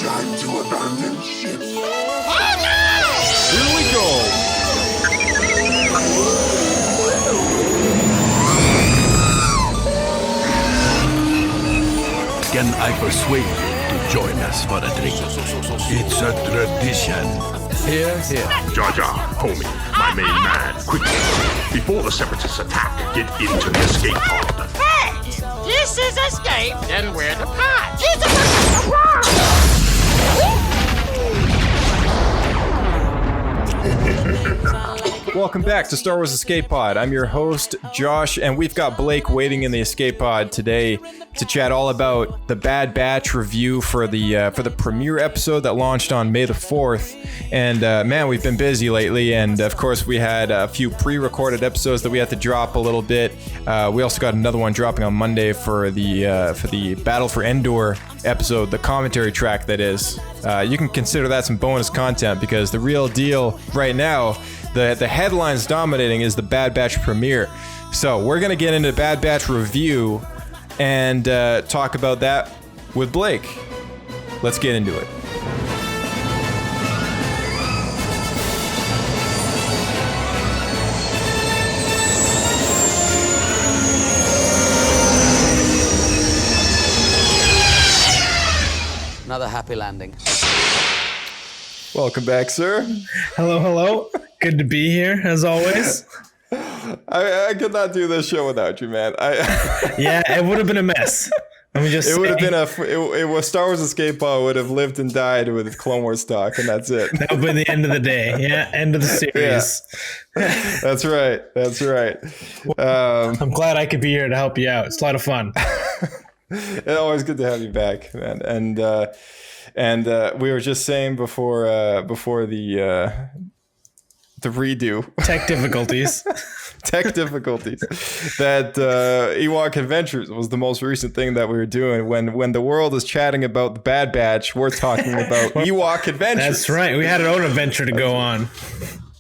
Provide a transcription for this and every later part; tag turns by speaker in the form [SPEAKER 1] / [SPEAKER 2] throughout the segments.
[SPEAKER 1] Time to abandon ship.
[SPEAKER 2] Oh no!
[SPEAKER 3] Here we go.
[SPEAKER 4] Can I persuade you to join us for a drink? It's a tradition.
[SPEAKER 3] Here, here.
[SPEAKER 1] Jar Jar, homie, my main man, quickly. Before the Separatists attack, get into the escape pod.
[SPEAKER 2] Hey! This is escape, then we're the pod. Jesus!
[SPEAKER 3] Welcome back to Star Wars Escape Pod. I'm your host, Josh, and we've got Blake waiting in the Escape Pod today to chat all about the Bad Batch review for the premiere episode that launched on May the 4th. And man, we've been busy lately, and of course we had a few pre-recorded episodes that we had to drop a little bit. We also got another one dropping on Monday for the Battle for Endor episode, the commentary track that is. You can consider that some bonus content because the real deal right now, the headlines dominating is the Bad Batch premiere. So we're going to get into Bad Batch review and talk about that with Blake. Let's get into it.
[SPEAKER 5] Another happy landing.
[SPEAKER 3] Welcome back, sir.
[SPEAKER 6] Hello, hello. Good to be here, as always.
[SPEAKER 3] I could not do this show without you, man.
[SPEAKER 6] Yeah, it would have been a mess. Let me just
[SPEAKER 3] It
[SPEAKER 6] say.
[SPEAKER 3] would have been it was Star Wars Escape Pod would have lived and died with Clone Wars talk, and that's it.
[SPEAKER 6] That would be the end of the day. Yeah, end of the series.
[SPEAKER 3] Yeah. That's right. That's right.
[SPEAKER 6] I'm glad I could be here to help you out. It's a lot of fun.
[SPEAKER 3] It's always good to have you back, man. And we were just saying before the redo
[SPEAKER 6] Tech difficulties.
[SPEAKER 3] that Ewok Adventures was the most recent thing that we were doing. When the world is chatting about the Bad Batch, we're talking about Ewok Adventures.
[SPEAKER 6] That's right. We had our own adventure to go on.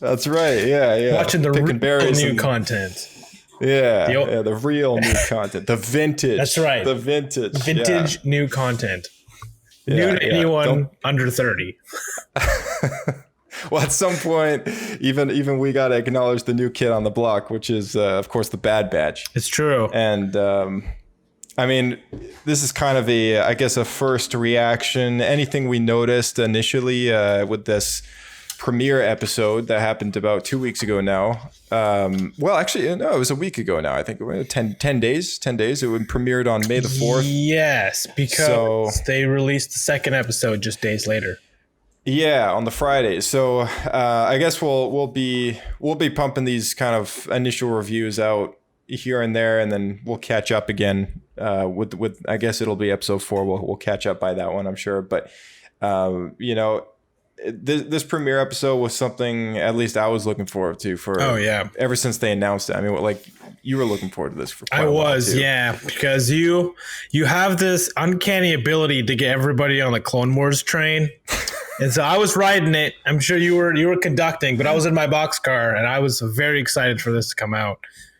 [SPEAKER 3] That's right. Yeah.
[SPEAKER 6] Watching the
[SPEAKER 3] Picking berries
[SPEAKER 6] new
[SPEAKER 3] and-
[SPEAKER 6] content.
[SPEAKER 3] Yeah, the real new content, the vintage.
[SPEAKER 6] That's right.
[SPEAKER 3] The vintage.
[SPEAKER 6] Vintage new content.
[SPEAKER 3] Yeah,
[SPEAKER 6] New to anyone
[SPEAKER 3] Don't-
[SPEAKER 6] under 30.
[SPEAKER 3] Well, at some point, even we got to acknowledge the new kid on the block, which is, of course, the Bad Batch.
[SPEAKER 6] It's true.
[SPEAKER 3] And I mean, this is kind of I guess, a first reaction. Anything we noticed initially with this premiere episode that happened about 2 weeks ago now. Well, actually, no, it was a week ago now. I think 10 days. It premiered on May the 4th.
[SPEAKER 6] Yes, because they released the second episode just days later.
[SPEAKER 3] Yeah, on the Friday. So I guess we'll be pumping these kind of initial reviews out here and there, and then we'll catch up again with I guess it'll be episode 4. We'll catch up by that one, I'm sure. But this premiere episode was something at least I was looking forward to ever since they announced it. I mean, like, you were looking forward to this for quite a while too.
[SPEAKER 6] Yeah, because you have this uncanny ability to get everybody on the Clone Wars train. And so I was riding it. I'm sure you were conducting, but I was in my boxcar and I was very excited for this to come out.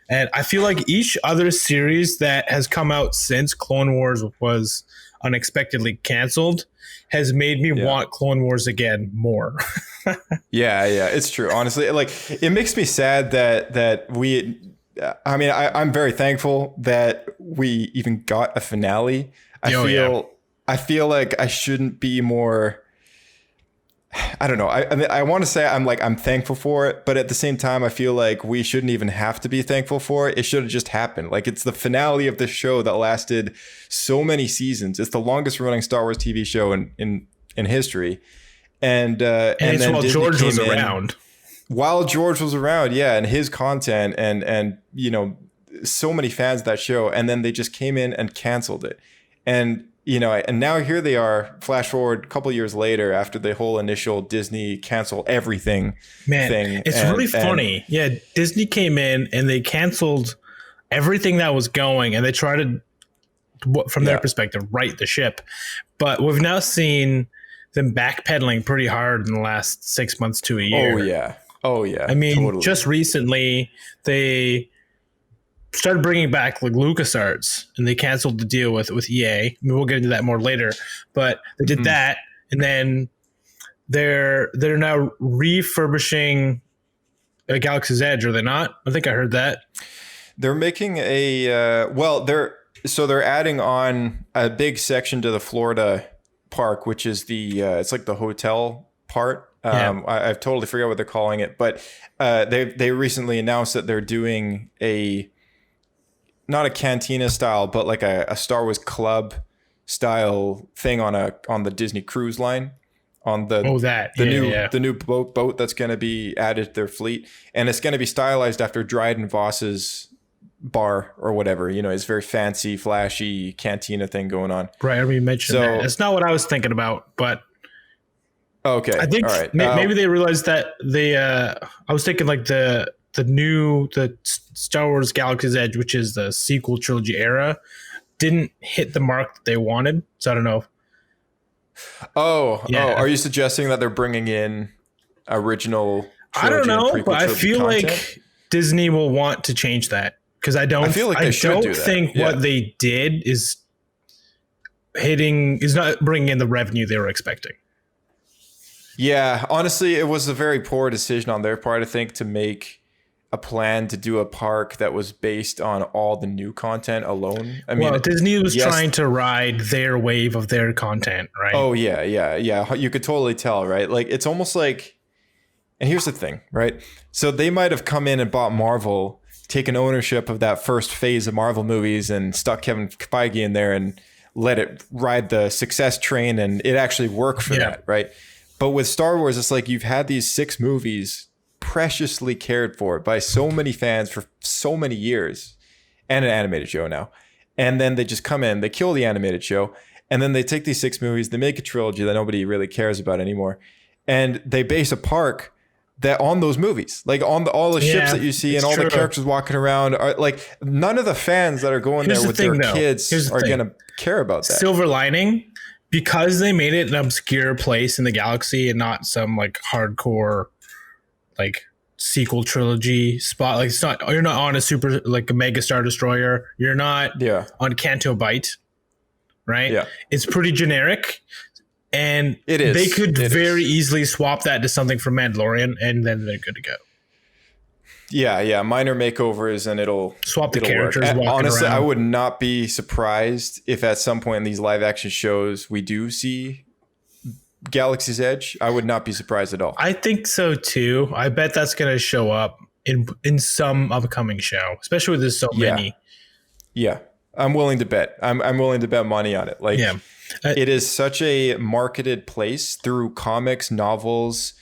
[SPEAKER 6] And I feel like each other series that has come out since Clone Wars was unexpectedly canceled has made me want Clone Wars again more.
[SPEAKER 3] Yeah, it's true. Honestly, like, it makes me sad that we. I mean, I'm very thankful that we even got a finale. I feel like I shouldn't be more. I don't know. I want to say I'm thankful for it, but at the same time, I feel like we shouldn't even have to be thankful for it. It should have just happened. Like, it's the finale of the show that lasted so many seasons. It's the longest running Star Wars TV show in history, and
[SPEAKER 6] it's
[SPEAKER 3] then
[SPEAKER 6] while
[SPEAKER 3] Disney
[SPEAKER 6] George was
[SPEAKER 3] came in.
[SPEAKER 6] around.
[SPEAKER 3] While George was around, yeah, and his content and so many fans of that show, and then they just came in and canceled it, and now here they are. Flash forward a couple years later, after the whole initial Disney cancel everything thing.
[SPEAKER 6] It's really funny. Yeah, Disney came in and they canceled everything that was going, and they tried to, from their perspective, right the ship. But we've now seen them backpedaling pretty hard in the last 6 months to a year.
[SPEAKER 3] Oh yeah.
[SPEAKER 6] I mean,
[SPEAKER 3] totally.
[SPEAKER 6] Just recently they started bringing back like LucasArts, and they canceled the deal with EA. I mean, we'll get into that more later, but they did that. and then they're now refurbishing Galaxy's Edge, are they not? I think I heard that.
[SPEAKER 3] They're making a they're adding on a big section to the Florida park, which is it's like the hotel part. I've totally forgot what they're calling it, but they recently announced that they're doing not a cantina style, but like a Star Wars club style thing on the Disney Cruise Line. On the new boat that's going to be added to their fleet, and it's going to be stylized after Dryden Voss's bar or whatever. It's very fancy, flashy cantina thing going on.
[SPEAKER 6] Right, I already mentioned that. It's not what I was thinking about, but
[SPEAKER 3] okay.
[SPEAKER 6] I think maybe they realized that I was thinking like the Star Wars Galaxy's Edge, which is the sequel trilogy era, didn't hit the mark that they wanted. So I don't know.
[SPEAKER 3] Are you suggesting that they're bringing in original
[SPEAKER 6] I don't know, but I feel like Disney will want to change that, because I feel like they should do that. Think what they did is not bringing in the revenue they were expecting.
[SPEAKER 3] Yeah, honestly, it was a very poor decision on their part, I think, to make a plan to do a park that was based on all the new content alone. I mean,
[SPEAKER 6] Disney was trying to ride their wave of their content, right?
[SPEAKER 3] Oh, yeah. You could totally tell, right? Like, it's almost like, and here's the thing, right? So they might have come in and bought Marvel, taken ownership of that first phase of Marvel movies and stuck Kevin Feige in there and let it ride the success train, and it actually worked for that, right? But with Star Wars, it's like you've had these 6 movies preciously cared for by so many fans for so many years, and an animated show now. And then they just come in, they kill the animated show, and then they take these 6 movies, they make a trilogy that nobody really cares about anymore. And they base a park that on those movies, like on all the ships that you see and all the characters walking around are like, none of the fans that are going there with their kids are going to care about that.
[SPEAKER 6] Silver lining, because they made it an obscure place in the galaxy and not some like hardcore like sequel trilogy spot. Like you're not on a super like a mega star destroyer. You're not on Canto Bight, right? Yeah. It's pretty generic, and
[SPEAKER 3] it is.
[SPEAKER 6] They could very easily swap that to something from Mandalorian, and then they're good to go.
[SPEAKER 3] Yeah. Minor makeovers, and it'll
[SPEAKER 6] swap the characters.
[SPEAKER 3] Honestly,
[SPEAKER 6] around.
[SPEAKER 3] I would not be surprised if at some point in these live action shows we do see Galaxy's Edge. I would not be surprised at all.
[SPEAKER 6] I think so too. I bet that's going to show up in some upcoming show, especially with there's so many.
[SPEAKER 3] Yeah, I'm willing to bet. I'm willing to bet money on it. Like, it is such a marketed place through comics, novels,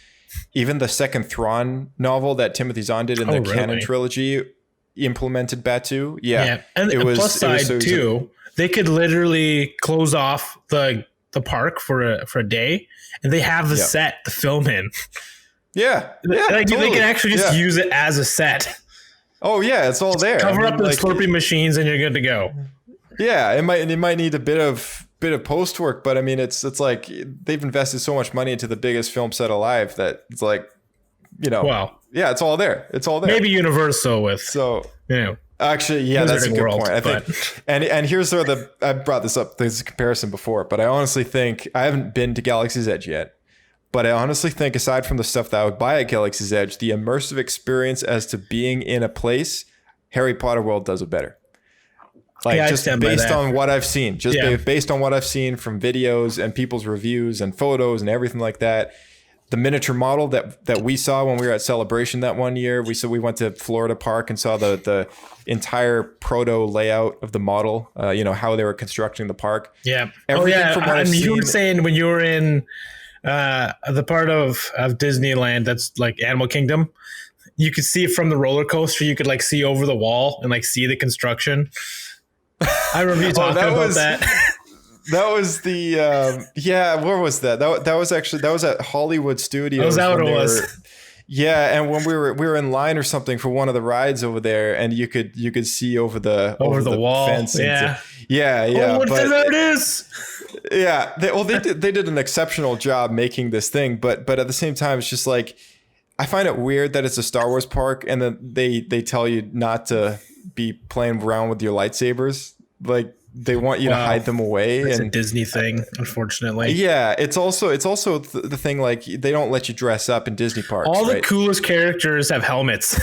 [SPEAKER 3] even the second Thrawn novel that Timothy Zahn did in the Canon trilogy implemented Batu. Yeah.
[SPEAKER 6] And the plus side too, they could literally close off the park for a day, and they have the set to film in.
[SPEAKER 3] Like
[SPEAKER 6] totally. They can actually just use it as a set.
[SPEAKER 3] Oh yeah, it's all just there.
[SPEAKER 6] Cover up the Slurpee machines, and you're good to go.
[SPEAKER 3] Yeah, it might need a bit of post work, but I mean, it's like they've invested so much money into the biggest film set alive that it's like, it's all there. It's all there.
[SPEAKER 6] Maybe Universal with
[SPEAKER 3] Actually, that's a good point. I think, and here's where I brought this up. There's a comparison before, but I honestly think I haven't been to Galaxy's Edge yet. But I honestly think, aside from the stuff that I would buy at Galaxy's Edge, the immersive experience as to being in a place, Harry Potter World does it better. Like, just based on what I've seen, based on what I've seen from videos and people's reviews and photos and everything like that. The miniature model that we saw when we were at Celebration that one year, we went to Florida Park and saw the entire proto layout of the model, how they were constructing the park.
[SPEAKER 6] Yeah.
[SPEAKER 3] Everything from what I've seen.
[SPEAKER 6] You were saying when you were in the part of Disneyland that's like Animal Kingdom, you could see from the roller coaster, you could like see over the wall and like see the construction. I remember you talking about that.
[SPEAKER 3] That was the where was that? That was at Hollywood Studios.
[SPEAKER 6] Was that what it was?
[SPEAKER 3] And when we were in line or something for one of the rides over there, and you could see over the
[SPEAKER 6] wall
[SPEAKER 3] fence.
[SPEAKER 6] Yeah.
[SPEAKER 3] Oh,
[SPEAKER 6] what there it is.
[SPEAKER 3] Yeah. They did an exceptional job making this thing, but at the same time, it's just like, I find it weird that it's a Star Wars park and then they tell you not to be playing around with your lightsabers. Like, they want you to hide them away.
[SPEAKER 6] It's
[SPEAKER 3] and
[SPEAKER 6] a Disney thing, unfortunately.
[SPEAKER 3] Yeah, it's also the thing, like, they don't let you dress up in Disney parks.
[SPEAKER 6] All the
[SPEAKER 3] right?
[SPEAKER 6] coolest characters have helmets.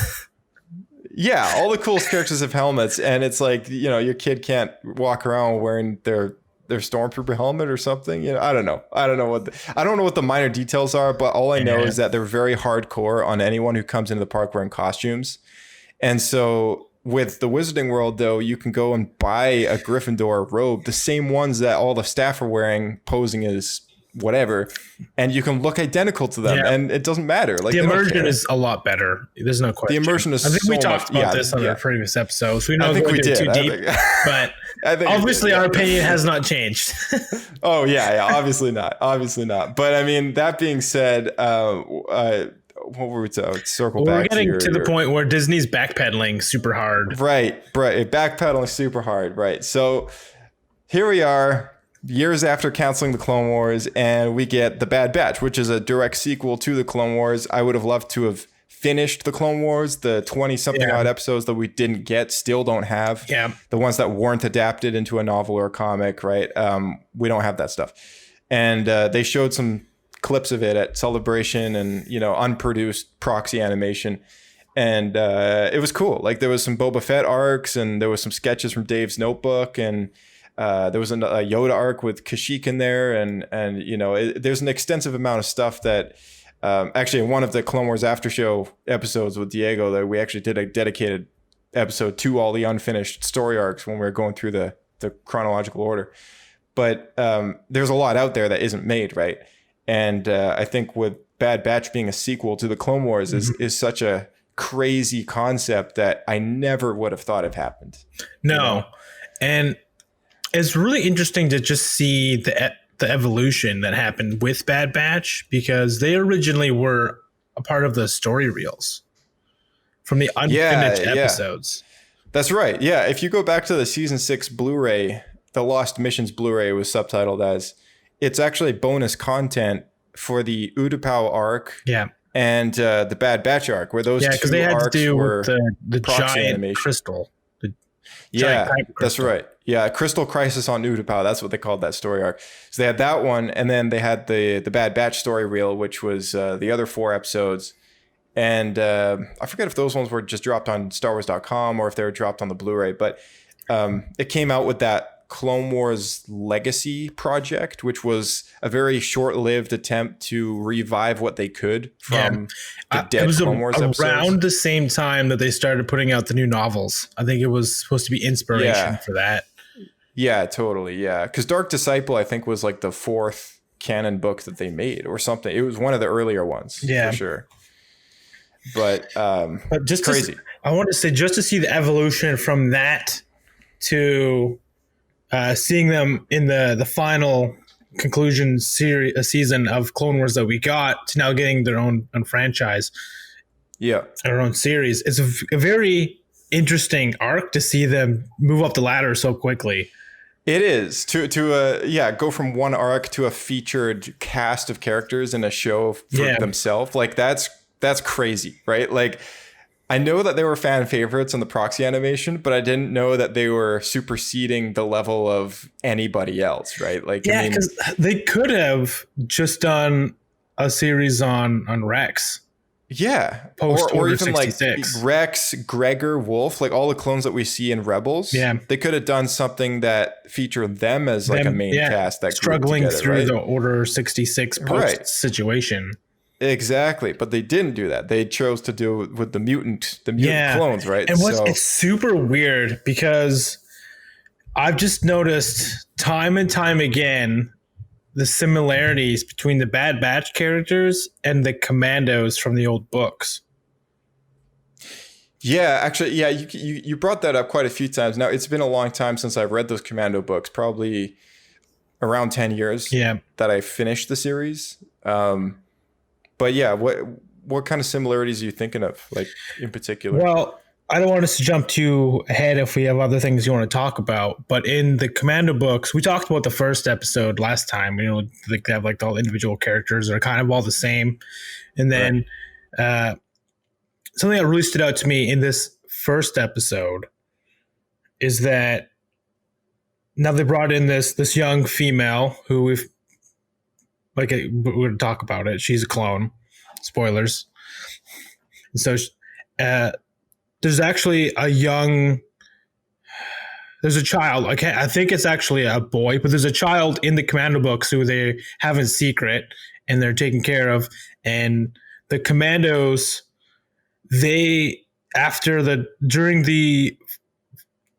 [SPEAKER 3] Yeah, all the coolest characters have helmets, and it's like, your kid can't walk around wearing their stormtrooper helmet or something. I don't know. I don't know what the minor details are, but all I know is that they're very hardcore on anyone who comes into the park wearing costumes. And so with the Wizarding World, though, you can go and buy a Gryffindor robe, the same ones that all the staff are wearing, posing as whatever, and you can look identical to them, and it doesn't matter. Like,
[SPEAKER 6] the immersion is a lot better. There's no question.
[SPEAKER 3] The immersion is.
[SPEAKER 6] I think
[SPEAKER 3] so
[SPEAKER 6] we talked
[SPEAKER 3] much,
[SPEAKER 6] about this on our previous episode, so we don't go into too deep. But obviously, our opinion has not changed.
[SPEAKER 3] Oh yeah, obviously not. But I mean, that being said, what were we to circle back?
[SPEAKER 6] We're getting to the point where Disney's backpedaling super hard.
[SPEAKER 3] Right, backpedaling super hard. Right. So here we are, years after canceling the Clone Wars, and we get The Bad Batch, which is a direct sequel to the Clone Wars. I would have loved to have finished the Clone Wars. The 20-something odd episodes that we didn't get, still don't have. Yeah. The ones that weren't adapted into a novel or a comic, right? We don't have that stuff. And they showed some clips of it at Celebration and, unproduced proxy animation. And it was cool. Like, there was some Boba Fett arcs, and there was some sketches from Dave's notebook, and there was a Yoda arc with Kashyyyk in there, and there's an extensive amount of stuff that actually, in one of the Clone Wars after show episodes with Diego, that we actually did a dedicated episode to all the unfinished story arcs when we were going through the chronological order. But there's a lot out there that isn't made, right? And I think with Bad Batch being a sequel to the Clone Wars is such a crazy concept that I never would have thought it happened.
[SPEAKER 6] No, and it's really interesting to just see the evolution that happened with Bad Batch, because they originally were a part of the story reels from the unfinished episodes.
[SPEAKER 3] That's right. Yeah. If you go back to the season 6 Blu-ray, the Lost Missions Blu-ray was subtitled as, it's actually bonus content for the Utapau arc. Yeah. And the Bad Batch arc, where those two
[SPEAKER 6] they had
[SPEAKER 3] arcs
[SPEAKER 6] to do
[SPEAKER 3] were
[SPEAKER 6] with the giant
[SPEAKER 3] animation.
[SPEAKER 6] Crystal.
[SPEAKER 3] That's right. Yeah, Crystal Crisis on Utapau. That's what they called that story arc. So they had that one, and then they had the Bad Batch story reel, which was the other 4 episodes. And I forget if those ones were just dropped on StarWars.com or if they were dropped on the Blu-ray. But it came out with that Clone Wars Legacy project, which was a very short-lived attempt to revive what they could from the dead Clone Wars episodes.
[SPEAKER 6] Around the same time that they started putting out the new novels. I think it was supposed to be inspiration for that.
[SPEAKER 3] Yeah, totally. Yeah, because Dark Disciple, I think, was like the 4th canon book that they made or something. It was one of the earlier ones, for sure. But
[SPEAKER 6] just
[SPEAKER 3] crazy.
[SPEAKER 6] I want to say, just to see the evolution from that to seeing them in the final conclusion season of Clone Wars that we got, to now getting their own franchise, their own series. It's a very interesting arc to see them move up the ladder so quickly.
[SPEAKER 3] It is to go from one arc to a featured cast of characters in a show for themselves. Like, that's crazy, right? Like, I know that they were fan favorites in the proxy animation, but I didn't know that they were superseding the level of anybody else, right? Like,
[SPEAKER 6] yeah, because they could have just done a series on Rex.
[SPEAKER 3] Yeah, or even 66. Like Rex, Gregor, Wolf, like all the clones that we see in Rebels. Yeah, they could have done something that featured them as like a main cast that
[SPEAKER 6] struggling
[SPEAKER 3] together,
[SPEAKER 6] through
[SPEAKER 3] right?
[SPEAKER 6] the Order 66 post situation.
[SPEAKER 3] Exactly, but they didn't do that. They chose to do it with the mutant clones, right?
[SPEAKER 6] And it's super weird, because I've just noticed time and time again the similarities between the Bad Batch characters and the Commandos from the old books.
[SPEAKER 3] Yeah, actually, yeah, you brought that up quite a few times. Now, it's been a long time since I've read those Commando books, probably around 10 years that I finished the series. But yeah, what kind of similarities are you thinking of, like, in particular?
[SPEAKER 6] Well, I don't want us to jump too ahead if we have other things you want to talk about. But in the Commando books, we talked about the first episode last time. You know, they have like all individual characters that are kind of all the same. And then something that really stood out to me in this first episode is that now they brought in this young female who we're going to talk about it. She's a clone. Spoilers. So there's actually there's a child. I think it's actually a boy, but there's a child in the commando books who they have in secret and they're taken care of. And the commandos, during the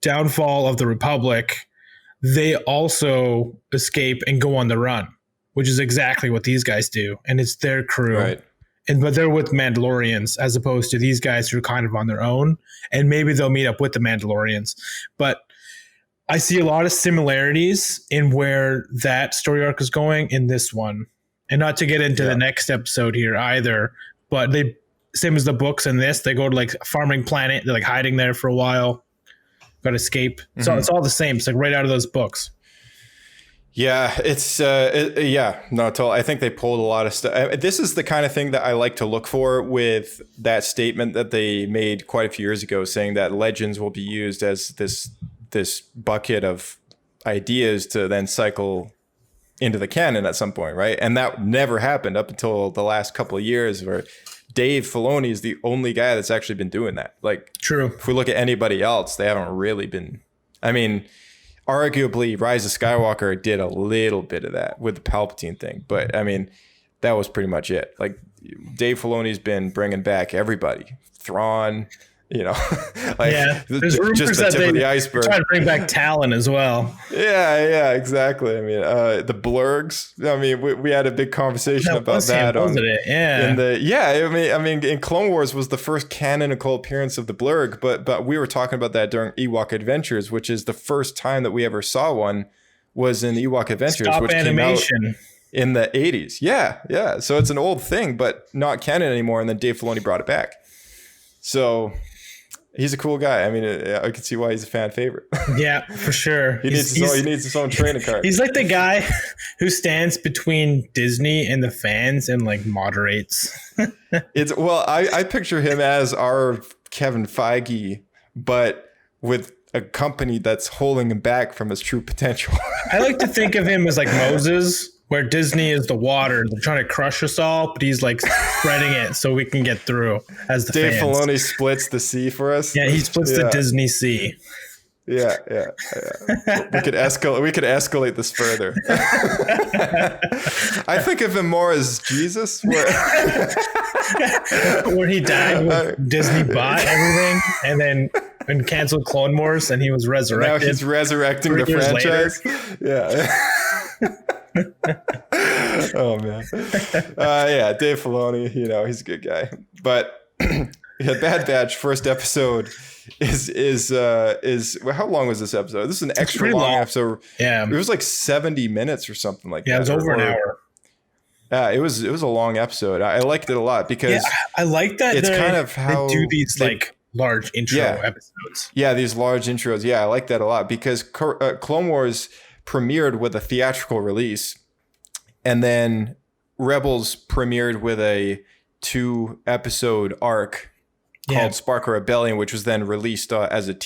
[SPEAKER 6] downfall of the Republic, they also escape and go on the run, which is exactly what these guys do. And it's their crew.
[SPEAKER 3] Right.
[SPEAKER 6] But they're with Mandalorians as opposed to these guys who are kind of on their own. And maybe they'll meet up with the Mandalorians. But I see a lot of similarities in where that story arc is going in this one. And not to get into the next episode here either, but they, same as the books in this, they go to like a farming planet. They're like hiding there for a while. Got to escape. So it's all the same. It's like right out of those books.
[SPEAKER 3] Yeah, it's totally. I think they pulled a lot of stuff. This is the kind of thing that I like to look for with that statement that they made quite a few years ago, saying that Legends will be used as this bucket of ideas to then cycle into the canon at some point, right? And that never happened up until the last couple of years, where Dave Filoni is the only guy that's actually been doing that. Like,
[SPEAKER 6] true.
[SPEAKER 3] If we look at anybody else, they haven't really been. I mean, arguably, Rise of Skywalker did a little bit of that with the Palpatine thing, but I mean, that was pretty much it. Like, Dave Filoni's been bringing back everybody, Thrawn, like
[SPEAKER 6] there's rumors
[SPEAKER 3] just the
[SPEAKER 6] that
[SPEAKER 3] tip of the iceberg.
[SPEAKER 6] Try to bring back Talon as well.
[SPEAKER 3] Yeah, exactly. I mean, the Blurgs. I mean, we had a big conversation about that. I mean, in Clone Wars was the first canonical appearance of the Blurg, but we were talking about that during Ewok Adventures, which is the first time that we ever saw one was in Ewok Adventures, which
[SPEAKER 6] animation.
[SPEAKER 3] came out in the 80s. Yeah. So it's an old thing, but not canon anymore. And then Dave Filoni brought it back. So he's a cool guy. I mean, I can see why he's a fan favorite.
[SPEAKER 6] Yeah, for sure.
[SPEAKER 3] He needs his own training card.
[SPEAKER 6] He's like the guy who stands between Disney and the fans and like moderates.
[SPEAKER 3] I picture him as our Kevin Feige, but with a company that's holding him back from his true potential.
[SPEAKER 6] I like to think of him as like Moses, where Disney is the water. They're trying to crush us all, but he's like spreading it so we can get through as the
[SPEAKER 3] Dave
[SPEAKER 6] fans.
[SPEAKER 3] Filoni splits the sea for us.
[SPEAKER 6] Yeah, he splits the Disney sea.
[SPEAKER 3] Yeah. We could escalate this further. I think of him more as Jesus, where
[SPEAKER 6] he died when Disney bought everything and canceled Clone Wars, and he was resurrected.
[SPEAKER 3] Now he's resurrecting the franchise. Yeah. Oh man. Dave Filoni, he's a good guy. But Bad Batch first episode is how long was this episode? This is an extra long episode.
[SPEAKER 6] Yeah.
[SPEAKER 3] It was like 70 minutes or something like that.
[SPEAKER 6] Yeah, it was over an hour.
[SPEAKER 3] Yeah, it was a long episode. I liked it a lot because
[SPEAKER 6] I like that
[SPEAKER 3] it's kind of how
[SPEAKER 6] they do these like large intro episodes.
[SPEAKER 3] Yeah, these large intros. Yeah, I like that a lot because Clone Wars premiered with a theatrical release, and then Rebels premiered with a 2-episode arc called Spark of Rebellion, which was then released as a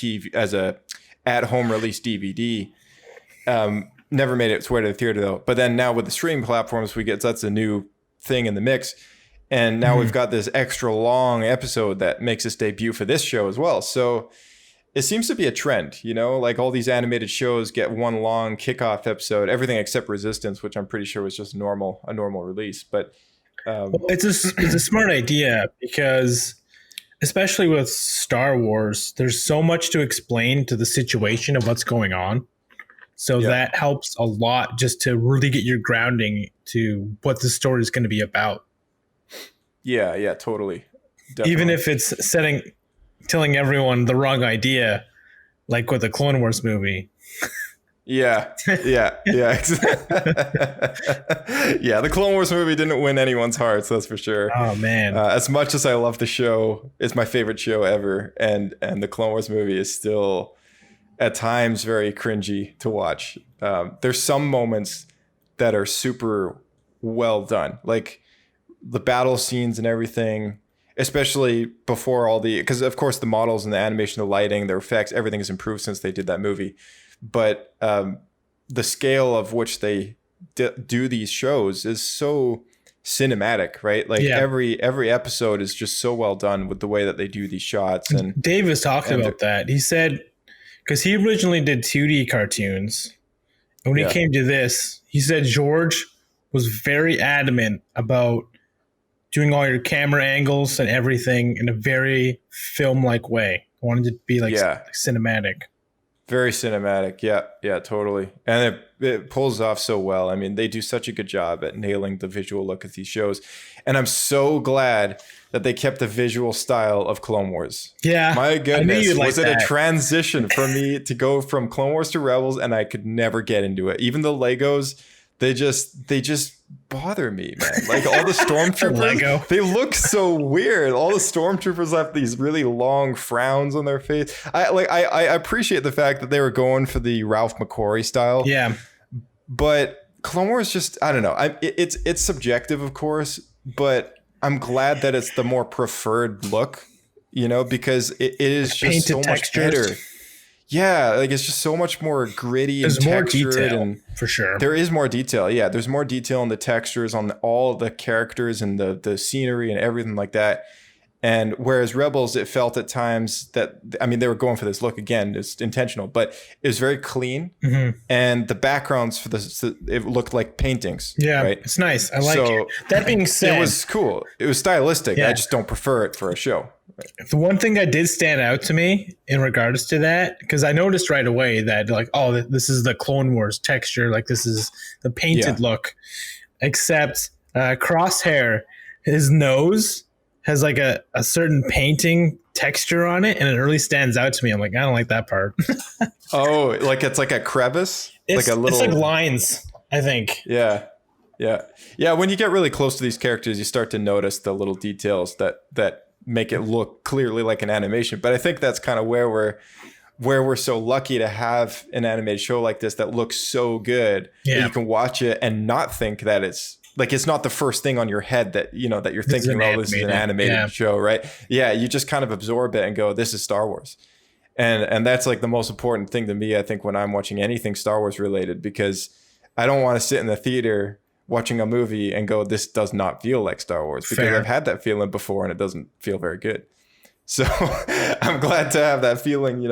[SPEAKER 3] at-home release DVD. Never made its way to the theater though. But then now with the streaming platforms, that's a new thing in the mix. And now we've got this extra long episode that makes its debut for this show as well. So it seems to be a trend, like all these animated shows get one long kickoff episode, everything except Resistance, which I'm pretty sure was just a normal release. But
[SPEAKER 6] it's a smart idea because especially with Star Wars, there's so much to explain to the situation of what's going on. So that helps a lot just to really get your grounding to what the story is going to be about.
[SPEAKER 3] Yeah, totally. Definitely.
[SPEAKER 6] Even if it's telling everyone the wrong idea, like with the Clone Wars movie.
[SPEAKER 3] Yeah. Yeah, the Clone Wars movie didn't win anyone's hearts, that's for sure.
[SPEAKER 6] Oh man.
[SPEAKER 3] As much as I love the show, it's my favorite show ever, and the Clone Wars movie is still at times very cringy to watch. There's some moments that are super well done, like the battle scenes and everything, especially before because of course the models and the animation, the lighting, the effects, everything has improved since they did that movie. but the scale of which they do these shows is so cinematic, right? Like every episode is just so well done with the way that they do these shots. And
[SPEAKER 6] Dave was talking about that. He said, because he originally did 2D cartoons, and when he came to this, he said George was very adamant about doing all your camera angles and everything in a very film-like way. I wanted it to be like cinematic.
[SPEAKER 3] Very cinematic. Yeah, totally. And it pulls off so well. I mean, they do such a good job at nailing the visual look of these shows. And I'm so glad that they kept the visual style of Clone Wars. Yeah. My goodness. Was it a transition for me to go from Clone Wars to Rebels, and I could never get into it. Even the Legos, they just bother me, man. Like all the stormtroopers, they look so weird. All the stormtroopers have these really long frowns on their face. I appreciate the fact that they were going for the Ralph McQuarrie style. Yeah. But Clone Wars just, I don't know. It's subjective, of course, but I'm glad that it's the more preferred look, because it is just so much better. Yeah, like it's just so much more gritty and textured. More detail, and for sure. There is more detail. Yeah, there's more detail in the textures, on all the characters and the scenery and everything like that. And whereas Rebels, it felt at times that, I mean, they were going for this look again, it's intentional, but it was very clean. Mm-hmm. And the backgrounds for it looked like paintings. Yeah, right? It's nice. I like it. That being said, it was cool. It was stylistic. Yeah. I just don't prefer it for a show.
[SPEAKER 6] The one thing that did stand out to me in regards to that, because I noticed right away that like, oh, this is the Clone Wars texture, like this is the painted look, except Crosshair, his nose has like a certain painting texture on it, and it really stands out to me. I'm like, I don't like that part.
[SPEAKER 3] Oh, like it's like a crevice?
[SPEAKER 6] It's like lines, I think.
[SPEAKER 3] Yeah. When you get really close to these characters, you start to notice the little details that make it look clearly like an animation. But I think that's kind of where we're so lucky to have an animated show like this that looks so good that you can watch it and not think that it's not the first thing on your head that that you're thinking, oh, this is an animated show, right? Yeah, you just kind of absorb it and go, this is Star Wars. And that's like the most important thing to me, I think, when I'm watching anything Star Wars related, because I don't want to sit in the theater watching a movie and go, this does not feel like Star Wars, because I've had that feeling before and it doesn't feel very good. So I'm glad to have that feeling,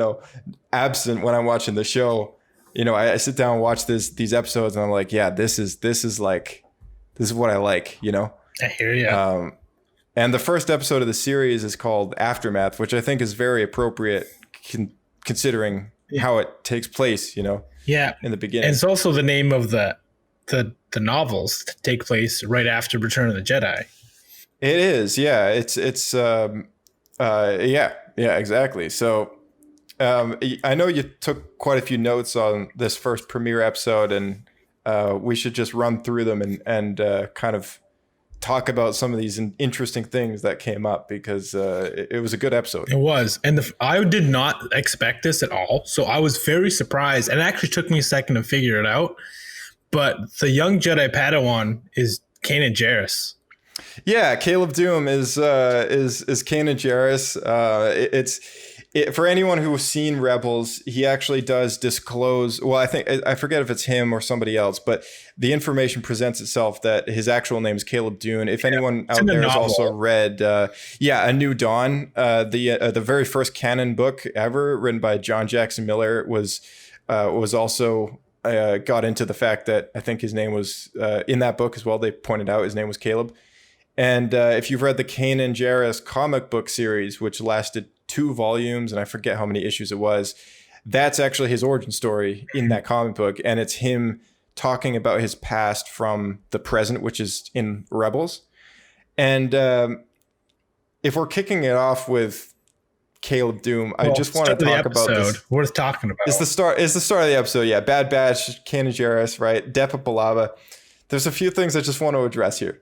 [SPEAKER 3] absent when I'm watching the show. I sit down and watch these episodes and I'm like, yeah, this is what I like,
[SPEAKER 6] I hear you.
[SPEAKER 3] And the first episode of the series is called Aftermath, which I think is very appropriate considering how it takes place, in the beginning.
[SPEAKER 6] And it's also the name of the novels that take place right after Return of the Jedi.
[SPEAKER 3] It is, yeah. It's exactly. So I know you took quite a few notes on this first premiere episode, and we should just run through them and kind of talk about some of these interesting things that came up, because it was a good episode.
[SPEAKER 6] It was. And I did not expect this at all. So I was very surprised. And it actually took me a second to figure it out. But the young Jedi Padawan is Kanan Jarrus.
[SPEAKER 3] Yeah, Caleb Dume is Kanan Jarrus. For anyone who's seen Rebels, he actually does disclose. Well, I forget if it's him or somebody else, but the information presents itself that his actual name is Caleb Dume. If anyone out there has also read, A New Dawn, the very first canon book ever written by John Jackson Miller was also. Got into the fact that I think his name was in that book as well. They pointed out his name was Caleb. And if you've read the Kanan Jarrus comic book series, which lasted 2 volumes, and I forget how many issues it was, that's actually his origin story in that comic book. And it's him talking about his past from the present, which is in Rebels. And if we're kicking it off with Caleb Dume, I just want to talk about this.
[SPEAKER 6] Worth talking about.
[SPEAKER 3] It's the start of the episode. Yeah, Bad Batch, Kanan Jarrus, right? Depa Billaba. There's a few things I just want to address here.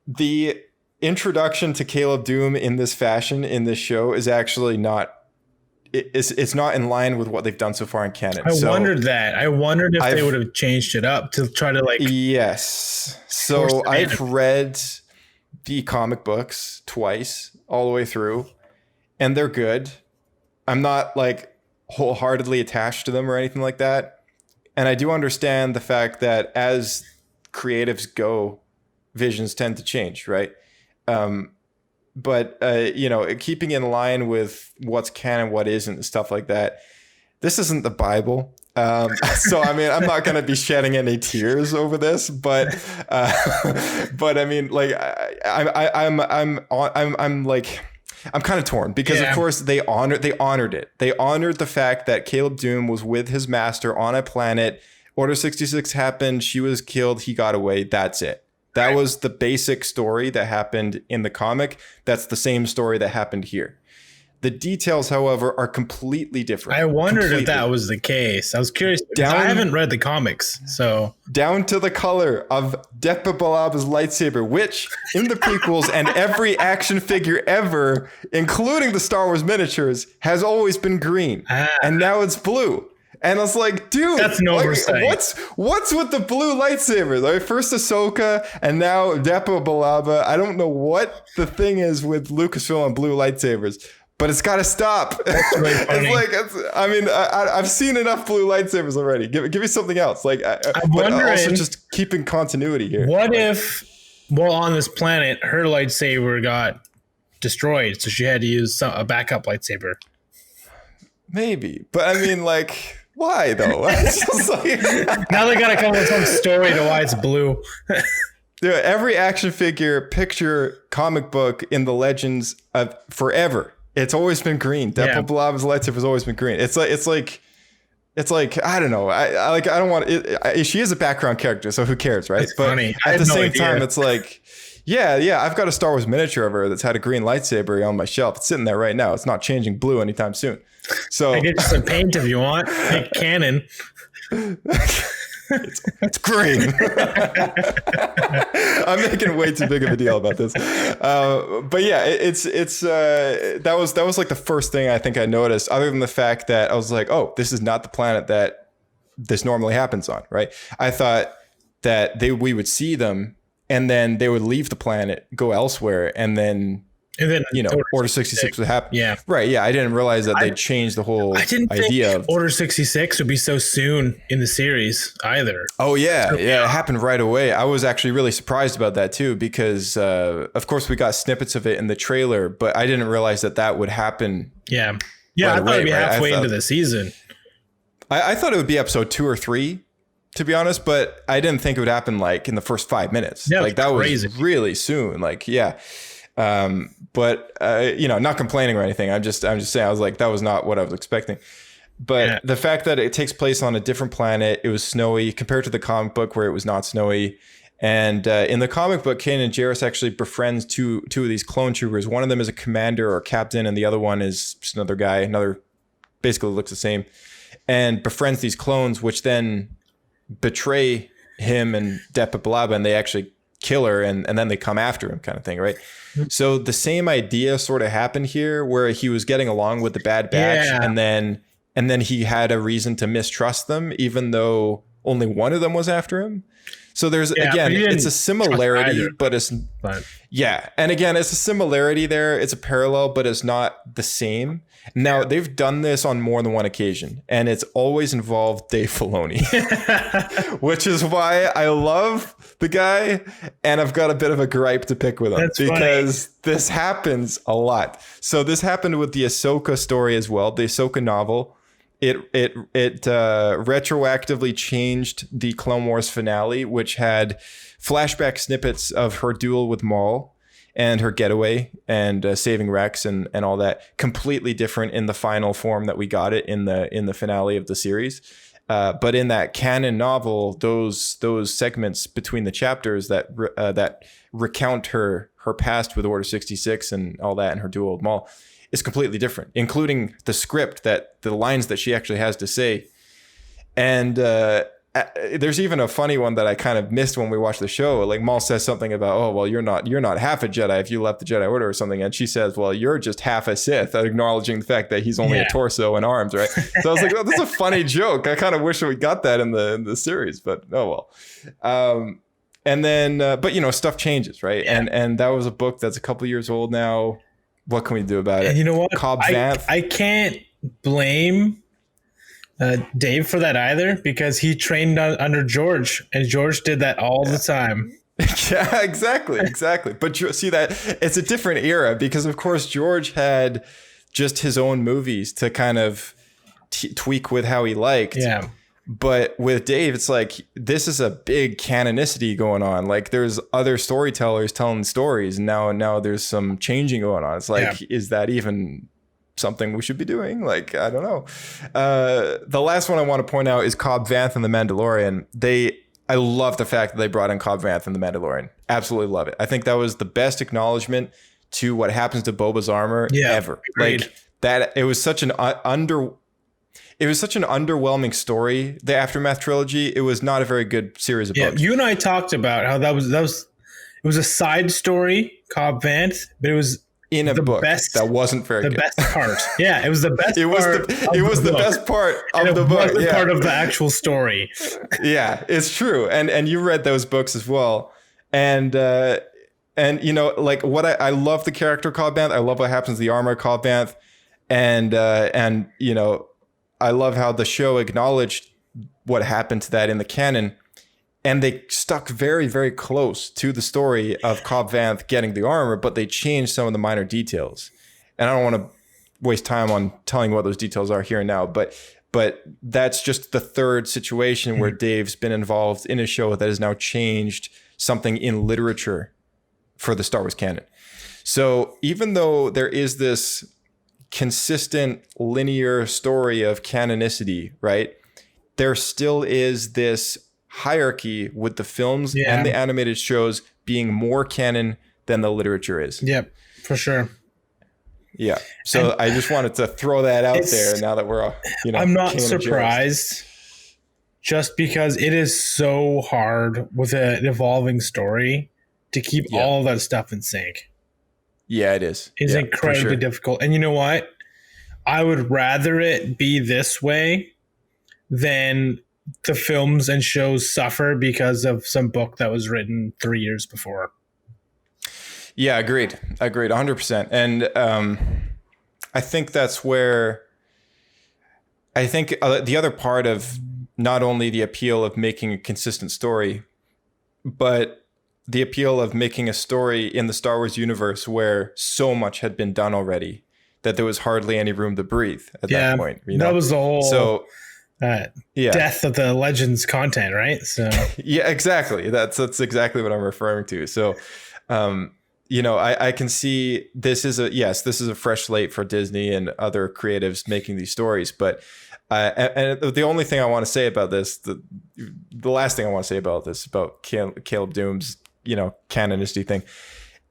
[SPEAKER 3] The introduction to Caleb Dume in this fashion in this show is actually not. It's not in line with what they've done so far in canon.
[SPEAKER 6] I wondered that. I wondered if they would have changed it up to try to like.
[SPEAKER 3] Yes. So I've read the comic books twice, all the way through. And they're good. I'm not like wholeheartedly attached to them or anything like that. And I do understand the fact that as creatives go, visions tend to change, right? But keeping in line with what's canon, what isn't, and stuff like that. This isn't the Bible. So I mean, I'm not going to be shedding any tears over this, but I mean, like, I'm kind of torn because of course they honored it. They honored the fact that Caleb Dume was with his master on a planet. Order 66 happened. She was killed. He got away. That's it. That was the basic story that happened in the comic. That's the same story that happened here. The details, however, are completely different.
[SPEAKER 6] I wondered if that was the case. I was curious. I haven't read the comics, so
[SPEAKER 3] down to the color of Depa Billab's lightsaber, which in the prequels and every action figure ever, including the Star Wars miniatures, has always been green, and now it's blue. And I was like, dude,
[SPEAKER 6] that's an oversight.
[SPEAKER 3] What's with the blue lightsabers? Like, first Ahsoka and now Depa Billaba. I don't know what the thing is with Lucasfilm and blue lightsabers, but it's got to stop.
[SPEAKER 6] That's really funny.
[SPEAKER 3] I've seen enough blue lightsabers already. Give me something else. Like, I'm wondering, also just keeping continuity here.
[SPEAKER 6] What if, while on this planet, her lightsaber got destroyed, so she had to use a backup lightsaber?
[SPEAKER 3] Maybe, but I mean, like, why though? It's just like,
[SPEAKER 6] now they gotta come up with some story to why it's blue.
[SPEAKER 3] Dude, every action figure, picture, comic book in the Legends of forever, it's always been green. Depa Billaba's lightsaber has always been green. It's like I don't know. I don't want it. She is a background character, so who cares, right?
[SPEAKER 6] It's funny.
[SPEAKER 3] At the same time, it's like, yeah, I've got a Star Wars miniature of her that's had a green lightsaber on my shelf. It's sitting there right now. It's not changing blue anytime soon. So
[SPEAKER 6] I get you some paint if you want. Make Canon.
[SPEAKER 3] It's green. I'm making way too big of a deal about this. But yeah, it's that was like the first thing I think I noticed, other than the fact that I was like, oh, this is not the planet that this normally happens on, right? I thought that we would see them and then they would leave the planet, go elsewhere, and then Order 66 would happen.
[SPEAKER 6] Yeah.
[SPEAKER 3] Right. Yeah. I didn't realize that they changed the whole idea of
[SPEAKER 6] Order 66 would be so soon in the series either.
[SPEAKER 3] Oh, yeah. Yeah. It happened right away. I was actually really surprised about that, too, because, of course, we got snippets of it in the trailer, but I didn't realize that would happen.
[SPEAKER 6] Yeah. Yeah. I thought it'd be halfway into the season.
[SPEAKER 3] I thought it would be episode 2 or 3, to be honest, but I didn't think it would happen like in the first 5 minutes.
[SPEAKER 6] Yeah,
[SPEAKER 3] like that
[SPEAKER 6] crazy.
[SPEAKER 3] Was really soon. Like, yeah. But not complaining or anything. I'm just saying, I was like, that was not what I was expecting. But the fact that it takes place on a different planet, it was snowy compared to the comic book where it was not snowy. And in the comic book, Kanan and Jarrus actually befriends two of these clone troopers. One of them is a commander or captain, and the other one is just another guy, basically looks the same, and befriends these clones, which then betray him and Depa Billaba, and they actually kill her, and then they come after him, kind of thing, right? So the same idea sort of happened here, where he was getting along with the Bad Batch, and then he had a reason to mistrust them, even though only one of them was after him. So there's it's a similarity, but it's and again, it's a similarity there. It's a parallel, but it's not the same. Now they've done this on more than one occasion, and it's always involved Dave Filoni, which is why I love the guy, and I've got a bit of a gripe to pick with him.
[SPEAKER 6] That's
[SPEAKER 3] because
[SPEAKER 6] funny.
[SPEAKER 3] This happens a lot. So this happened with the Ahsoka story as well, the Ahsoka novel. It retroactively changed the Clone Wars finale, which had flashback snippets of her duel with Maul and her getaway and saving Rex and all that, completely different in the final form that we got it in the finale of the series. But in that canon novel, those segments between the chapters that recount her past with Order 66 and all that, and her duel with Maul, is completely different, including the script, that the lines that she actually has to say. And there's even a funny one that I kind of missed when we watched the show. Like, Maul says something about, oh, well, you're not half a Jedi if you left the Jedi Order or something. And she says, well, you're just half a Sith, acknowledging the fact that he's only a torso and arms, right? So I was like, oh, that's a funny joke. I kind of wish we got that in the series, but oh well. And then, but stuff changes, right?
[SPEAKER 6] Yeah.
[SPEAKER 3] And that was a book that's a couple years old now. What can we do about it?
[SPEAKER 6] And you know what?
[SPEAKER 3] Cobb Vanth.
[SPEAKER 6] I can't blame Dave for that either, because he trained under George, and George did that all the time.
[SPEAKER 3] Yeah, exactly. But you see that it's a different era because, of course, George had just his own movies to kind of tweak with how he liked.
[SPEAKER 6] Yeah.
[SPEAKER 3] But with Dave, it's like this is a big canonicity going on. Like there's other storytellers telling stories, and now there's some changing going on. It's like, is that even something we should be doing? Like, I don't know. The last one I want to point out is Cobb Vanth and The Mandalorian. I love the fact that they brought in Cobb Vanth and The Mandalorian. Absolutely love it. I think that was the best acknowledgement to what happens to Boba's armor ever.
[SPEAKER 6] Agreed.
[SPEAKER 3] Like that, it was such an underwhelming story. The Aftermath trilogy. It was not a very good series of books.
[SPEAKER 6] You and I talked about how that was it was a side story, Cobb Vanth, but it was
[SPEAKER 3] in a book
[SPEAKER 6] best,
[SPEAKER 3] that wasn't very good.
[SPEAKER 6] The best part. Yeah, it was the best.
[SPEAKER 3] It was the best part of the book.
[SPEAKER 6] It wasn't part of the actual story.
[SPEAKER 3] Yeah, it's true. And you read those books as well. And you know, like what I love the character Cobb Vanth. I love what happens to the armor Cobb Vanth. And you know, I love how the show acknowledged what happened to that in the canon. And they stuck very, very close to the story of Cobb Vanth getting the armor, but they changed some of the minor details. And I don't want to waste time on telling what those details are here and now, but that's just the third situation where Dave's been involved in a show that has now changed something in literature for the Star Wars canon. So even though there is this consistent linear story of canonicity, right? There still is this hierarchy with the films and the animated shows being more canon than the literature is.
[SPEAKER 6] Yep, for sure.
[SPEAKER 3] Yeah. So I just wanted to throw that out there now that we're all, you know,
[SPEAKER 6] I'm not surprised just because it is so hard with an evolving story to keep all of that stuff in sync.
[SPEAKER 3] Yeah, it is.
[SPEAKER 6] It's incredibly difficult. And you know what? I would rather it be this way than the films and shows suffer because of some book that was written 3 years before.
[SPEAKER 3] Yeah, agreed 100%. And I think that's where I think the other part of not only the appeal of making a consistent story, but the appeal of making a story in the Star Wars universe where so much had been done already that there was hardly any room to breathe at that point. You know?
[SPEAKER 6] That was the whole death of the Legends content, right? So
[SPEAKER 3] yeah, exactly. That's exactly what I'm referring to. So, you know, I can see this is a fresh slate for Disney and other creatives making these stories. But and the only thing I want to say about this, the last thing I want to say about this, about Caleb Dume's, you know, canonicity thing,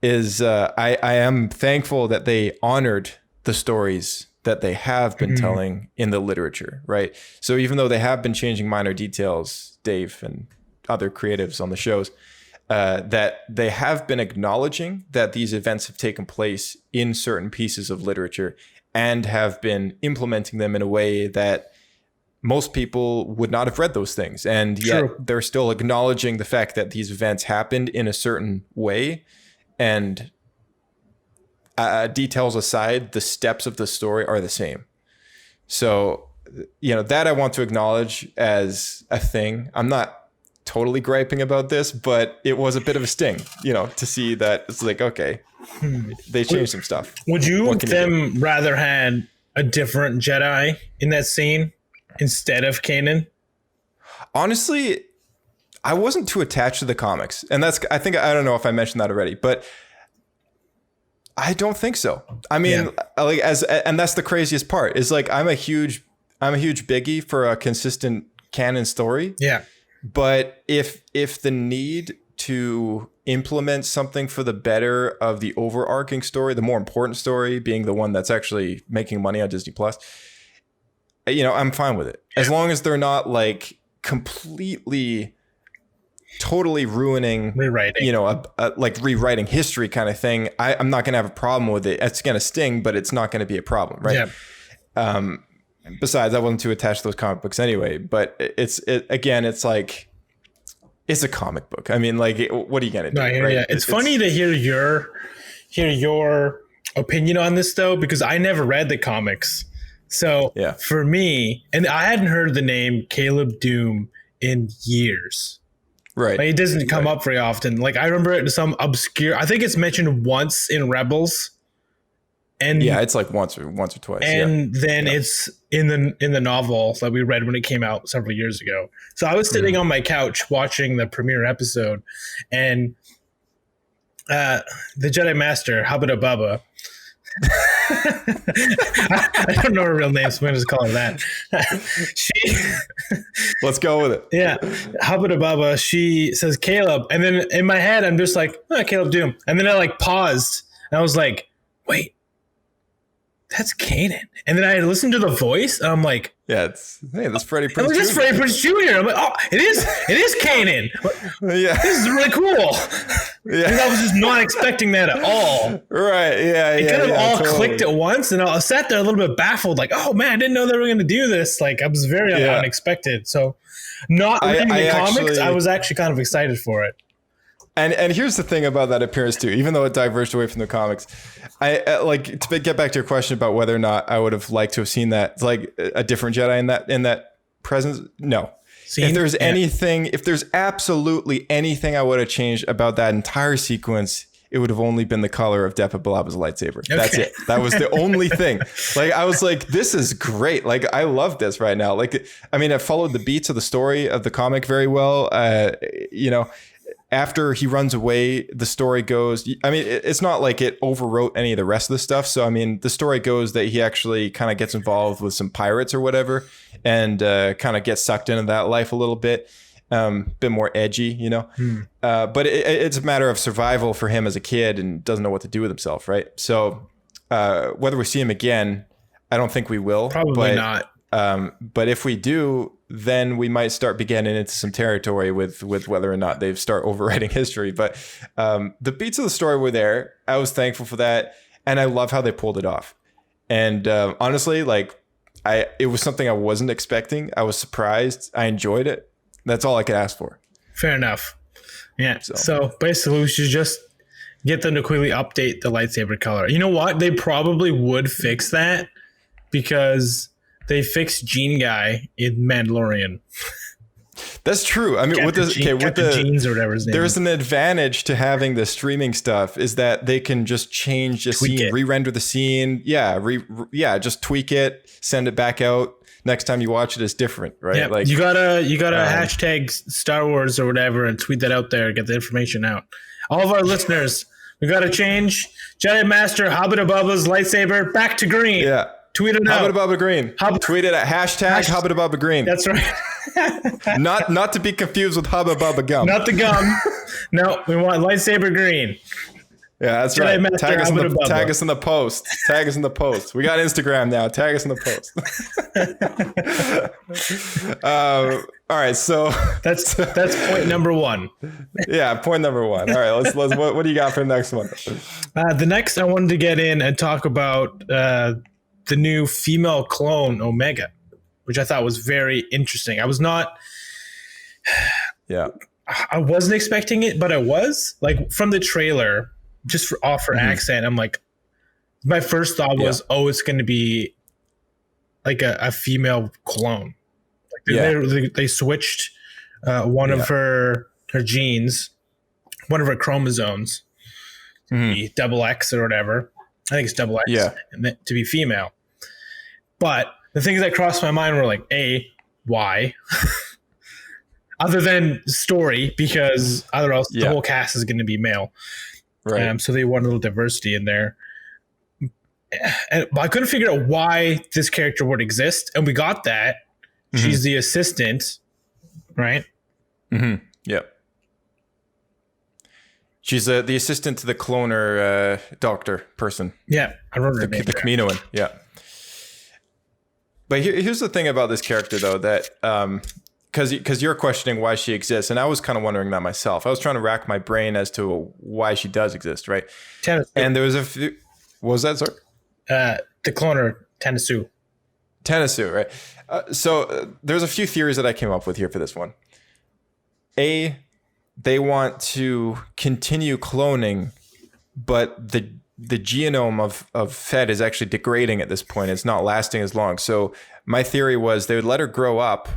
[SPEAKER 3] is I am thankful that they honored the stories that they have been telling in the literature, right? So even though they have been changing minor details, Dave and other creatives on the shows, that they have been acknowledging that these events have taken place in certain pieces of literature and have been implementing them in a way that most people would not have read those things. And yet they're still acknowledging the fact that these events happened in a certain way. And details aside, the steps of the story are the same. So, you know, that I want to acknowledge as a thing. I'm not totally griping about this, but it was a bit of a sting, you know, to see that it's like, okay, they changed some stuff.
[SPEAKER 6] Would you them rather had a different Jedi in that scene instead of Kanan?
[SPEAKER 3] Honestly, I wasn't too attached to the comics. And I don't know if I mentioned that already, but I don't think so. I mean, and that's the craziest part is like, I'm a huge biggie for a consistent canon story.
[SPEAKER 6] Yeah.
[SPEAKER 3] But if the need to implement something for the better of the overarching story, the more important story being the one that's actually making money on Disney Plus, you know, I'm fine with it. As long as they're not like completely, totally rewriting, you know, like rewriting history kind of thing. I'm not going to have a problem with it. It's going to sting, but it's not going to be a problem. Right. Yeah. Besides, I wasn't too attached to those comic books anyway, but it's like, it's a comic book. I mean, like, what are you going to do? Right?
[SPEAKER 6] Yeah. It's funny to hear your opinion on this though, because I never read the comics. So
[SPEAKER 3] Yeah.
[SPEAKER 6] for me, and I hadn't heard the name Caleb Dume in years.
[SPEAKER 3] Right.
[SPEAKER 6] Like, it doesn't come up very often. Like, I remember it in some obscure. I think it's mentioned once in Rebels, and
[SPEAKER 3] Yeah, it's like once or twice.
[SPEAKER 6] and then it's in the novel that we read when it came out several years ago. So I was sitting on my couch watching the premiere episode, and the Jedi Master Habba Bubba. I don't know her real name, so I'm gonna just call her that.
[SPEAKER 3] Let's go with it.
[SPEAKER 6] Yeah, Habba Bubba. She says Caleb, and then in my head I'm just like, oh, Caleb Dume, and then I like paused, and I was like, wait, that's Kanan. And then I listened to the voice, and I'm like,
[SPEAKER 3] Yeah, that's Freddie Prinze.
[SPEAKER 6] I'm like, that's
[SPEAKER 3] Jr.
[SPEAKER 6] Freddie Prinze Jr. I'm like, oh, it is Kanan.
[SPEAKER 3] Yeah.
[SPEAKER 6] This is really cool.
[SPEAKER 3] Yeah.
[SPEAKER 6] And I was just not expecting that at all.
[SPEAKER 3] Right. Yeah.
[SPEAKER 6] It
[SPEAKER 3] yeah,
[SPEAKER 6] kind of all
[SPEAKER 3] totally.
[SPEAKER 6] clicked at once, and I sat there a little bit baffled, like, oh man, I didn't know they were going to do this. Like, I was very unexpected. So, not reading the comics, I was actually kind of excited for it.
[SPEAKER 3] And here's the thing about that appearance too. Even though it diverged away from the comics, I like to get back to your question about whether or not I would have liked to have seen that, like a different Jedi in that presence. No. If there's absolutely anything I would have changed about that entire sequence, it would have only been the color of Depa Bilobba's lightsaber. Okay. That's it. That was the only thing. Like, I was like, this is great. Like, I love this right now. Like, I mean, I followed the beats of the story of the comic very well. After he runs away, the story goes, I mean, it's not like it overwrote any of the rest of the stuff. So, I mean, the story goes that he actually kind of gets involved with some pirates or whatever, and kind of gets sucked into that life a little bit more edgy, but it's a matter of survival for him as a kid and doesn't know what to do with himself. Right. So whether we see him again, I don't think we will.
[SPEAKER 6] Probably not.
[SPEAKER 3] But if we do, then we might start beginning into some territory with whether or not they start overwriting history. But the beats of the story were there. I was thankful for that. And I love how they pulled it off. And honestly, like, it was something I wasn't expecting. I was surprised. I enjoyed it. That's all I could ask for.
[SPEAKER 6] Fair enough. Yeah. So basically, we should just get them to quickly update the lightsaber color. You know what? They probably would fix that because they fixed Gene Guy in Mandalorian.
[SPEAKER 3] That's true. I mean, with the
[SPEAKER 6] Genes or whatever his name
[SPEAKER 3] there's
[SPEAKER 6] is.
[SPEAKER 3] an advantage to having the streaming stuff is that they can just change the scene, re-render the scene. Yeah, just tweak it, send it back out. Next time you watch it, it's different, right?
[SPEAKER 6] Yeah,
[SPEAKER 3] like
[SPEAKER 6] you gotta hashtag Star Wars or whatever and tweet that out there. Get the information out. All of our listeners, we gotta change Jedi Master Habba Bubba's lightsaber back to green.
[SPEAKER 3] Yeah.
[SPEAKER 6] Tweet it out.
[SPEAKER 3] Habba Bubba Green. Tweet it at hashtag Habba Bubba Green.
[SPEAKER 6] That's right.
[SPEAKER 3] not to be confused with Habba Bubba Gum.
[SPEAKER 6] Not the gum. No, we want lightsaber green.
[SPEAKER 3] Yeah, that's
[SPEAKER 6] Jedi
[SPEAKER 3] right.
[SPEAKER 6] Master
[SPEAKER 3] Tag us in the post. Tag us in the post. We got Instagram now. Tag us in the post. All right, so
[SPEAKER 6] that's point number one.
[SPEAKER 3] Yeah, point number one. All right, let's what do you got for the next one?
[SPEAKER 6] The next, I wanted to get in and talk about the new female clone Omega, which I thought was very interesting. I wasn't expecting it, but I was, like, from the trailer, just off her accent. I'm like, my first thought was, it's going to be like a female clone. Like they switched one of her genes, one of her chromosomes, to be double X or whatever. I think it's double X, to be female. But the things that crossed my mind were like, why? Other than story, because otherwise the whole cast is going to be male. Right. So they want a little diversity in there. But I couldn't figure out why this character would exist. And we got that. She's the assistant, right?
[SPEAKER 3] Mm-hmm. Yep. She's the assistant to the cloner doctor person.
[SPEAKER 6] Yeah, I wrote her name.
[SPEAKER 3] The Kaminoan, yeah. But here's the thing about this character, though, that because you're questioning why she exists, and I was kind of wondering that myself. I was trying to rack my brain as to why she does exist, right?
[SPEAKER 6] Tennessee.
[SPEAKER 3] And there was a few. What was that, sorry?
[SPEAKER 6] The cloner, Tennessee,
[SPEAKER 3] right? So there's a few theories that I came up with here for this one. They want to continue cloning, but the genome of Fed is actually degrading at this point. It's not lasting as long. So my theory was they would let her grow up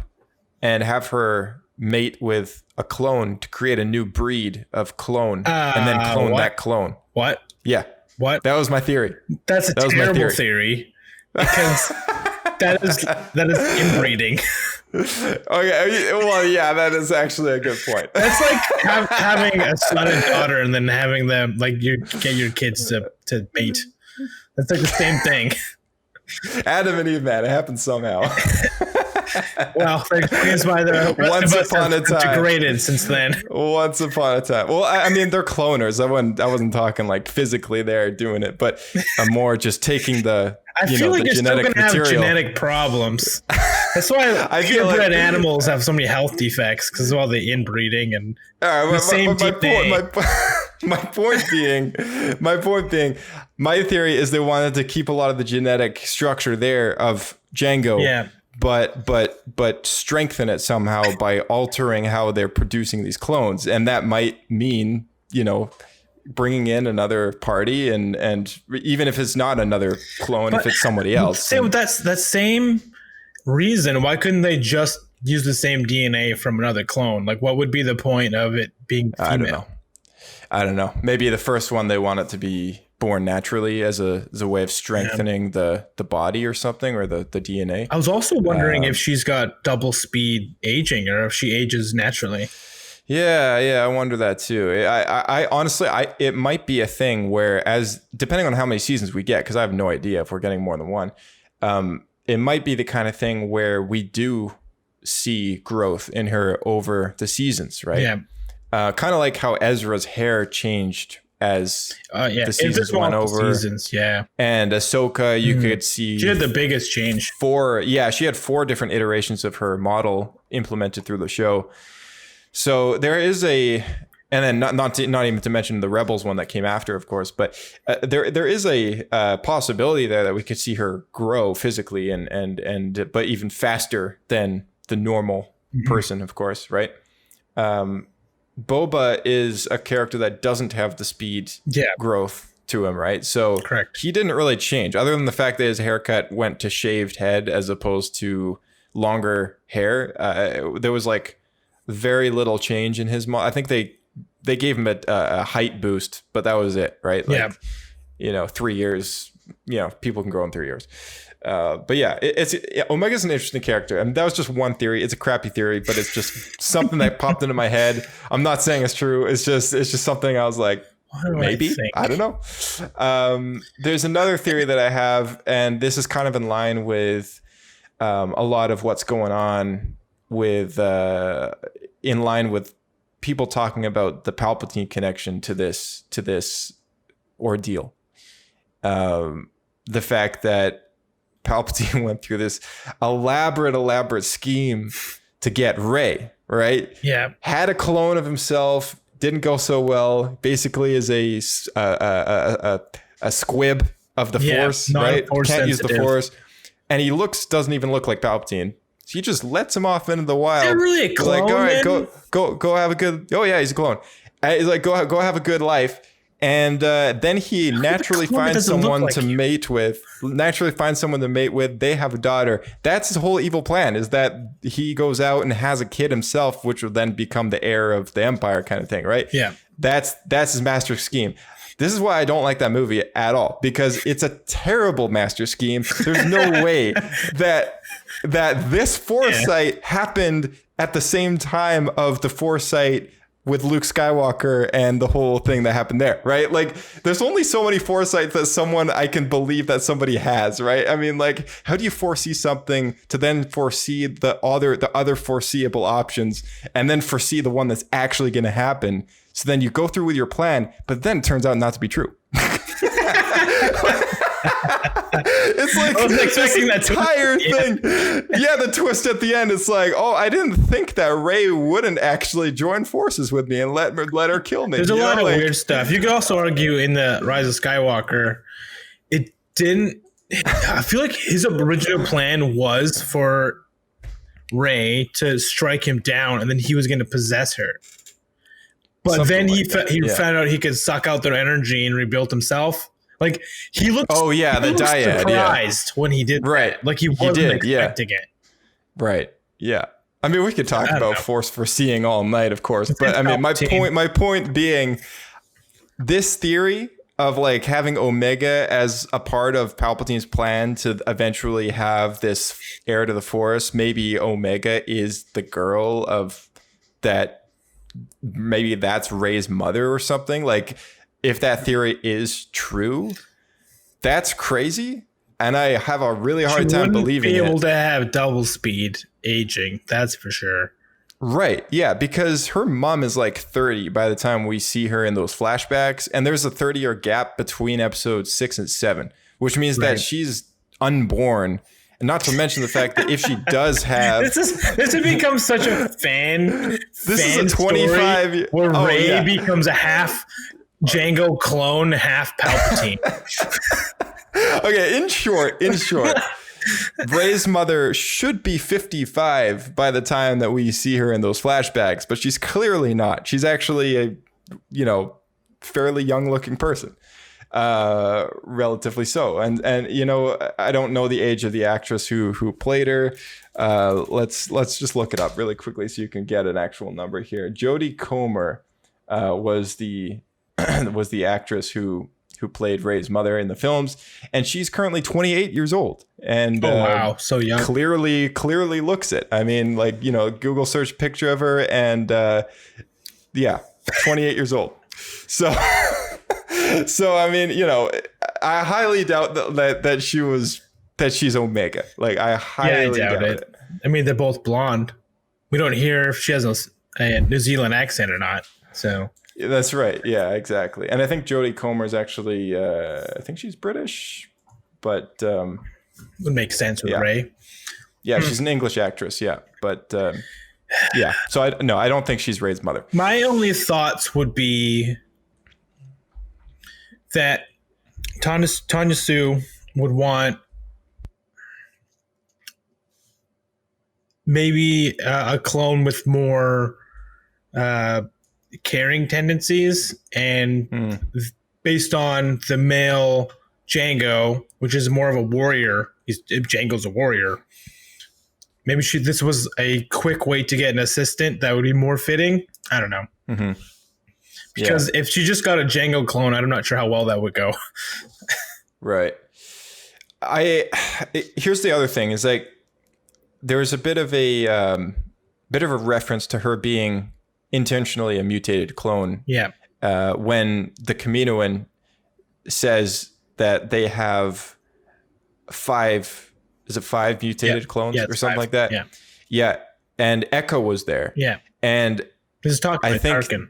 [SPEAKER 3] and have her mate with a clone to create a new breed of clone and then clone that clone.
[SPEAKER 6] What?
[SPEAKER 3] Yeah.
[SPEAKER 6] What?
[SPEAKER 3] That was my theory.
[SPEAKER 6] That's a terrible theory because that is inbreeding.
[SPEAKER 3] Okay. Well, yeah, that is actually a good point.
[SPEAKER 6] That's like having a son and daughter and then having them like get your kids to mate. That's like the same thing.
[SPEAKER 3] Adam and Eve, man, it happens somehow.
[SPEAKER 6] Well, explains why the
[SPEAKER 3] Once upon a time
[SPEAKER 6] degraded since then.
[SPEAKER 3] Once upon a time. Well, I mean, they're cloners. I wasn't talking like physically there doing it, but I'm more just taking the
[SPEAKER 6] I feel like
[SPEAKER 3] the
[SPEAKER 6] you're still
[SPEAKER 3] genetic
[SPEAKER 6] gonna
[SPEAKER 3] material.
[SPEAKER 6] have genetic problems. That's why
[SPEAKER 3] I feel
[SPEAKER 6] purebred
[SPEAKER 3] like
[SPEAKER 6] animals have so many health defects because of all the inbreeding and
[SPEAKER 3] All right,
[SPEAKER 6] the same
[SPEAKER 3] my point being, my theory is they wanted to keep a lot of the genetic structure there of Django.
[SPEAKER 6] Yeah.
[SPEAKER 3] But strengthen it somehow by altering how they're producing these clones, and that might mean bringing in another party, and even if it's not another clone, if it's somebody else.
[SPEAKER 6] That's that same reason. Why couldn't they just use the same DNA from another clone? Like, what would be the point of it being female?
[SPEAKER 3] I don't know. Maybe the first one they want it to be born naturally as a way of strengthening the body or something, or the DNA.
[SPEAKER 6] I was also wondering if she's got double speed aging or if she ages naturally.
[SPEAKER 3] Yeah, I wonder that too. I honestly, it might be a thing where, as depending on how many seasons we get, because I have no idea if we're getting more than one. It might be the kind of thing where we do see growth in her over the seasons, right?
[SPEAKER 6] Yeah.
[SPEAKER 3] Kind of like how Ezra's hair changed as the seasons went over.
[SPEAKER 6] Yeah.
[SPEAKER 3] And Ahsoka, you could see
[SPEAKER 6] she had the biggest change.
[SPEAKER 3] She had 4 different iterations of her model implemented through the show. So there is and then not even to mention the Rebels one that came after, of course, but there is a possibility there that we could see her grow physically and but even faster than the normal person, of course, right? Boba is a character that doesn't have the speed growth to him, right? So
[SPEAKER 6] correct.
[SPEAKER 3] He didn't really change, other than the fact that his haircut went to shaved head as opposed to longer hair. There was like very little change in his I think they gave him a height boost, but that was it, right? Like, 3 years, people can grow in 3 years. But yeah, Omega's an interesting character. I mean, that was just one theory. It's a crappy theory, but it's just something that popped into my head. I'm not saying it's true. It's just something I was like, maybe. I don't know. There's another theory that I have, and this is kind of in line with a lot of what's going on with people talking about the Palpatine connection to this ordeal. The fact that Palpatine went through this elaborate scheme to get Rey, right?
[SPEAKER 6] Yeah.
[SPEAKER 3] Had a clone of himself, didn't go so well. Basically, is a squib of the Force, right? Can't use the Force, and he doesn't even look like Palpatine. So he just lets him off into the wild.
[SPEAKER 6] Is that really a clone?
[SPEAKER 3] Like, all right, go have a good. Oh yeah, he's a clone. He's like, go have a good life. And then he naturally finds someone to mate with. Naturally finds someone to mate with. They have a daughter. That's his whole evil plan, is that he goes out and has a kid himself, which will then become the heir of the Empire, kind of thing, right?
[SPEAKER 6] Yeah.
[SPEAKER 3] That's his master scheme. This is why I don't like that movie at all, because it's a terrible master scheme. There's no way that this foresight happened at the same time of the foresight with Luke Skywalker and the whole thing that happened there, right? Like, there's only so many foresights that I can believe that somebody has, right? I mean, like, how do you foresee something to then foresee the other foreseeable options and then foresee the one that's actually going to happen? So then you go through with your plan, but then it turns out not to be true. It's like
[SPEAKER 6] I was expecting that
[SPEAKER 3] entire thing. Yeah, the twist at the end. It's like, oh, I didn't think that Rey wouldn't actually join forces with me and let her kill me.
[SPEAKER 6] There's a lot of weird stuff. You could also argue in the Rise of Skywalker, it didn't. I feel like his original plan was for Rey to strike him down, and then he was going to possess her. But then he found out he could suck out their energy and rebuild himself, Like he looked.
[SPEAKER 3] Oh yeah, the dyad.
[SPEAKER 6] Surprised when he did
[SPEAKER 3] Right.
[SPEAKER 6] that. Like he wasn't expecting it.
[SPEAKER 3] Right. Yeah. I mean, we could talk about force foreseeing all night, of course, but I mean, my point being, this theory of like having Omega as a part of Palpatine's plan to eventually have this heir to the Force, maybe Omega is the girl of that. Maybe that's Rey's mother or something. Like, if that theory is true, that's crazy. And I have a really hard time believing it.
[SPEAKER 6] Be able to have double speed aging, that's for sure.
[SPEAKER 3] Right. Yeah, because her mom is like 30 by the time we see her in those flashbacks. And there's a 30-year gap between episodes 6 and 7, which means that she's unborn. And not to mention the fact that if she does have...
[SPEAKER 6] this has become such a fan
[SPEAKER 3] is a 25
[SPEAKER 6] where Rey becomes a half Jango clone, half Palpatine.
[SPEAKER 3] Okay, in short, Rey's mother should be 55 by the time that we see her in those flashbacks, but she's clearly not. She's actually a, fairly young looking person, relatively so. And I don't know the age of the actress who played her. Let's just look it up really quickly so you can get an actual number here. Jodie Comer was the actress who played Rey's mother in the films, and she's currently 28 years old. And
[SPEAKER 6] wow, so young.
[SPEAKER 3] Clearly looks it. I mean, like, Google search picture of her, and 28 years old. So I mean, I highly doubt that she's Omega. Like, I highly doubt it.
[SPEAKER 6] I mean, they're both blonde. We don't hear if she has a New Zealand accent or not. So
[SPEAKER 3] that's right. Yeah, exactly. And I think Jodie Comer is actually, I think she's British, but
[SPEAKER 6] would make sense with Rey.
[SPEAKER 3] Yeah, she's an English actress. Yeah, but yeah. So I don't think she's Rey's mother.
[SPEAKER 6] My only thoughts would be that Tanya Sue would want maybe a clone with more caring tendencies, and based on the male Jango, which is more of a warrior. Jango's a warrior. Maybe this was a quick way to get an assistant that would be more fitting. I don't know. Mm-hmm. Because if she just got a Jango clone, I'm not sure how well that would go.
[SPEAKER 3] Right. Here's the other thing is, like, there's a bit of a reference to her being intentionally a mutated clone.
[SPEAKER 6] Yeah.
[SPEAKER 3] When the Kaminoan says that they have five mutated clones or something like that?
[SPEAKER 6] Yeah.
[SPEAKER 3] Yeah. And Echo was there.
[SPEAKER 6] Yeah.
[SPEAKER 3] And
[SPEAKER 6] this is talking about Tarkin.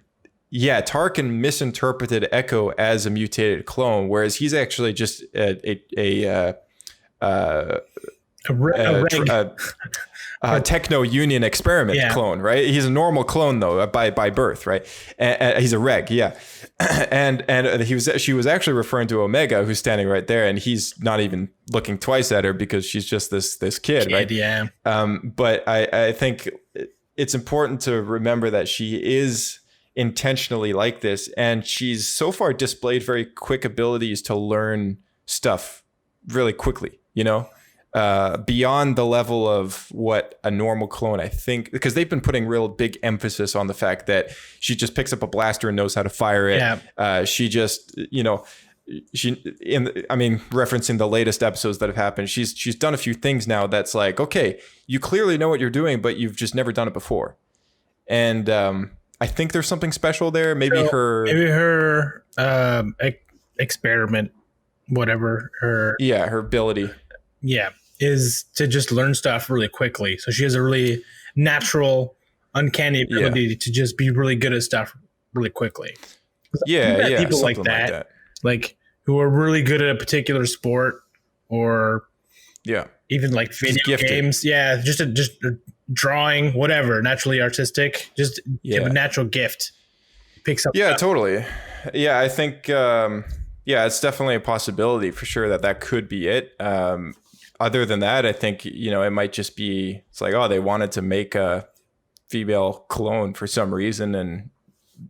[SPEAKER 3] Yeah, Tarkin misinterpreted Echo as a mutated clone, whereas he's actually just a Techno Union experiment clone, right? He's a normal clone though, by birth, right? And he's a reg, yeah. and she was actually referring to Omega, who's standing right there, and he's not even looking twice at her because she's just this kid, right?
[SPEAKER 6] Yeah.
[SPEAKER 3] But I think it's important to remember that she is intentionally like this, and she's so far displayed very quick abilities to learn stuff really quickly, beyond the level of what a normal clone, I think, because they've been putting real big emphasis on the fact that she just picks up a blaster and knows how to fire it. Yeah. She just, referencing the latest episodes that have happened, she's done a few things now that's like, okay, you clearly know what you're doing, but you've just never done it before. And I think there's something special there. Maybe her experiment, whatever her ability.
[SPEAKER 6] Yeah, is to just learn stuff really quickly. So she has a really natural, uncanny ability to just be really good at stuff really quickly.
[SPEAKER 3] Yeah,
[SPEAKER 6] people like that, like who are really good at a particular sport, or even like video games. Yeah, just drawing, whatever, naturally artistic, just have a natural gift. Picks up.
[SPEAKER 3] Yeah, totally. Yeah, I think it's definitely a possibility for sure that could be it. Other than that, I think, it might just be, it's like, oh, they wanted to make a female clone for some reason, and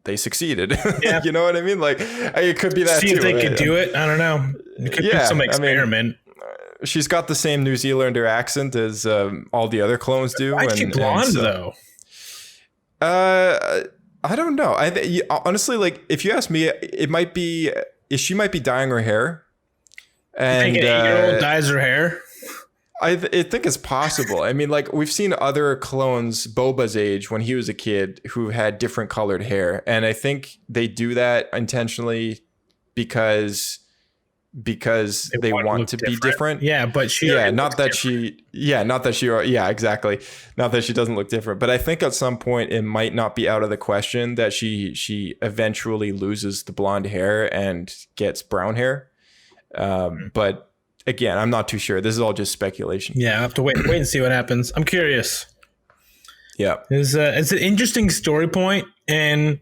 [SPEAKER 3] they succeeded.
[SPEAKER 6] Yeah.
[SPEAKER 3] You know what I mean? Like it could be that
[SPEAKER 6] See
[SPEAKER 3] too.
[SPEAKER 6] if they could do it. I don't know. It could be some experiment.
[SPEAKER 3] She's got the same New Zealander accent as all the other clones do.
[SPEAKER 6] Why is she blonde though?
[SPEAKER 3] I don't know. Honestly, like if you ask me, she might be dyeing her hair. And
[SPEAKER 6] you think an 8-year-old dyes her hair?
[SPEAKER 3] I think it's possible. I mean, like we've seen other clones Boba's age when he was a kid who had different colored hair, and I think they do that intentionally because they want to be different.
[SPEAKER 6] Yeah, but
[SPEAKER 3] exactly. Not that she doesn't look different, but I think at some point it might not be out of the question that she eventually loses the blonde hair and gets brown hair. But again, I'm not too sure. This is all just speculation.
[SPEAKER 6] Yeah, I have to wait and see what happens. I'm curious.
[SPEAKER 3] Yeah,
[SPEAKER 6] it's an interesting story point, and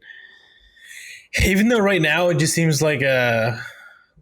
[SPEAKER 6] even though right now it just seems like a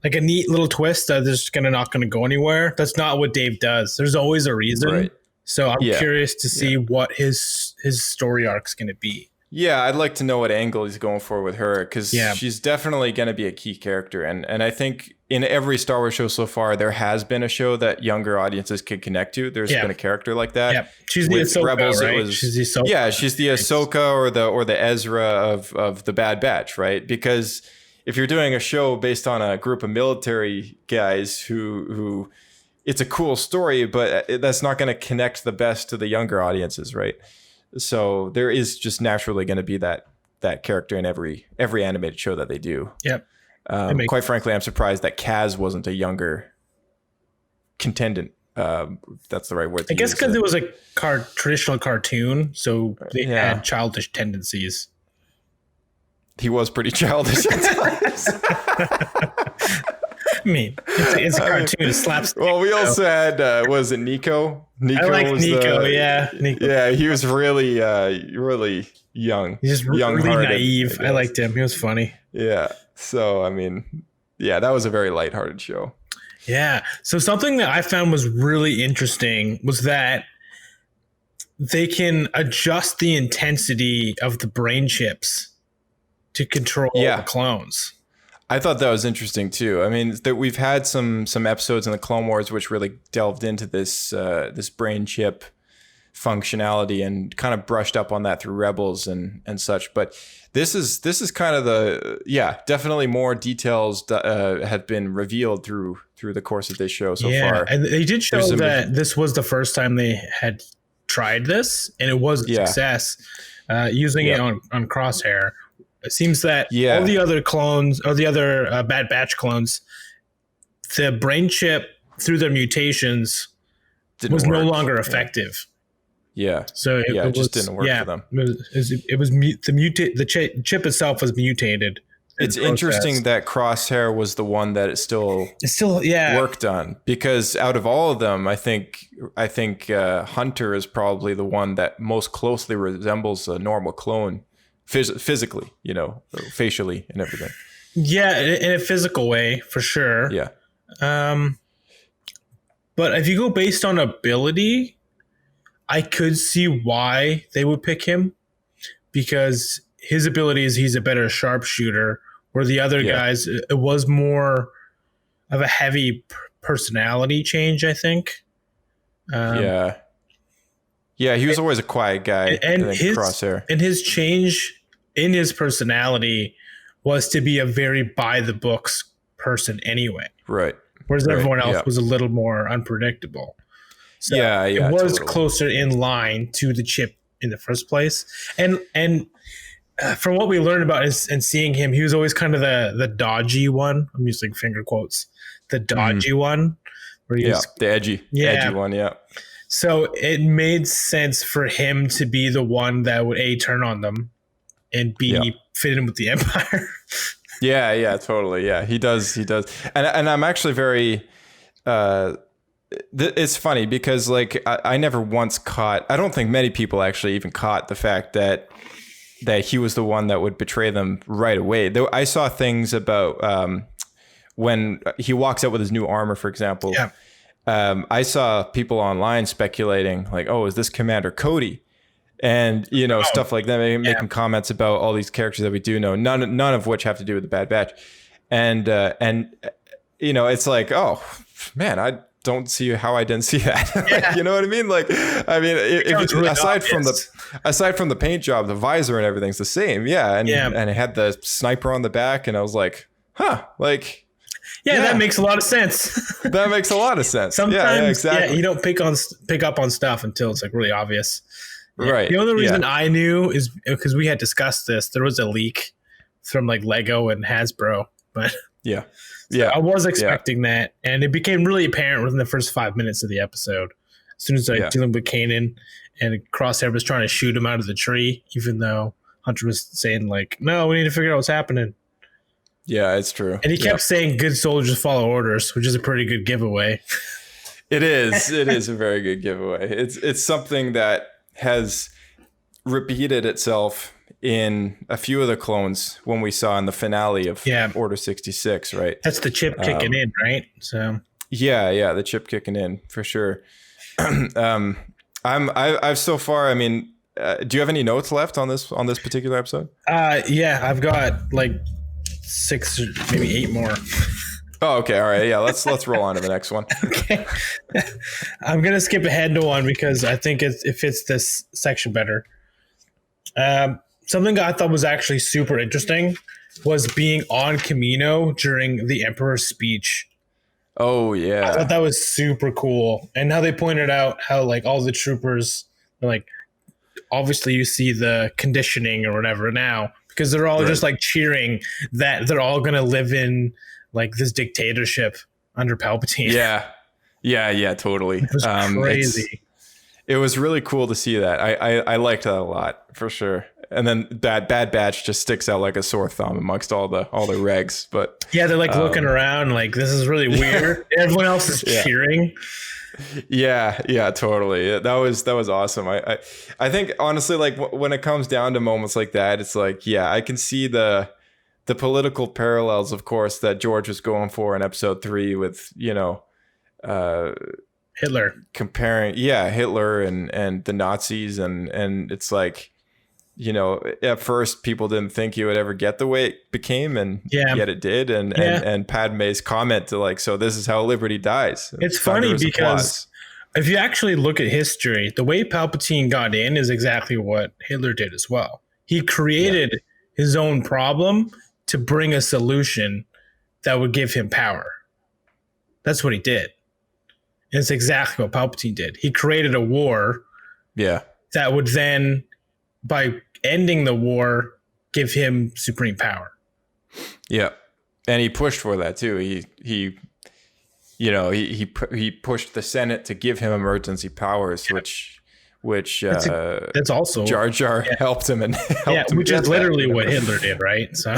[SPEAKER 6] neat little twist that is not gonna go anywhere. That's not what Dave does. There's always a reason. Right. So I'm curious to see what his story arc's gonna be.
[SPEAKER 3] Yeah, I'd like to know what angle he's going for with her, because she's definitely going to be a key character. And I think in every Star Wars show so far, there has been a show that younger audiences can connect to. There's been a character like that.
[SPEAKER 6] Yeah, she's the Ahsoka, Rebels, right?
[SPEAKER 3] She's the Ahsoka. Yeah, she's the Ahsoka or the Ezra of the Bad Batch, right? Because if you're doing a show based on a group of military guys who it's a cool story, but that's not going to connect the best to the younger audiences, right? So there is just naturally going to be that character in every animated show that they do.
[SPEAKER 6] Yep.
[SPEAKER 3] Quite frankly, I'm surprised that Kaz wasn't a younger contendant. That's the right word.
[SPEAKER 6] I guess because it was a traditional cartoon, so they had childish tendencies.
[SPEAKER 3] He was pretty childish at times.
[SPEAKER 6] I mean, it's a cartoon. It slaps.
[SPEAKER 3] Well, we also had was it Nico?
[SPEAKER 6] I like Nico. Nico.
[SPEAKER 3] Yeah, he was really young.
[SPEAKER 6] He's just really naive. I liked him. He was funny.
[SPEAKER 3] Yeah. So I mean, that was a very lighthearted show.
[SPEAKER 6] Yeah. So something that I found was really interesting was that they can adjust the intensity of the brain chips to control the clones.
[SPEAKER 3] I thought that was interesting too. I mean, we've had some episodes in the Clone Wars which really delved into this brain chip functionality and kind of brushed up on that through Rebels and such. But this is kind of definitely more details have been revealed through the course of this show so far.
[SPEAKER 6] And they did show that this was the first time they had tried this, and it was a success using it on Crosshair. It seems that all the other clones or the other Bad Batch clones, the brain chip through their mutations was no longer effective.
[SPEAKER 3] Yeah.
[SPEAKER 6] So it
[SPEAKER 3] just didn't work for them.
[SPEAKER 6] The chip itself was mutated.
[SPEAKER 3] It's interesting that Crosshair was the one that it still worked on, because out of all of them, I think Hunter is probably the one that most closely resembles a normal clone. Physically, facially and everything.
[SPEAKER 6] Yeah, in a physical way, for sure.
[SPEAKER 3] Yeah.
[SPEAKER 6] But if you go based on ability, I could see why they would pick him, because his ability is he's a better sharpshooter, where the other guys, it was more of a heavy personality change, I think.
[SPEAKER 3] Yeah, he was always a quiet guy.
[SPEAKER 6] And his change in his personality was to be a very by the books person anyway.
[SPEAKER 3] Right.
[SPEAKER 6] Whereas everyone else was a little more unpredictable. So it was closer in line to the chip in the first place. And from what we learned about and seeing him, he was always kind of the dodgy one. I'm using finger quotes. The dodgy one. Where he was,
[SPEAKER 3] the edgy one,
[SPEAKER 6] So it made sense for him to be the one that would turn on them and fit in with the Empire.
[SPEAKER 3] Yeah, totally. Yeah, he does. And I'm actually very, it's funny because like I never once caught, I don't think many people actually even caught the fact that he was the one that would betray them right away. Though I saw things about when he walks out with his new armor, for example. Yeah. I saw people online speculating like, oh, is this Commander Cody? and stuff like that, making comments about all these characters that we do know, none of which have to do with the Bad Batch, and it's like, oh man, I don't see how I didn't see that. You know what I mean? Like, I mean,
[SPEAKER 6] really
[SPEAKER 3] aside
[SPEAKER 6] obvious.
[SPEAKER 3] from the paint job, the visor and everything's the same, and it had the sniper on the back, and I was like, huh, like.
[SPEAKER 6] Yeah, that makes a lot of sense.
[SPEAKER 3] That makes a lot of sense.
[SPEAKER 6] Sometimes,
[SPEAKER 3] exactly.
[SPEAKER 6] you don't pick up on stuff until it's like really obvious.
[SPEAKER 3] Right.
[SPEAKER 6] The only reason I knew is because we had discussed this. There was a leak from like Lego and Hasbro, but I was expecting that, and it became really apparent within the first 5 minutes of the episode. As soon as dealing with Kanan, and Crosshair was trying to shoot him out of the tree, even though Hunter was saying like, "No, we need to figure out what's happening."
[SPEAKER 3] Yeah, it's true.
[SPEAKER 6] And he kept saying good soldiers follow orders, which is a pretty good giveaway.
[SPEAKER 3] It is. It is a very good giveaway. It's something that has repeated itself in a few of the clones when we saw in the finale of Order 66, right?
[SPEAKER 6] That's the chip kicking in, right? So
[SPEAKER 3] the chip kicking in for sure. I've so far, I mean, do you have any notes left on this particular episode?
[SPEAKER 6] I've got like 6 or maybe 8 more.
[SPEAKER 3] Oh, okay. All right. Yeah. Let's roll on to the next one.
[SPEAKER 6] Okay. I'm going to skip ahead to one because I think it fits this section better. Something I thought was actually super interesting was being on Camino during the Emperor's speech.
[SPEAKER 3] Oh, yeah.
[SPEAKER 6] I thought that was super cool. And how they pointed out how like all the troopers, like, obviously you see the conditioning or whatever now, because they're all just like cheering that they're all going to live in like this dictatorship under Palpatine.
[SPEAKER 3] Yeah, totally.
[SPEAKER 6] It was crazy.
[SPEAKER 3] It was really cool to see that. I liked that a lot for sure. And then Bad Batch just sticks out like a sore thumb amongst all the regs. But
[SPEAKER 6] yeah, they're like looking around like this is really weird. Everyone else is cheering.
[SPEAKER 3] Yeah, totally. That was awesome. I think honestly, like when it comes down to moments like that, it's like, I can see the political parallels, of course, that George was going for in episode 3 with,
[SPEAKER 6] Hitler,
[SPEAKER 3] comparing Hitler and the Nazis, and it's like, at first people didn't think he would ever get the way it became, and yet it did. And Padme's comment to like, so this is how liberty dies.
[SPEAKER 6] It's funny because if you actually look at history, the way Palpatine got in is exactly what Hitler did as well. He created his own problem to bring a solution that would give him power. That's what he did. And it's exactly what Palpatine did. He created a war that would then, by ending the war, give him supreme power. Yeah.
[SPEAKER 3] And he pushed for that too. He pushed the Senate to give him emergency powers, which
[SPEAKER 6] that's also
[SPEAKER 3] Jar Jar helped him
[SPEAKER 6] which is literally what Hitler did, right? So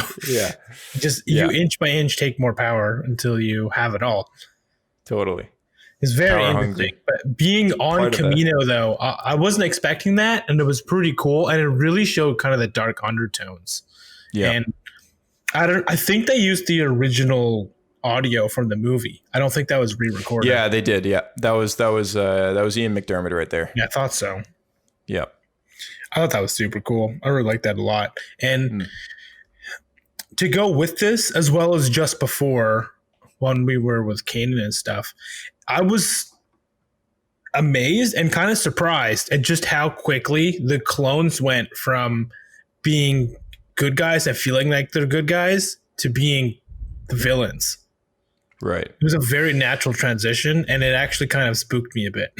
[SPEAKER 6] you inch by inch take more power until you have it all.
[SPEAKER 3] Totally.
[SPEAKER 6] It's very interesting. But being on Camino, though, I wasn't expecting that, and it was pretty cool, and it really showed kind of the dark undertones. Yeah, and I think they used the original audio from the movie. I don't think that was re-recorded.
[SPEAKER 3] Yeah, they did. Yeah, that was Ian McDermott right there.
[SPEAKER 6] Yeah, I thought so.
[SPEAKER 3] Yeah,
[SPEAKER 6] I thought that was super cool. I really liked that a lot. And to go with this, as well as just before when we were with Kanan and stuff, I was amazed and kind of surprised at just how quickly the clones went from being good guys and feeling like they're good guys to being the villains.
[SPEAKER 3] Right.
[SPEAKER 6] It was a very natural transition, and it actually kind of spooked me a bit.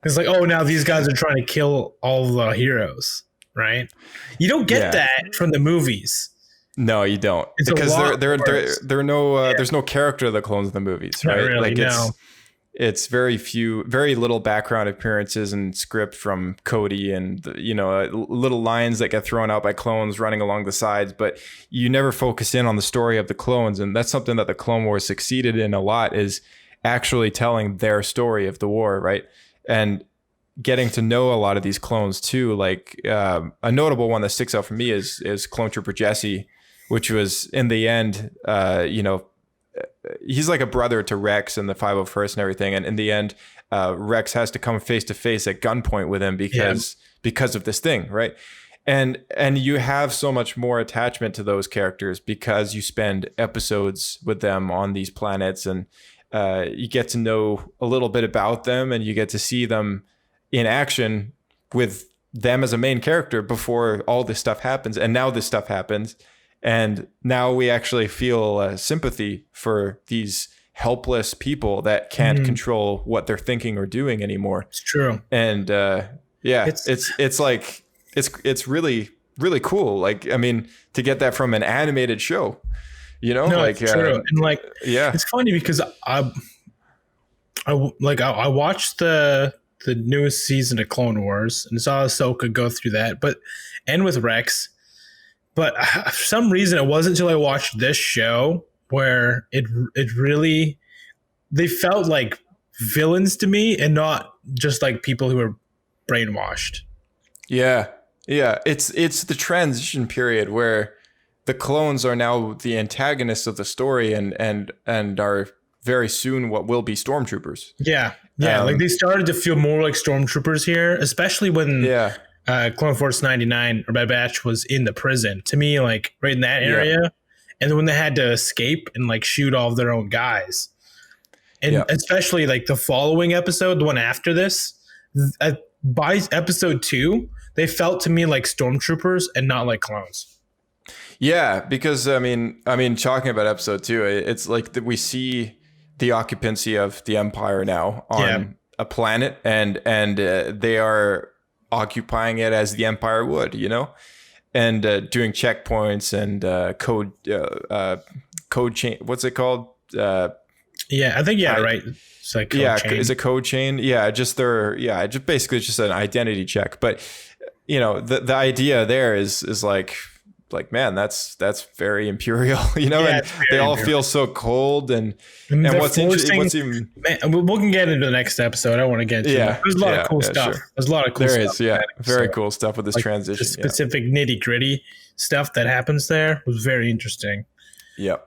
[SPEAKER 6] It's like, oh, now these guys are trying to kill all the heroes, right? You don't get that from the movies.
[SPEAKER 3] No, you don't, because there are no there's no character of the clones in the movies, right?
[SPEAKER 6] Not really,
[SPEAKER 3] like it's very little background appearances and script from Cody, and little lines that get thrown out by clones running along the sides, but you never focus in on the story of the clones, and that's something that the Clone Wars succeeded in a lot, is actually telling their story of the war, right? And getting to know a lot of these clones too. Like a notable one that sticks out for me is Clone Trooper Jesse, which was in the end, he's like a brother to Rex and the 501st and everything. And in the end, Rex has to come face to face at gunpoint with him because of this thing, right? And you have so much more attachment to those characters because you spend episodes with them on these planets, and you get to know a little bit about them, and you get to see them in action with them as a main character before all this stuff happens. And now this stuff happens, and now we actually feel sympathy for these helpless people that can't control what they're thinking or doing anymore.
[SPEAKER 6] It's true.
[SPEAKER 3] And it's like it's really, really cool. Like, I mean, to get that from an animated show, you know,
[SPEAKER 6] no,
[SPEAKER 3] like,
[SPEAKER 6] it's true. And like,
[SPEAKER 3] yeah,
[SPEAKER 6] it's funny because I watched the newest season of Clone Wars and saw Ahsoka go through that, and with Rex, but for some reason it wasn't until I watched this show where it really, they felt like villains to me and not just like people who were brainwashed.
[SPEAKER 3] Yeah. It's the transition period where the clones are now the antagonists of the story and are very soon what will be stormtroopers.
[SPEAKER 6] Yeah. Like they started to feel more like stormtroopers here, especially when Clone Force 99 or Bad Batch was in the prison. To me, like right in that area, and then when they had to escape and like shoot all of their own guys, and especially like the following episode, the one after this, by episode 2, they felt to me like stormtroopers and not like clones.
[SPEAKER 3] Yeah, because I mean, talking about episode 2, it's like that we see the occupancy of the Empire now on a planet, and they are occupying it as the Empire would, you know, and doing checkpoints and code chain. What's it called? I think right. It's like code chain. Is it code chain? Yeah, just basically just an identity check. But you know, the idea there is like man, that's very imperial, you know, and they all feel so cold and what's interesting,
[SPEAKER 6] we can get into the next episode. I don't want to get into it. There's a lot of cool stuff. Sure. There's a lot of cool stuff. There is,
[SPEAKER 3] very cool stuff with this transition.
[SPEAKER 6] The specific nitty gritty stuff that happens there was very interesting.
[SPEAKER 3] Yep.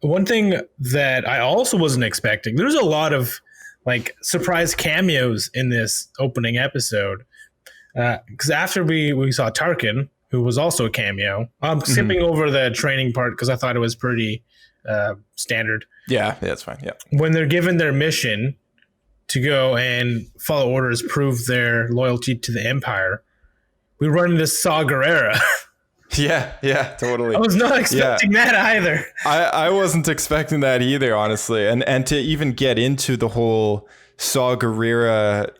[SPEAKER 6] One thing that I also wasn't expecting, there's a lot of like surprise cameos in this opening episode. Because after we saw Tarkin, who was also a cameo. I'm skipping over the training part because I thought it was pretty standard. Yeah,
[SPEAKER 3] that's fine. Yeah.
[SPEAKER 6] When they're given their mission to go and follow orders, prove their loyalty to the Empire, we run into Saw Gerrera.
[SPEAKER 3] Yeah, totally.
[SPEAKER 6] I was not expecting that either.
[SPEAKER 3] I wasn't expecting that either, honestly. And to even get into the whole Saw Gerrera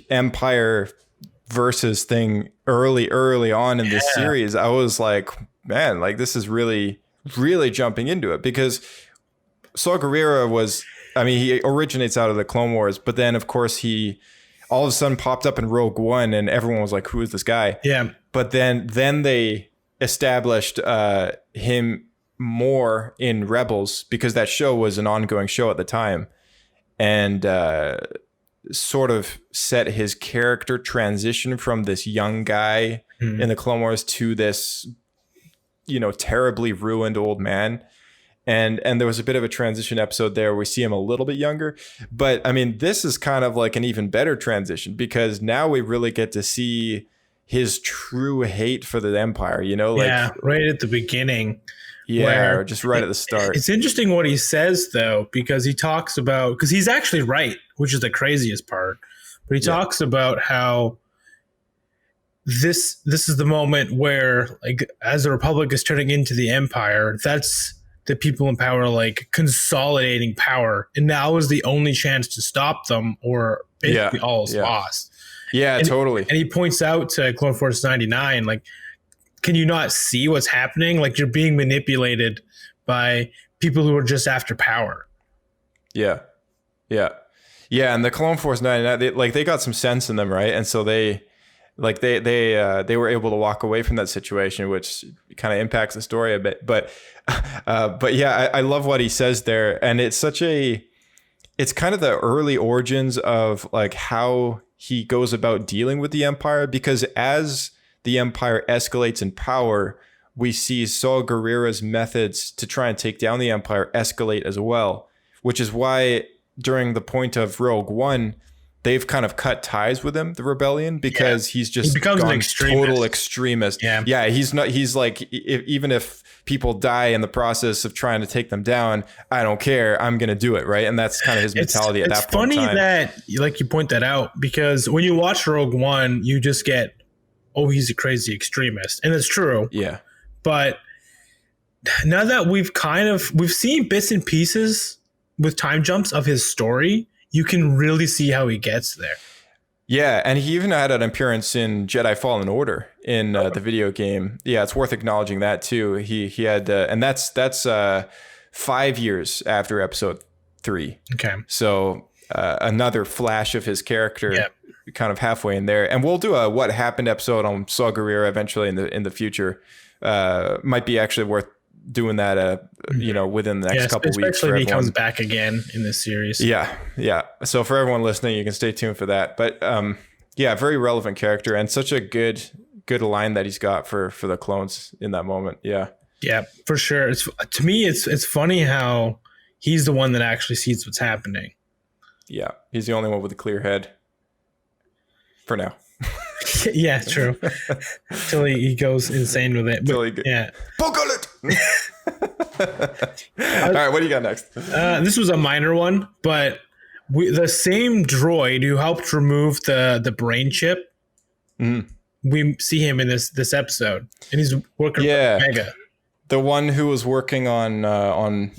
[SPEAKER 3] Empire versus thing early on in this series, I was like, man, like this is really, really jumping into it, because Saw Gerrera was, I mean, he originates out of the Clone Wars, but then of course he all of a sudden popped up in Rogue One and everyone was like, who is this guy?
[SPEAKER 6] Yeah.
[SPEAKER 3] But then they established him more in Rebels, because that show was an ongoing show at the time, and sort of set his character transition from this young guy in the Clone Wars to this, you know, terribly ruined old man. And there was a bit of a transition episode there where we see him a little bit younger. But I mean, this is kind of like an even better transition, because now we really get to see his true hate for the Empire, you know, like
[SPEAKER 6] right at the beginning.
[SPEAKER 3] Yeah, just right at the start.
[SPEAKER 6] It's interesting what he says, though, because he talks about, because he's actually right, which is the craziest part. But he talks about how this is the moment where, like, as the Republic is turning into the Empire, that's the people in power, like, consolidating power. And now is the only chance to stop them, or basically all is lost.
[SPEAKER 3] Yeah, totally.
[SPEAKER 6] And he points out to Clone Force 99, like, can you not see what's happening? Like, you're being manipulated by people who are just after power.
[SPEAKER 3] Yeah. And the Clone Force 99, they got some sense in them, right? And so they were able to walk away from that situation, which kind of impacts the story a bit. But yeah, I love what he says there, and it's kind of the early origins of like how he goes about dealing with the Empire, because as the Empire escalates in power, we see Saul Guerrera's methods to try and take down the Empire escalate as well, which is why during the point of Rogue One, they've kind of cut ties with him, the rebellion, because he's just
[SPEAKER 6] becomes an
[SPEAKER 3] gone
[SPEAKER 6] extremist.
[SPEAKER 3] total extremist. Yeah, he's like, even if people die in the process of trying to take them down, I don't care. I'm going to do it, right? And that's kind of his mentality at that point in time.
[SPEAKER 6] It's funny that, like, you point that out, because when you watch Rogue One, you just get, oh, he's a crazy extremist. And it's true.
[SPEAKER 3] Yeah.
[SPEAKER 6] But now that we've seen bits and pieces with time jumps of his story, you can really see how he gets there.
[SPEAKER 3] Yeah, and he even had an appearance in Jedi Fallen Order in the video game. Yeah, it's worth acknowledging that too. He had, and that's 5 years after Episode 3.
[SPEAKER 6] Okay.
[SPEAKER 3] So another flash of his character, kind of halfway in there. And we'll do a What Happened episode on Saw Gerrera eventually in the future. Might be actually worth doing that, within the next couple weeks.
[SPEAKER 6] Especially when he comes back again in this series.
[SPEAKER 3] Yeah. So for everyone listening, you can stay tuned for that. But very relevant character and such a good line that he's got for the clones in that moment. Yeah,
[SPEAKER 6] for sure. To me, it's funny how he's the one that actually sees what's happening. Yeah,
[SPEAKER 3] he's the only one with a clear head for now.
[SPEAKER 6] Yeah, true. Till he goes insane with it.
[SPEAKER 3] Pokelet! All right, what do you got next?
[SPEAKER 6] This was a minor one, but the same droid who helped remove the brain chip, we see him in this episode, and he's working with Omega.
[SPEAKER 3] The one who was working on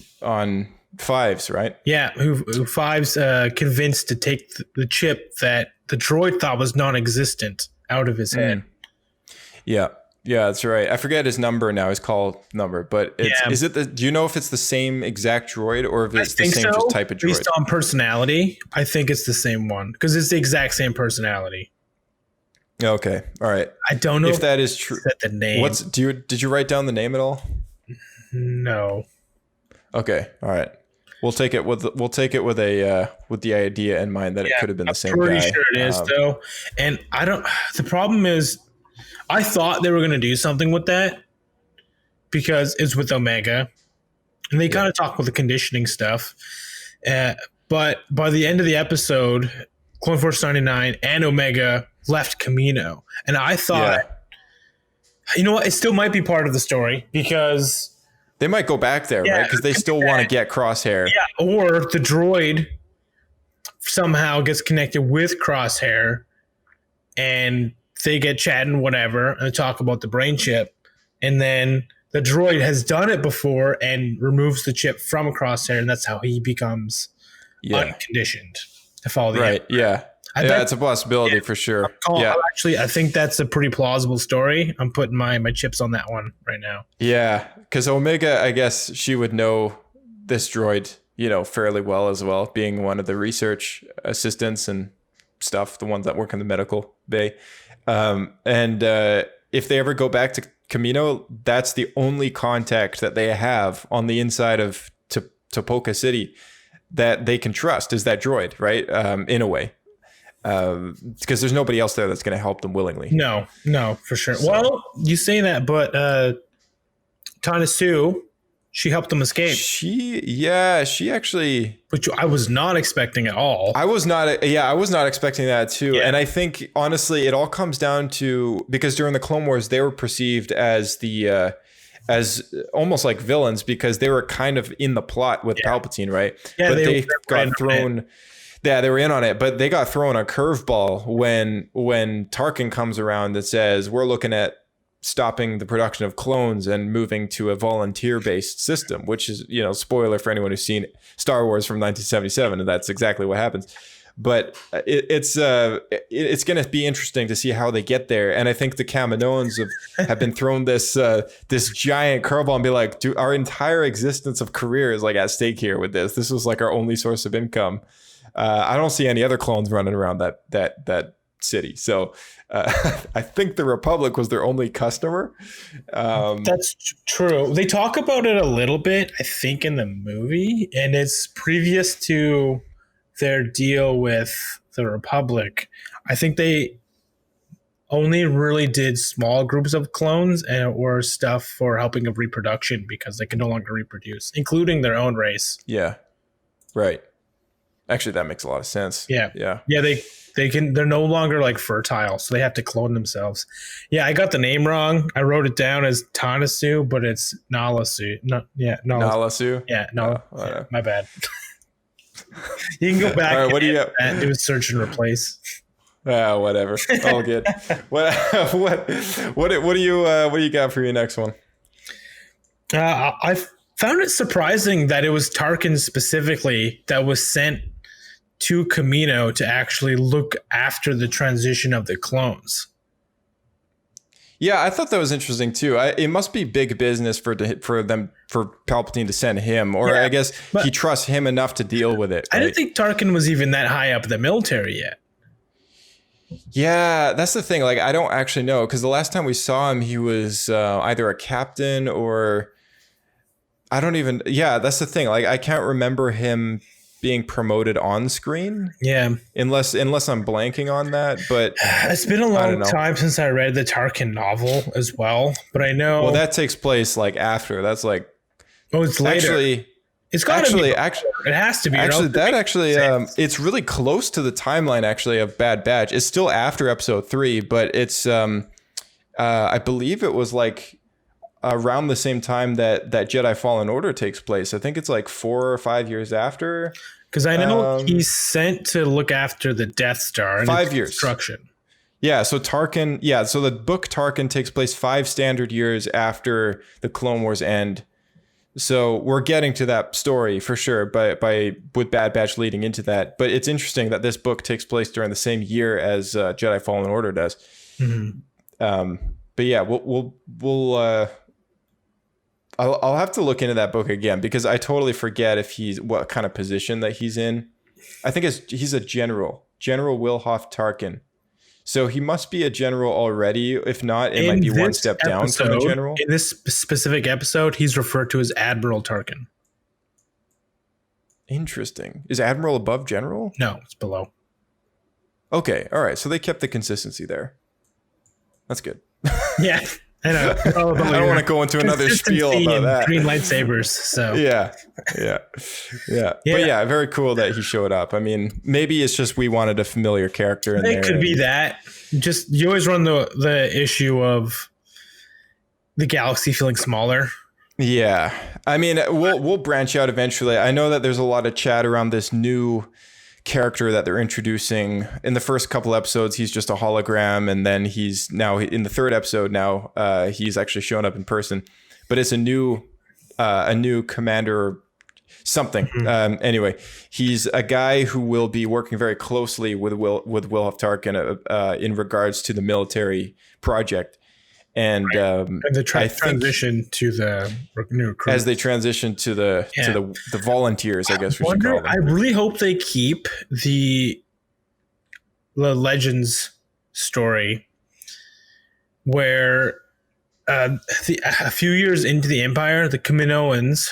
[SPEAKER 3] Fives, right?
[SPEAKER 6] Yeah, who Fives convinced to take the chip that the droid thought was non-existent out of his head.
[SPEAKER 3] Yeah, that's right. I forget his number now. His call number, but is it do you know if it's the same exact droid or if it's the same just type of droid?
[SPEAKER 6] Based on personality, I think it's the same one because it's the exact same personality.
[SPEAKER 3] Okay, all right.
[SPEAKER 6] I don't know
[SPEAKER 3] if that is true.
[SPEAKER 6] The name.
[SPEAKER 3] Did you write down the name at all?
[SPEAKER 6] No.
[SPEAKER 3] Okay, all right. We'll take it with the idea in mind that it could have been the same guy.
[SPEAKER 6] I'm pretty sure it is though. And I don't. The problem is, I thought they were going to do something with that because it's with Omega, and they kind of talk with the conditioning stuff. But by the end of the episode, Clone Force 99 and Omega left Camino, and I thought, you know what, it still might be part of the story because.
[SPEAKER 3] They might go back there, right? Because they still want to get Crosshair.
[SPEAKER 6] Yeah, or the droid somehow gets connected with Crosshair and they get chatting, whatever, and talk about the brain chip. And then the droid has done it before and removes the chip from Crosshair, and that's how he becomes unconditioned to follow the Empire.
[SPEAKER 3] Yeah. It's a possibility for sure.
[SPEAKER 6] Actually, I think that's a pretty plausible story. I'm putting my chips on that one right now.
[SPEAKER 3] Yeah, because Omega, I guess she would know this droid, fairly well as well, being one of the research assistants and stuff, the ones that work in the medical bay. And if they ever go back to Camino, that's the only contact that they have on the inside of Topoka City that they can trust is that droid, right? In a way. Because there's nobody else there that's going to help them willingly.
[SPEAKER 6] No, for sure. So, well, you say that, but Tana Sue, she helped them escape.
[SPEAKER 3] She actually,
[SPEAKER 6] which I was not expecting at all.
[SPEAKER 3] I was not expecting that too. Yeah. And I think honestly, it all comes down to because during the Clone Wars, they were perceived as as almost like villains because they were kind of in the plot with Palpatine, right? Yeah, but they got thrown. Yeah, they were in on it, but they got thrown a curveball when Tarkin comes around that says we're looking at stopping the production of clones and moving to a volunteer-based system, which is, spoiler for anyone who's seen Star Wars from 1977, and that's exactly what happens. But it's going to be interesting to see how they get there, and I think the Kaminoans have been thrown this giant curveball and be like, dude, our entire existence of career is like at stake here with this. This was like our only source of income. I don't see any other clones running around that city. So I think the Republic was their only customer.
[SPEAKER 6] That's true. They talk about it a little bit, I think, in the movie, and it's previous to their deal with the Republic. I think only really did small groups of clones or stuff for helping of reproduction because they can no longer reproduce, including their own race.
[SPEAKER 3] Yeah. Right. Actually, that makes a lot of sense.
[SPEAKER 6] Yeah.
[SPEAKER 3] Yeah.
[SPEAKER 6] Yeah, they're no longer like fertile, so they have to clone themselves. Yeah, I got the name wrong. I wrote it down as Tanasu, but it's Nalasu.
[SPEAKER 3] Nalasu?
[SPEAKER 6] Yeah, no.
[SPEAKER 3] Oh,
[SPEAKER 6] Yeah, my bad. You can go back.
[SPEAKER 3] All right, what do you got?
[SPEAKER 6] And do a search and replace.
[SPEAKER 3] Whatever. All good. What do you got for your next one?
[SPEAKER 6] I found it surprising that it was Tarkin specifically that was sent to Camino to actually look after the transition of the clones.
[SPEAKER 3] Yeah, I thought that was interesting too. It must be big business for Palpatine to send him, or
[SPEAKER 6] Yeah,
[SPEAKER 3] I guess he trusts him enough to deal with it.
[SPEAKER 6] I
[SPEAKER 3] right?
[SPEAKER 6] didn't think Tarkin was even that high up in the military yet.
[SPEAKER 3] Yeah, that's the thing. Like, I don't actually know, because the last time we saw him, he was either a captain or I don't even. Yeah, that's the thing. Like, I can't remember him being promoted on screen.
[SPEAKER 6] Yeah,
[SPEAKER 3] unless I'm blanking on that. But
[SPEAKER 6] it's been a long time since I read the Tarkin novel as well. But I know.
[SPEAKER 3] Well, that takes place like after. That's like.
[SPEAKER 6] Oh, it's later.
[SPEAKER 3] Actually,
[SPEAKER 6] it's got to be.
[SPEAKER 3] Actually,
[SPEAKER 6] it has to be.
[SPEAKER 3] Actually, that actually, it's really close to the timeline actually of Bad Batch. It's still after episode 3, but it's, I believe it was like around the same time that Jedi Fallen Order takes place. I think it's like 4 or 5 years after.
[SPEAKER 6] Because I know he's sent to look after the Death Star and
[SPEAKER 3] 5 years
[SPEAKER 6] construction.
[SPEAKER 3] Yeah, so Tarkin. Yeah, so the book Tarkin takes place 5 standard years after the Clone Wars end. So we're getting to that story for sure, but with Bad Batch leading into that. But it's interesting that this book takes place during the same year as Jedi Fallen Order does. Mm-hmm. But yeah, I'll have to look into that book again because I totally forget what kind of position that he's in. I think he's a general Wilhoff Tarkin. So he must be a general already. If not, it might be one step down from a general.
[SPEAKER 6] In this specific episode, he's referred to as Admiral Tarkin.
[SPEAKER 3] Interesting. Is Admiral above general?
[SPEAKER 6] No, it's below.
[SPEAKER 3] Okay. All right. So they kept the consistency there. That's good.
[SPEAKER 6] Yeah. I know. I
[SPEAKER 3] don't want to go into another spiel about that.
[SPEAKER 6] Green lightsabers. So
[SPEAKER 3] yeah. But yeah, very cool that he showed up. I mean, maybe it's just we wanted a familiar character in there.
[SPEAKER 6] It could be that. Just you always run the issue of the galaxy feeling smaller.
[SPEAKER 3] Yeah, I mean, we'll branch out eventually. I know that there's a lot of chat around this new character that they're introducing. In the first couple episodes, he's just a hologram, and then he's now in the third episode. Now he's actually shown up in person, but it's a new commander or something. Mm-hmm. Anyway, he's a guy who will be working very closely with Wilhoff Tarkin in regards to the military project. And
[SPEAKER 6] the transition to the new recruit.
[SPEAKER 3] As they transition to the volunteers, I guess we should call them.
[SPEAKER 6] I really hope they keep the Legends story where a few years into the Empire, the Kaminoans,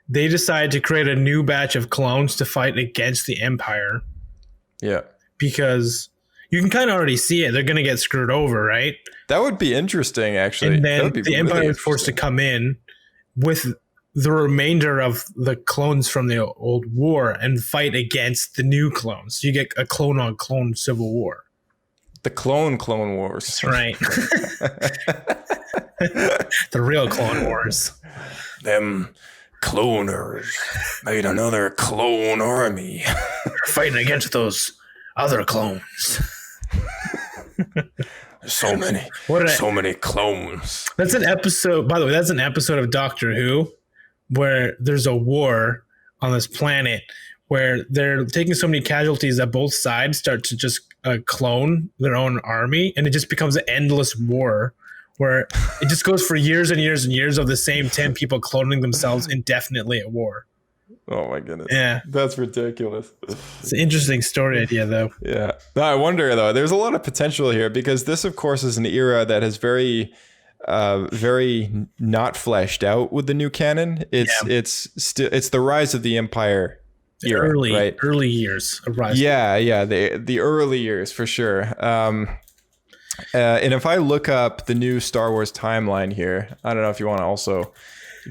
[SPEAKER 6] they decide to create a new batch of clones to fight against the Empire.
[SPEAKER 3] Yeah,
[SPEAKER 6] because you can kind of already see it. They're going to get screwed over, right?
[SPEAKER 3] That would be interesting, actually.
[SPEAKER 6] And then
[SPEAKER 3] that would be
[SPEAKER 6] the Empire is forced to come in with the remainder of the clones from the old war and fight against the new clones. So you get a clone-on-clone civil war.
[SPEAKER 3] The Clone Wars.
[SPEAKER 6] That's right. The real Clone Wars.
[SPEAKER 3] Them cloners made another clone army.
[SPEAKER 6] Fighting against those other clones.
[SPEAKER 3] So many clones.
[SPEAKER 6] That's an episode, by the way, that's an episode of Doctor Who where there's a war on this planet where they're taking so many casualties that both sides start to just clone their own army, and it just becomes an endless war where it just goes for years and years and years of the same 10 people cloning themselves indefinitely at war.
[SPEAKER 3] Oh my goodness.
[SPEAKER 6] Yeah.
[SPEAKER 3] That's ridiculous.
[SPEAKER 6] It's an interesting story idea though.
[SPEAKER 3] Yeah. No, I wonder though, there's a lot of potential here because this of course is an era that has very not fleshed out with the new canon. It's the rise of the Empire era,
[SPEAKER 6] early years of rise.
[SPEAKER 3] Yeah, the early years for sure. And if I look up the new Star Wars timeline here, I don't know if you want to also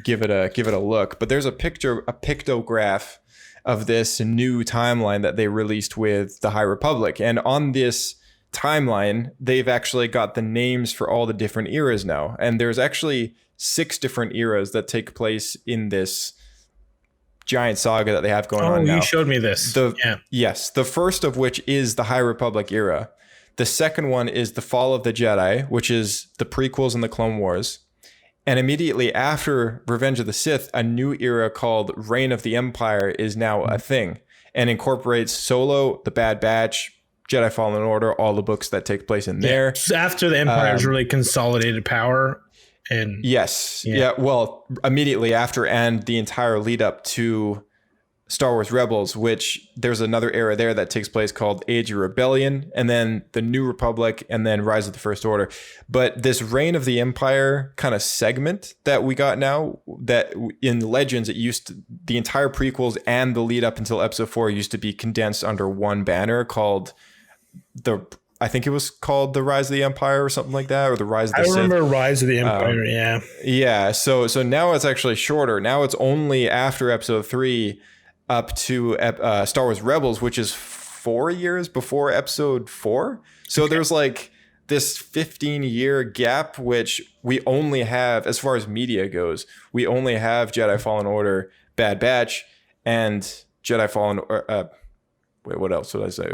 [SPEAKER 3] give it a look, but there's a pictograph of this new timeline that they released with the High Republic. And on this timeline, they've actually got the names for all the different eras now. And there's actually 6 different eras that take place in this giant saga that they have going on now.
[SPEAKER 6] You showed me this.
[SPEAKER 3] Yes. The first of which is the High Republic era. The second one is the Fall of the Jedi, which is the prequels and the Clone Wars. And immediately after Revenge of the Sith, a new era called Reign of the Empire is now a thing and incorporates Solo, The Bad Batch, Jedi Fallen Order, all the books that take place in there.
[SPEAKER 6] After the Empire's really consolidated power. And
[SPEAKER 3] yes. Yeah. Well, immediately after and the entire lead up to Star Wars Rebels, which there's another era there that takes place called Age of Rebellion, and then the New Republic, and then Rise of the First Order. But this Reign of the Empire kind of segment that we got now, that in Legends, the entire prequels and the lead up until Episode 4 used to be condensed under one banner called I think it was called the Rise of the Empire or something like that, or the Rise of the Sith.
[SPEAKER 6] I remember Rise of the Empire,
[SPEAKER 3] Yeah, so now it's actually shorter. Now it's only after Episode 3 up to Star Wars Rebels, which is 4 years before Episode 4. So there's like this 15-year gap, which we only have, as far as media goes, we only have Jedi Fallen Order, Bad Batch, and Jedi Fallen wait, what else would I say?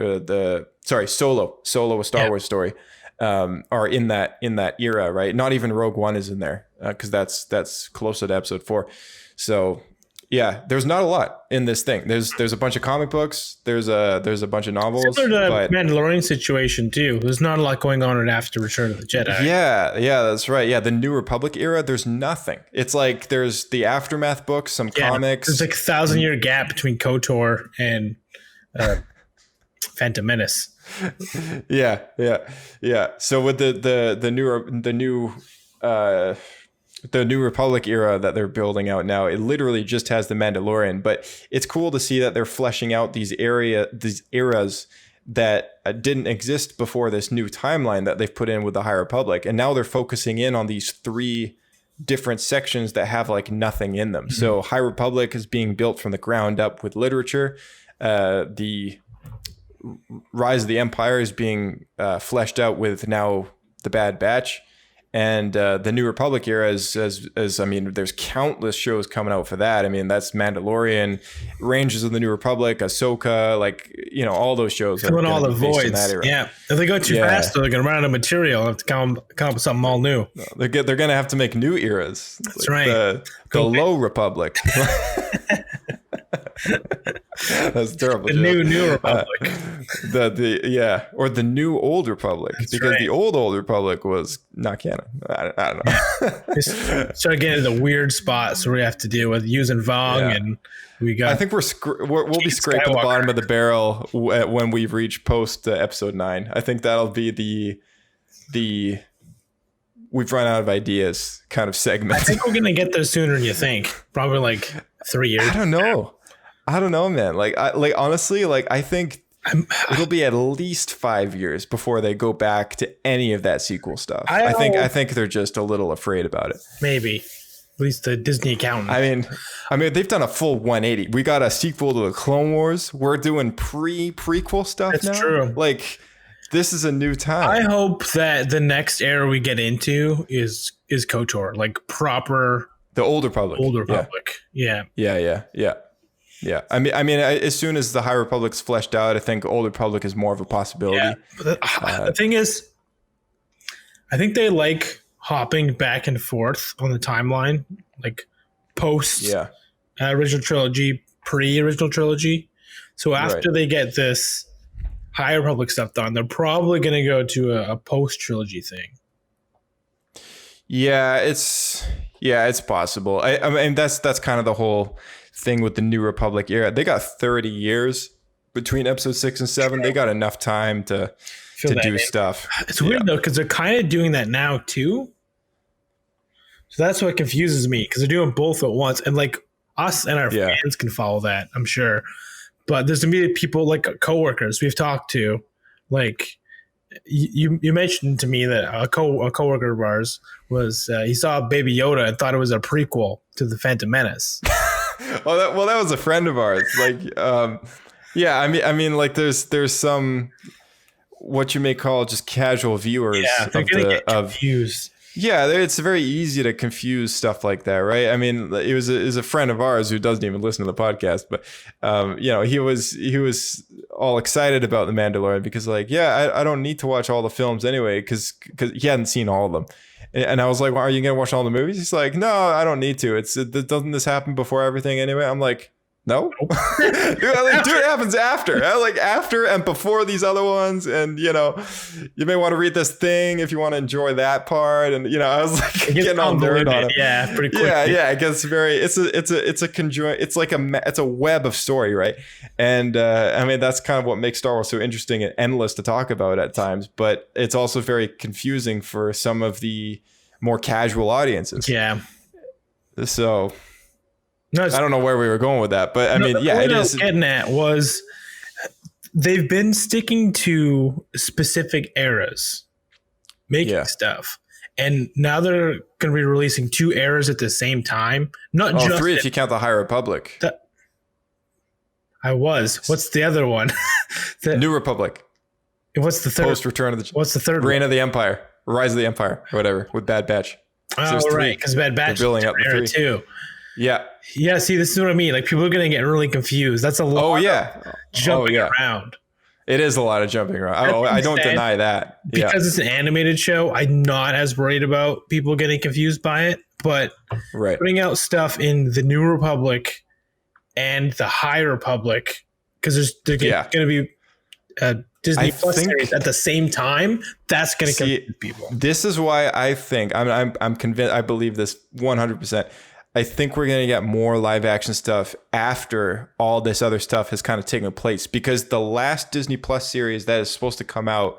[SPEAKER 3] Solo, a Star Wars story, are in that era, right? Not even Rogue One is in there because that's closer to Episode 4. So yeah, there's not a lot in this thing. There's a bunch of comic books. There's a bunch of novels.
[SPEAKER 6] Similar to the Mandalorian situation too. There's not a lot going on after Return of the Jedi.
[SPEAKER 3] Yeah, that's right. Yeah, the New Republic era. There's nothing. It's like there's the Aftermath books, some comics.
[SPEAKER 6] There's like a 1,000-year gap between KOTOR and Phantom Menace.
[SPEAKER 3] Yeah. So with the New Republic era that they're building out now, it literally just has the Mandalorian. But it's cool to see that they're fleshing out these eras that didn't exist before this new timeline that they've put in with the High Republic, and now they're focusing in on these 3 different sections that have like nothing in them. Mm-hmm. So High Republic is being built from the ground up with literature. The Rise of the Empire is being fleshed out with now the Bad Batch, and the New Republic era is I mean, there's countless shows coming out for that. I mean, that's Mandalorian, Rangers of the New Republic, Ahsoka, like, you know, all those shows.
[SPEAKER 6] Filling all the voids. Yeah, if they go too fast, they're gonna run out of material and have to come up with something all new.
[SPEAKER 3] They're gonna have to make new eras.
[SPEAKER 6] That's like right.
[SPEAKER 3] The Low Republic. That's terrible.
[SPEAKER 6] The new Republic.
[SPEAKER 3] Or the new Old Republic. That's because the old Republic was not canon. I don't know.
[SPEAKER 6] Start getting into the weird spots where we have to deal with using Vong, and we got.
[SPEAKER 3] I think we'll be scraping the bottom of the barrel when we reach post episode 9. I think that'll be the we've run out of ideas kind of segment.
[SPEAKER 6] I think we're gonna get there sooner than you think. Probably like 3 years.
[SPEAKER 3] I don't know, man. Honestly, I think it'll be at least 5 years before they go back to any of that sequel stuff. I think they're just a little afraid about it.
[SPEAKER 6] Maybe, at least the Disney accountant.
[SPEAKER 3] I mean, they've done a full 180. We got a sequel to the Clone Wars. We're doing prequel stuff now. That's true. Like, this is a new time.
[SPEAKER 6] I hope that the next era we get into is KOTOR, like proper.
[SPEAKER 3] The Old Republic.
[SPEAKER 6] Yeah.
[SPEAKER 3] Yeah. I mean, as soon as the High Republic's fleshed out, I think Old Republic is more of a possibility. Yeah.
[SPEAKER 6] The thing is, I think they like hopping back and forth on the timeline, like post original trilogy, pre-original trilogy. So after they get this High Republic stuff done, they're probably going to go to a post-trilogy thing.
[SPEAKER 3] Yeah, it's possible. I mean, that's kind of the whole thing with the New Republic era. They got 30 years between episode 6 and 7. They got enough time to do stuff.
[SPEAKER 6] It's weird though, because they're kind of doing that now too. So that's what confuses me, because they're doing both at once, and like us and our fans can follow that, I'm sure. But there's immediate people like coworkers we've talked to, like you mentioned to me that a coworker of ours was he saw Baby Yoda and thought it was a prequel to the Phantom Menace.
[SPEAKER 3] That was a friend of ours. Like, yeah, I mean, like there's some what you may call just casual viewers.
[SPEAKER 6] Yeah, they're gonna get confused.
[SPEAKER 3] Yeah, it's very easy to confuse stuff like that, right? I mean, it was a friend of ours who doesn't even listen to the podcast, but he was all excited about The Mandalorian because, like, yeah, I don't need to watch all the films anyway because he hadn't seen all of them, and I was like, well, are you gonna watch all the movies? He's like, no, I don't need to. Doesn't this happen before everything anyway? I'm like, no, dude, it happens after, like after and before these other ones, and you may want to read this thing if you want to enjoy that part, and I was like getting all nerd on it.
[SPEAKER 6] Yeah, pretty quick.
[SPEAKER 3] Yeah, it gets very. It's a conjoint. It's like it's a web of story, right? And I mean that's kind of what makes Star Wars so interesting and endless to talk about at times, but it's also very confusing for some of the more casual audiences.
[SPEAKER 6] Yeah.
[SPEAKER 3] So. No, I don't know where we were going with that, but I mean, yeah, it is.
[SPEAKER 6] Getting at was they've been sticking to specific eras, making stuff, and now they're going to be releasing 2 eras at the same time. Not just
[SPEAKER 3] 3 if you count the High Republic.
[SPEAKER 6] What's the other one?
[SPEAKER 3] New Republic.
[SPEAKER 6] What's the third?
[SPEAKER 3] Post Return of the.
[SPEAKER 6] What's the third?
[SPEAKER 3] Reign of the Empire, Rise of the Empire, or whatever, with Bad Batch.
[SPEAKER 6] Oh, right, because Bad Batch is
[SPEAKER 3] building up
[SPEAKER 6] era
[SPEAKER 3] 3
[SPEAKER 6] too.
[SPEAKER 3] Yeah.
[SPEAKER 6] Yeah, see, this is what I mean. Like, people are going to get really confused. That's a lot of jumping around.
[SPEAKER 3] It is a lot of jumping around. I don't deny that.
[SPEAKER 6] Because it's an animated show, I'm not as worried about people getting confused by it. But putting out stuff in the New Republic and the High Republic, because there's going to be Disney Plus series at the same time, that's going to confuse people. This
[SPEAKER 3] is why I think, I'm convinced, I believe this 100%. I think we're going to get more live action stuff after all this other stuff has kind of taken place, because the last Disney Plus series that is supposed to come out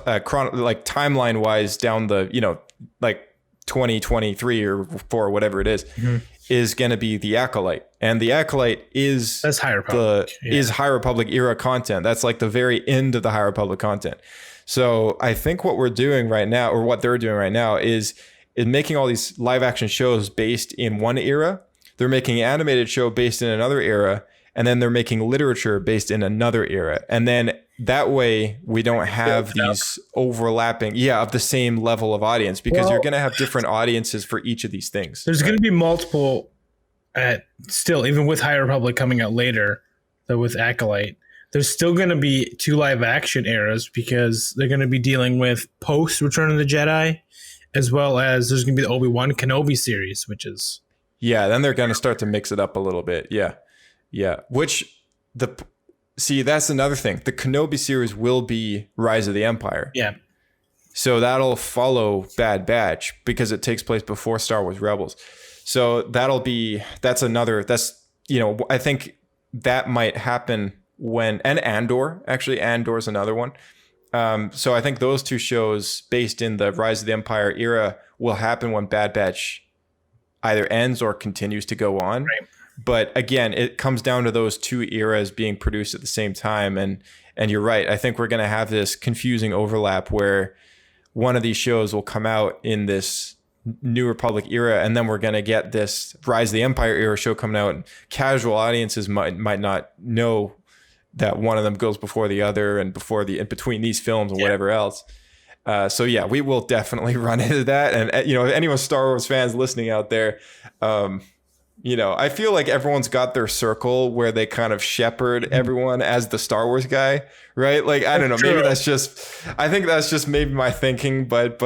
[SPEAKER 3] like timeline wise down the, like 2023 or 4, whatever it is going to be The Acolyte. And The Acolyte is
[SPEAKER 6] High Republic.
[SPEAKER 3] Is High Republic era content. That's like the very end of the High Republic content. So I think what we're doing right now, or what they're doing right now, is making all these live action shows based in one era. They're making an animated show based in another era, and then they're making literature based in another era. And then that way we don't have these overlapping, of the same level of audience, because you're going to have different audiences for each of these things.
[SPEAKER 6] There's going to be multiple still, even with High Republic coming out later, though with Acolyte, there's still going to be 2 live action eras, because they're going to be dealing with post Return of the Jedi, as well as there's going to be the Obi-Wan Kenobi series, which is...
[SPEAKER 3] Yeah, then they're going to start to mix it up a little bit. Yeah. That's another thing. The Kenobi series will be Rise of the Empire.
[SPEAKER 6] Yeah.
[SPEAKER 3] So that'll follow Bad Batch, because it takes place before Star Wars Rebels. So I think that might happen and Andor's another one. So I think those 2 shows based in the Rise of the Empire era will happen when Bad Batch either ends or continues to go on.
[SPEAKER 6] Right.
[SPEAKER 3] But again, it comes down to those 2 eras being produced at the same time. And you're right. I think we're going to have this confusing overlap where one of these shows will come out in this New Republic era, and then we're going to get this Rise of the Empire era show coming out, and casual audiences might not know that one of them goes before the other and in between these films and whatever else. So we will definitely run into that. And if anyone Star Wars fans listening out there, I feel like everyone's got their circle where they kind of shepherd everyone as the Star Wars guy, right? Like, I don't know, maybe I think that's just maybe my thinking, but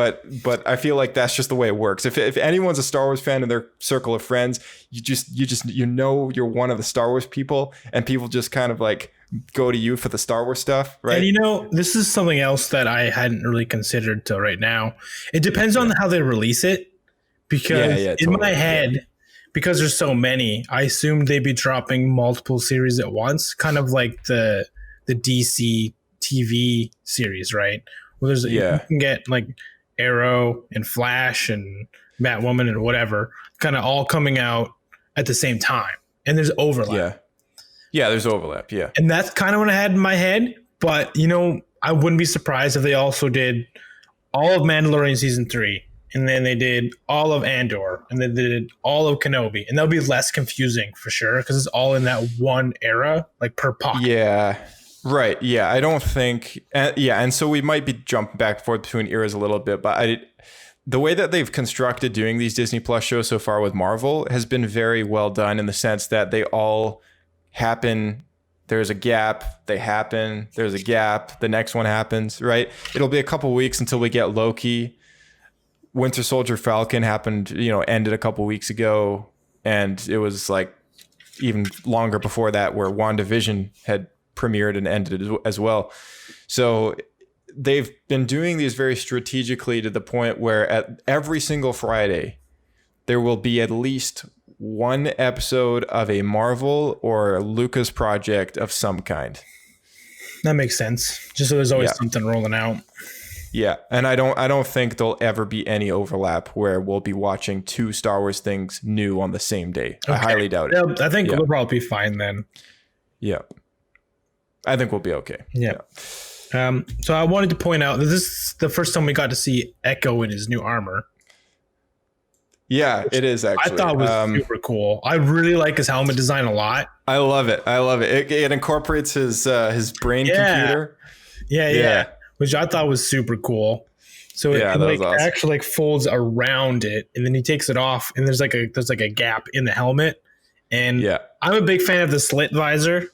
[SPEAKER 3] I feel like that's just the way it works. If anyone's a Star Wars fan in their circle of friends, you're one of the Star Wars people, and people just kind of like go to you for the Star Wars stuff, right?
[SPEAKER 6] And this is something else that I hadn't really considered till right now. It depends on how they release it, because in my head, because there's so many, I assumed they'd be dropping multiple series at once, kind of like the DC TV series, right? Well, you can get like Arrow and Flash and Batwoman and whatever, kind of all coming out at the same time, and there's overlap.
[SPEAKER 3] Yeah, there's overlap. Yeah,
[SPEAKER 6] and that's kind of what I had in my head. But I wouldn't be surprised if they also did all of Mandalorian season 3, and then they did all of Andor, and then they did all of Kenobi, and that'll be less confusing for sure because it's all in that one era, like per pocket.
[SPEAKER 3] Yeah. Right. Yeah. I don't think. And so we might be jumping back and forth between eras a little bit, but the way that they've constructed doing these Disney Plus shows so far with Marvel has been very well done in the sense that they all happen. There's a gap. They happen. There's a gap. The next one happens. Right. It'll be a couple weeks until we get Loki. Winter Soldier Falcon happened, ended a couple weeks ago. And it was like even longer before that where WandaVision had premiered and ended as well. So they've been doing these very strategically to the point where at every single Friday, there will be at least one episode of a Marvel or Lucas project of some kind.
[SPEAKER 6] That makes sense. Just so there's always something rolling out.
[SPEAKER 3] Yeah. And I don't think there'll ever be any overlap where we'll be watching 2 Star Wars things new on the same day. Okay. I highly doubt it.
[SPEAKER 6] I think we'll probably be fine then.
[SPEAKER 3] Yeah. I think we'll be okay.
[SPEAKER 6] Yeah. So I wanted to point out that this is the first time we got to see Echo in his new armor.
[SPEAKER 3] Yeah, it is actually.
[SPEAKER 6] I thought it was super cool. I really like his helmet design a lot.
[SPEAKER 3] I love it. It incorporates his brain computer.
[SPEAKER 6] Yeah. Which I thought was super cool. So it awesome. Actually folds around it, and then he takes it off, and there's like a gap in the helmet. And I'm a big fan of the slit visor.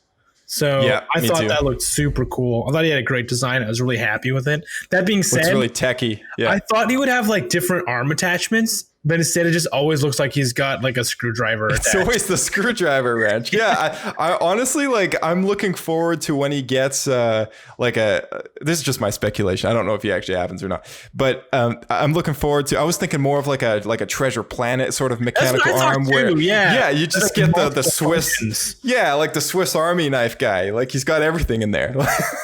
[SPEAKER 6] So I thought that looked super cool. I thought he had a great design. I was really happy with it. That being said,
[SPEAKER 3] it's really techie. Yeah.
[SPEAKER 6] I thought he would have like different arm attachments, but instead it just always looks like he's got like a screwdriver attached.
[SPEAKER 3] It's always the screwdriver wrench. Yeah. I honestly I'm looking forward to when he gets this is just my speculation. I don't know if he actually happens or not, but I'm looking forward to, I was thinking more of like a Treasure Planet sort of mechanical arm where you just get the Swiss functions. Yeah, like the Swiss Army knife guy. Like he's got everything in there.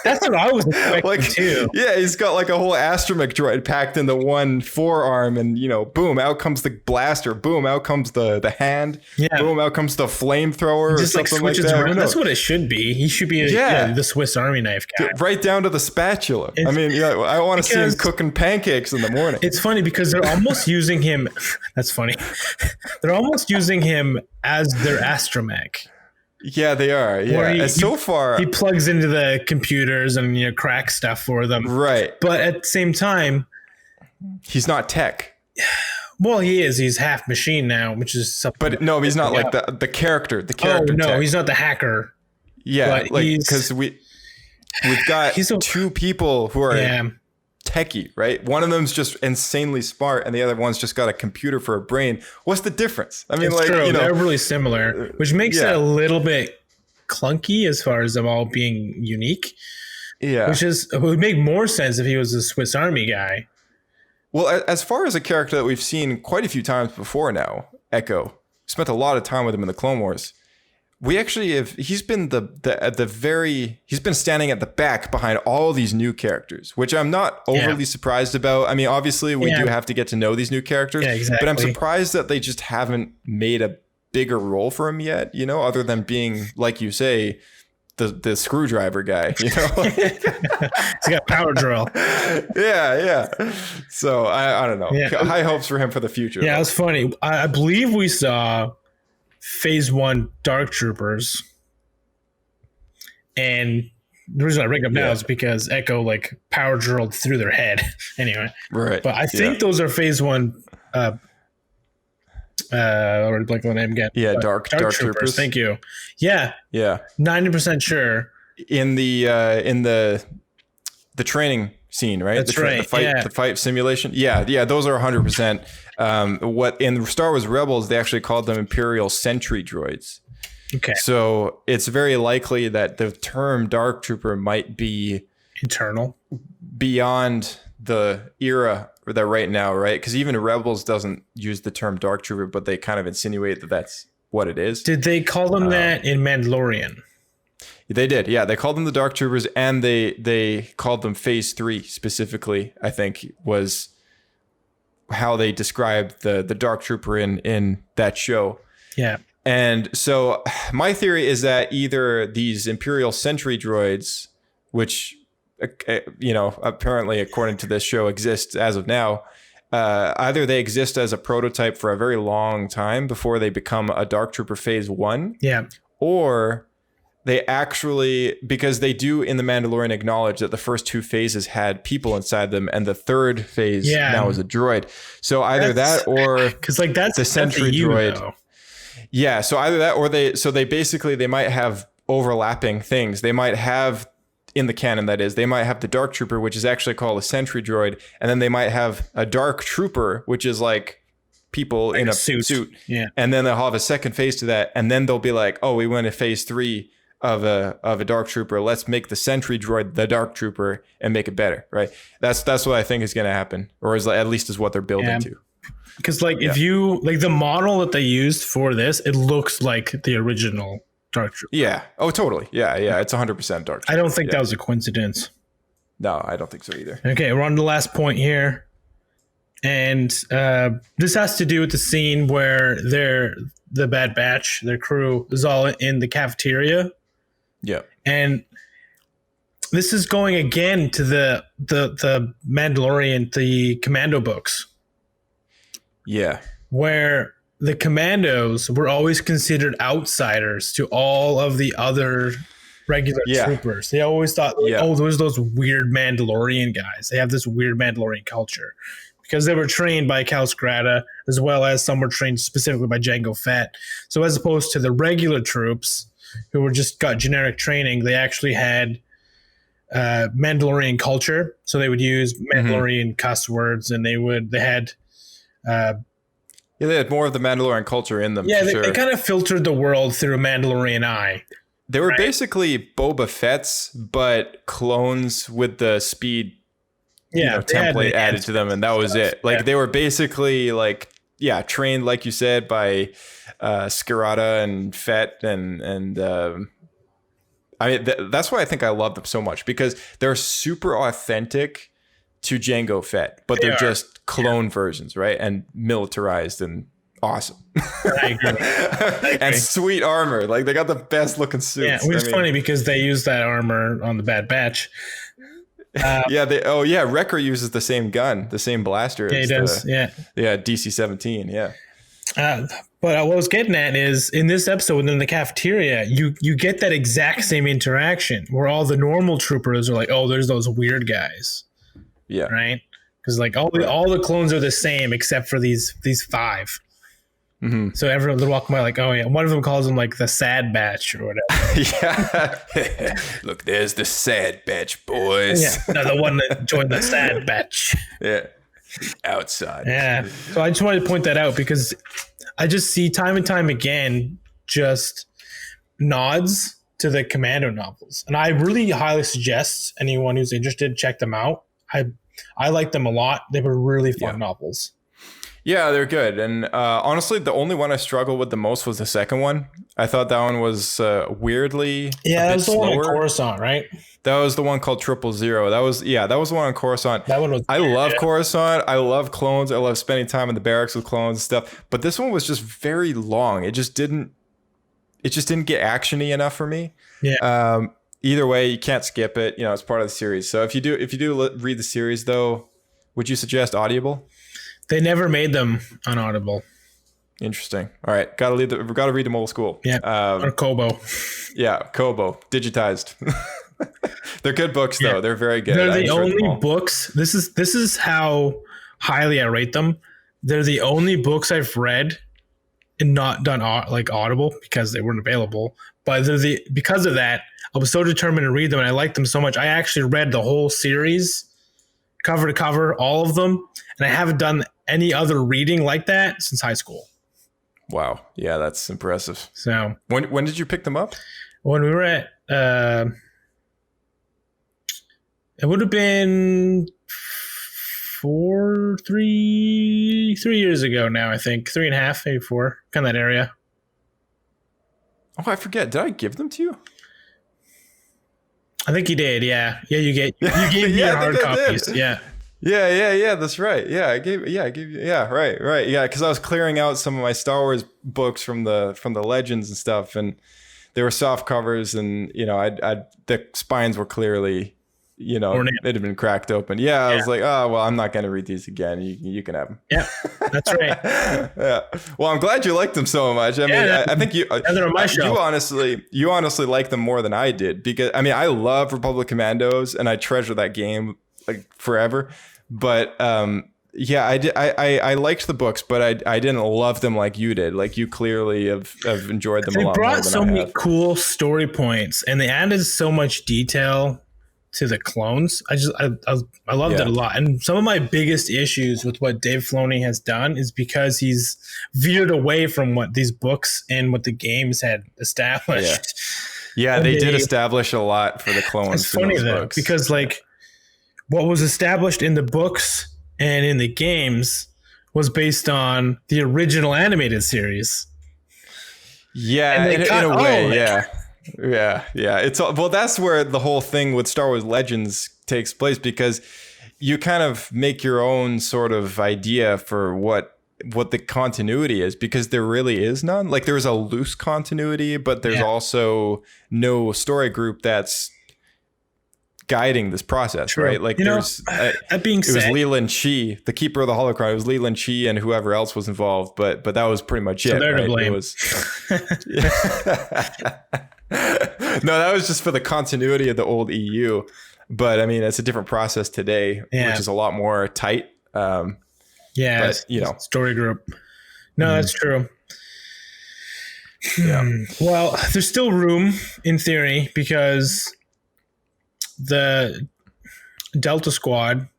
[SPEAKER 6] That's what I was expecting too.
[SPEAKER 3] Yeah, he's got like a whole astromech droid packed into one forearm, and boom, out comes the blaster, boom, out comes the hand, boom, out comes the flamethrower,
[SPEAKER 6] just
[SPEAKER 3] or
[SPEAKER 6] like
[SPEAKER 3] something
[SPEAKER 6] switches
[SPEAKER 3] like that.
[SPEAKER 6] around. That's what it should be. He should be the Swiss Army knife guy.
[SPEAKER 3] Right down to the spatula. I want to see him cooking pancakes in the morning.
[SPEAKER 6] It's funny because they're almost using him. That's funny. They're almost using him as their astromech.
[SPEAKER 3] Yeah, they are. Yeah, so far
[SPEAKER 6] he plugs into the computers and cracks stuff for them.
[SPEAKER 3] Right,
[SPEAKER 6] but at the same time,
[SPEAKER 3] he's not tech.
[SPEAKER 6] Well, he is. He's half machine now, which is something.
[SPEAKER 3] But no, he's not like the character. The character.
[SPEAKER 6] Oh no,
[SPEAKER 3] tech.
[SPEAKER 6] He's not the hacker.
[SPEAKER 3] Yeah, because we've got 2 people who are techie, right? One of them's just insanely smart, and the other one's just got a computer for a brain. What's the difference? I mean, true.
[SPEAKER 6] They're really similar, which makes it a little bit clunky as far as them all being unique. Yeah, it would make more sense if he was a Swiss Army guy.
[SPEAKER 3] Well, as far as a character that we've seen quite a few times before now, Echo, spent a lot of time with him in the Clone Wars. We actually he's been he's been standing at the back behind all these new characters, which I'm not overly surprised about. I mean, obviously we do have to get to know these new characters, but I'm surprised that they just haven't made a bigger role for him yet, other than being, like you say, the screwdriver guy,
[SPEAKER 6] He's got power drill.
[SPEAKER 3] Yeah. So I don't know. Yeah. High hopes for him for the future.
[SPEAKER 6] Yeah, it was funny. I believe we saw Phase 1 Dark Troopers, and the reason I bring up now is because Echo power drilled through their head. Anyway,
[SPEAKER 3] right.
[SPEAKER 6] But I think those are Phase 1. Or blank on the name again.
[SPEAKER 3] Yeah, Dark Troopers.
[SPEAKER 6] Thank you. Yeah. 90% sure.
[SPEAKER 3] In the training scene, right?
[SPEAKER 6] That's right.
[SPEAKER 3] The fight simulation. Yeah. Those are 100%. What in Star Wars Rebels they actually called them Imperial Sentry droids.
[SPEAKER 6] Okay.
[SPEAKER 3] So it's very likely that the term Dark Trooper might be
[SPEAKER 6] eternal,
[SPEAKER 3] beyond the era that right now, right? Because even Rebels doesn't use the term Dark Trooper, but they kind of insinuate that that's what it is.
[SPEAKER 6] Did they call them that in Mandalorian?
[SPEAKER 3] They did, yeah. They called them the Dark Troopers, and they called them Phase 3 specifically, I think, was how they described the Dark Trooper in that show.
[SPEAKER 6] Yeah.
[SPEAKER 3] And so my theory is that either these Imperial Sentry droids, which apparently according to this show exists as of now. Either they exist as a prototype for a very long time before they become a Dark Trooper Phase 1.
[SPEAKER 6] Yeah.
[SPEAKER 3] Or they actually, because they do in The Mandalorian acknowledge that the first 2 phases had people inside them and the third phase now is a droid. So either that or
[SPEAKER 6] because like that's
[SPEAKER 3] the sentry droid.
[SPEAKER 6] Though.
[SPEAKER 3] Yeah. So either that or they might have overlapping things. They might have in the canon, that is, they might have the Dark Trooper, which is actually called a sentry droid. And then they might have a Dark Trooper, which is like people like in a suit.
[SPEAKER 6] Yeah.
[SPEAKER 3] And then they'll have a second phase to that. And then they'll be like, oh, we went to phase 3 of a Dark Trooper. Let's make the sentry droid the Dark Trooper and make it better. Right. That's what I think is going to happen, or at least is what they're building to.
[SPEAKER 6] Because like if you like the model that they used for this, it looks like the original Dark Trooper.
[SPEAKER 3] Yeah. Oh, totally. Yeah. It's 100% Dark Trooper.
[SPEAKER 6] I don't think that was a coincidence.
[SPEAKER 3] No, I don't think so either.
[SPEAKER 6] Okay, we're on the last point here. And this has to do with the scene where the Bad Batch, their crew, is all in the cafeteria.
[SPEAKER 3] Yeah.
[SPEAKER 6] And this is going again to the Mandalorian, the commando books.
[SPEAKER 3] Yeah. Where
[SPEAKER 6] the commandos were always considered outsiders to all of the other regular troopers. They always thought, those weird Mandalorian guys. They have this weird Mandalorian culture because they were trained by Cal Scrata, as well as some were trained specifically by Jango Fett. So as opposed to the regular troops who were just got generic training, they actually had Mandalorian culture. So they would use Mandalorian cuss words, and they had
[SPEAKER 3] they had more of the Mandalorian culture in them.
[SPEAKER 6] Yeah,
[SPEAKER 3] for sure.
[SPEAKER 6] They kind of filtered the world through a Mandalorian eye.
[SPEAKER 3] They were basically Boba Fett's, but clones with the speed template added to them, and that was it. Like they were basically trained, like you said, by Skirata and Fett, and I mean that's why I think I love them so much, because they're super authentic to Jango Fett, but they're just clone versions, right? And militarized and awesome.
[SPEAKER 6] I agree.
[SPEAKER 3] And sweet armor. Like they got the best looking suits.
[SPEAKER 6] Yeah, which is funny because they used that armor on the Bad Batch.
[SPEAKER 3] Wrecker uses the same gun, the same blaster.
[SPEAKER 6] Yeah, he does.
[SPEAKER 3] DC-17. Yeah.
[SPEAKER 6] But what I was getting at is in this episode within the cafeteria, you get that exact same interaction where all the normal troopers are like, oh, there's those weird guys.
[SPEAKER 3] Yeah.
[SPEAKER 6] Right. Because like all the clones are the same except for these 5.
[SPEAKER 3] Mm-hmm.
[SPEAKER 6] So everyone they're walking by like, oh yeah, one of them calls them like the Sad Batch or whatever.
[SPEAKER 3] Yeah. Look, there's the Sad Batch boys.
[SPEAKER 6] Yeah, no, the one that joined the Sad Batch.
[SPEAKER 3] Yeah. Outside.
[SPEAKER 6] Yeah. So I just wanted to point that out because I just see time and time again just nods to the Commando novels. And I really highly suggest anyone who's interested check them out. I like them a lot. They were really fun novels.
[SPEAKER 3] Yeah, they're good. And honestly, the only one I struggled with the most was the second one. I thought that one was weirdly
[SPEAKER 6] that was the slower. One on Coruscant, right?
[SPEAKER 3] That was the one called 000. That was the one on Coruscant.
[SPEAKER 6] That one was
[SPEAKER 3] I love Coruscant. I love clones. I love spending time in the barracks with clones and stuff. But this one was just very long. It just didn't get actiony enough for me.
[SPEAKER 6] Yeah.
[SPEAKER 3] Either way, you can't skip it. It's part of the series. So if you do read the series, though, would you suggest Audible?
[SPEAKER 6] They never made them on Audible.
[SPEAKER 3] Interesting. All right, gotta read them old school.
[SPEAKER 6] Yeah, or Kobo.
[SPEAKER 3] Yeah, Kobo digitized. They're good books, though. They're very good.
[SPEAKER 6] They're the only books. This is how highly I rate them. They're the only books I've read and not done like Audible because they weren't available. But because of that, I was so determined to read them, and I liked them so much. I actually read the whole series, cover to cover, all of them, and I haven't done any other reading like that since high school.
[SPEAKER 3] Wow. Yeah, that's impressive.
[SPEAKER 6] So
[SPEAKER 3] when did you pick them up?
[SPEAKER 6] When we were at it would have been 3 years ago now, I think. 3.5, maybe 4, kind of that area.
[SPEAKER 3] Oh, I forget. Did I give them to you?
[SPEAKER 6] I think you did. Yeah. You gave me hard copies. Yeah.
[SPEAKER 3] Yeah. That's right. Yeah, I gave you. Yeah, right. Yeah, because I was clearing out some of my Star Wars books from the Legends and stuff, and they were soft covers, and the spines were clearly
[SPEAKER 6] Ornate.
[SPEAKER 3] it had been cracked open. Yeah, I was like, oh, well, I'm not going to read these again. You can have them.
[SPEAKER 6] Yeah, that's right.
[SPEAKER 3] Yeah. Well, I'm glad you liked them so much. I mean, I think
[SPEAKER 6] they're on my show.
[SPEAKER 3] You honestly like them more than I did, because I mean, I love Republic Commandos and I treasure that game like forever. But yeah, I did. I liked the books, but I didn't love them like you did. Like, you clearly have enjoyed them a lot more than I have.
[SPEAKER 6] They brought so many cool story points, and they added so much detail to the clones. I loved it a lot. And some of my biggest issues with what Dave Filoni has done is because he's veered away from what these books and what the games had established.
[SPEAKER 3] Yeah, they did establish a lot for the clones.
[SPEAKER 6] It's funny though,
[SPEAKER 3] books.
[SPEAKER 6] because like what was established in the books and in the games was based on the original animated series.
[SPEAKER 3] Yeah, in a way, yeah. It's well, that's where the whole thing with Star Wars Legends takes place, because you kind of make your own sort of idea for what the continuity is, because there really is none. Like, there's a loose continuity, but there's also no story group that's guiding this process. True. Right? Like,
[SPEAKER 6] that being said,
[SPEAKER 3] it was Leland Chi, the keeper of the holocron. It was Leland Chi and whoever else was involved, but that was pretty much it.
[SPEAKER 6] They're to blame.
[SPEAKER 3] It was no, that was just for the continuity of the old EU. But I mean, it's a different process today, which is a lot more tight. But,
[SPEAKER 6] story group. No, that's true.
[SPEAKER 3] Yeah.
[SPEAKER 6] Well, there's still room in theory, because the Delta Squad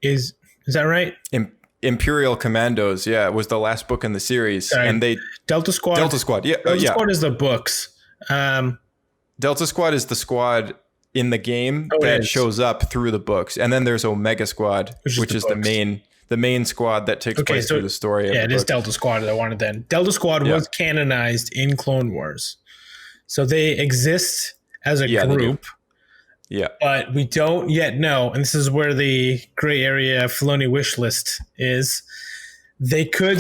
[SPEAKER 6] is that right?
[SPEAKER 3] Imperial Commandos, it was the last book in the series.
[SPEAKER 6] Sorry.
[SPEAKER 3] And
[SPEAKER 6] Delta Squad,
[SPEAKER 3] Delta
[SPEAKER 6] Squad is the books.
[SPEAKER 3] Delta Squad is the squad in the game that shows up through the books, and then there's Omega Squad, which is the main squad that takes place through the story.
[SPEAKER 6] Yeah, it is Delta Squad that I wanted then. Delta Squad was canonized in Clone Wars, so they exist as a group.
[SPEAKER 3] Yeah,
[SPEAKER 6] but we don't yet know, and this is where the gray area Filoni wish list is. They could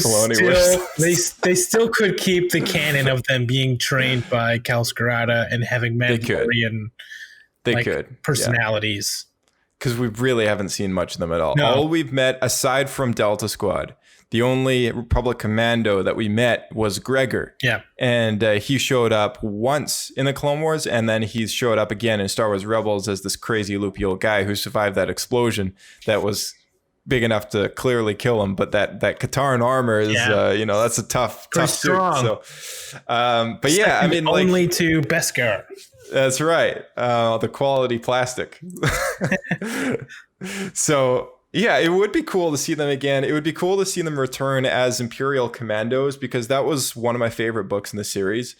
[SPEAKER 6] they still could keep the canon of them being trained by Cal Skirata and having Mandalorian personalities.
[SPEAKER 3] Because we really haven't seen much of them at all.
[SPEAKER 6] No.
[SPEAKER 3] All we've met, aside from Delta Squad, the only Republic Commando that we met was Gregor.
[SPEAKER 6] Yeah.
[SPEAKER 3] And he showed up once in the Clone Wars, and then he showed up again in Star Wars Rebels as this crazy loopy old guy who survived that explosion that was big enough to clearly kill him. But that Kataran armor is, that's a tough suit. So, but yeah, I mean,
[SPEAKER 6] only to Beskar.
[SPEAKER 3] That's right. The quality plastic. So, yeah, it would be cool to see them again. It would be cool to see them return as Imperial Commandos, because that was one of my favorite books in the series.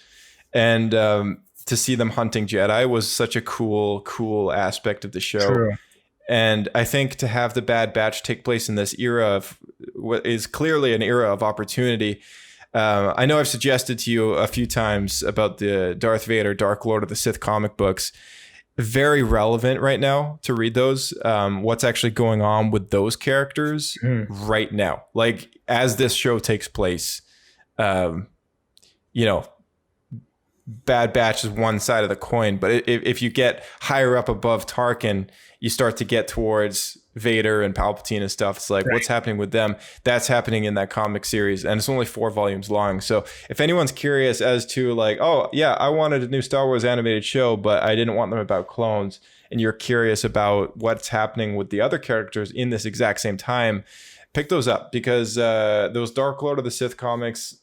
[SPEAKER 3] And to see them hunting Jedi was such a cool aspect of the show.
[SPEAKER 6] True.
[SPEAKER 3] And I think to have the Bad Batch take place in this era of what is clearly an era of opportunity. I know I've suggested to you a few times about the Darth Vader, Dark Lord of the Sith comic books. Very relevant right now to read those. What's actually going on with those characters right now? Like, as this show takes place, Bad Batch is one side of the coin, but if you get higher up above Tarkin, you start to get towards Vader and Palpatine and stuff. It's like, what's happening with them? That's happening in that comic series, and it's only 4 volumes long. So if anyone's curious as to like, oh yeah, I wanted a new Star Wars animated show, but I didn't want them about clones, and you're curious about what's happening with the other characters in this exact same time, pick those up, because those Dark Lord of the Sith comics,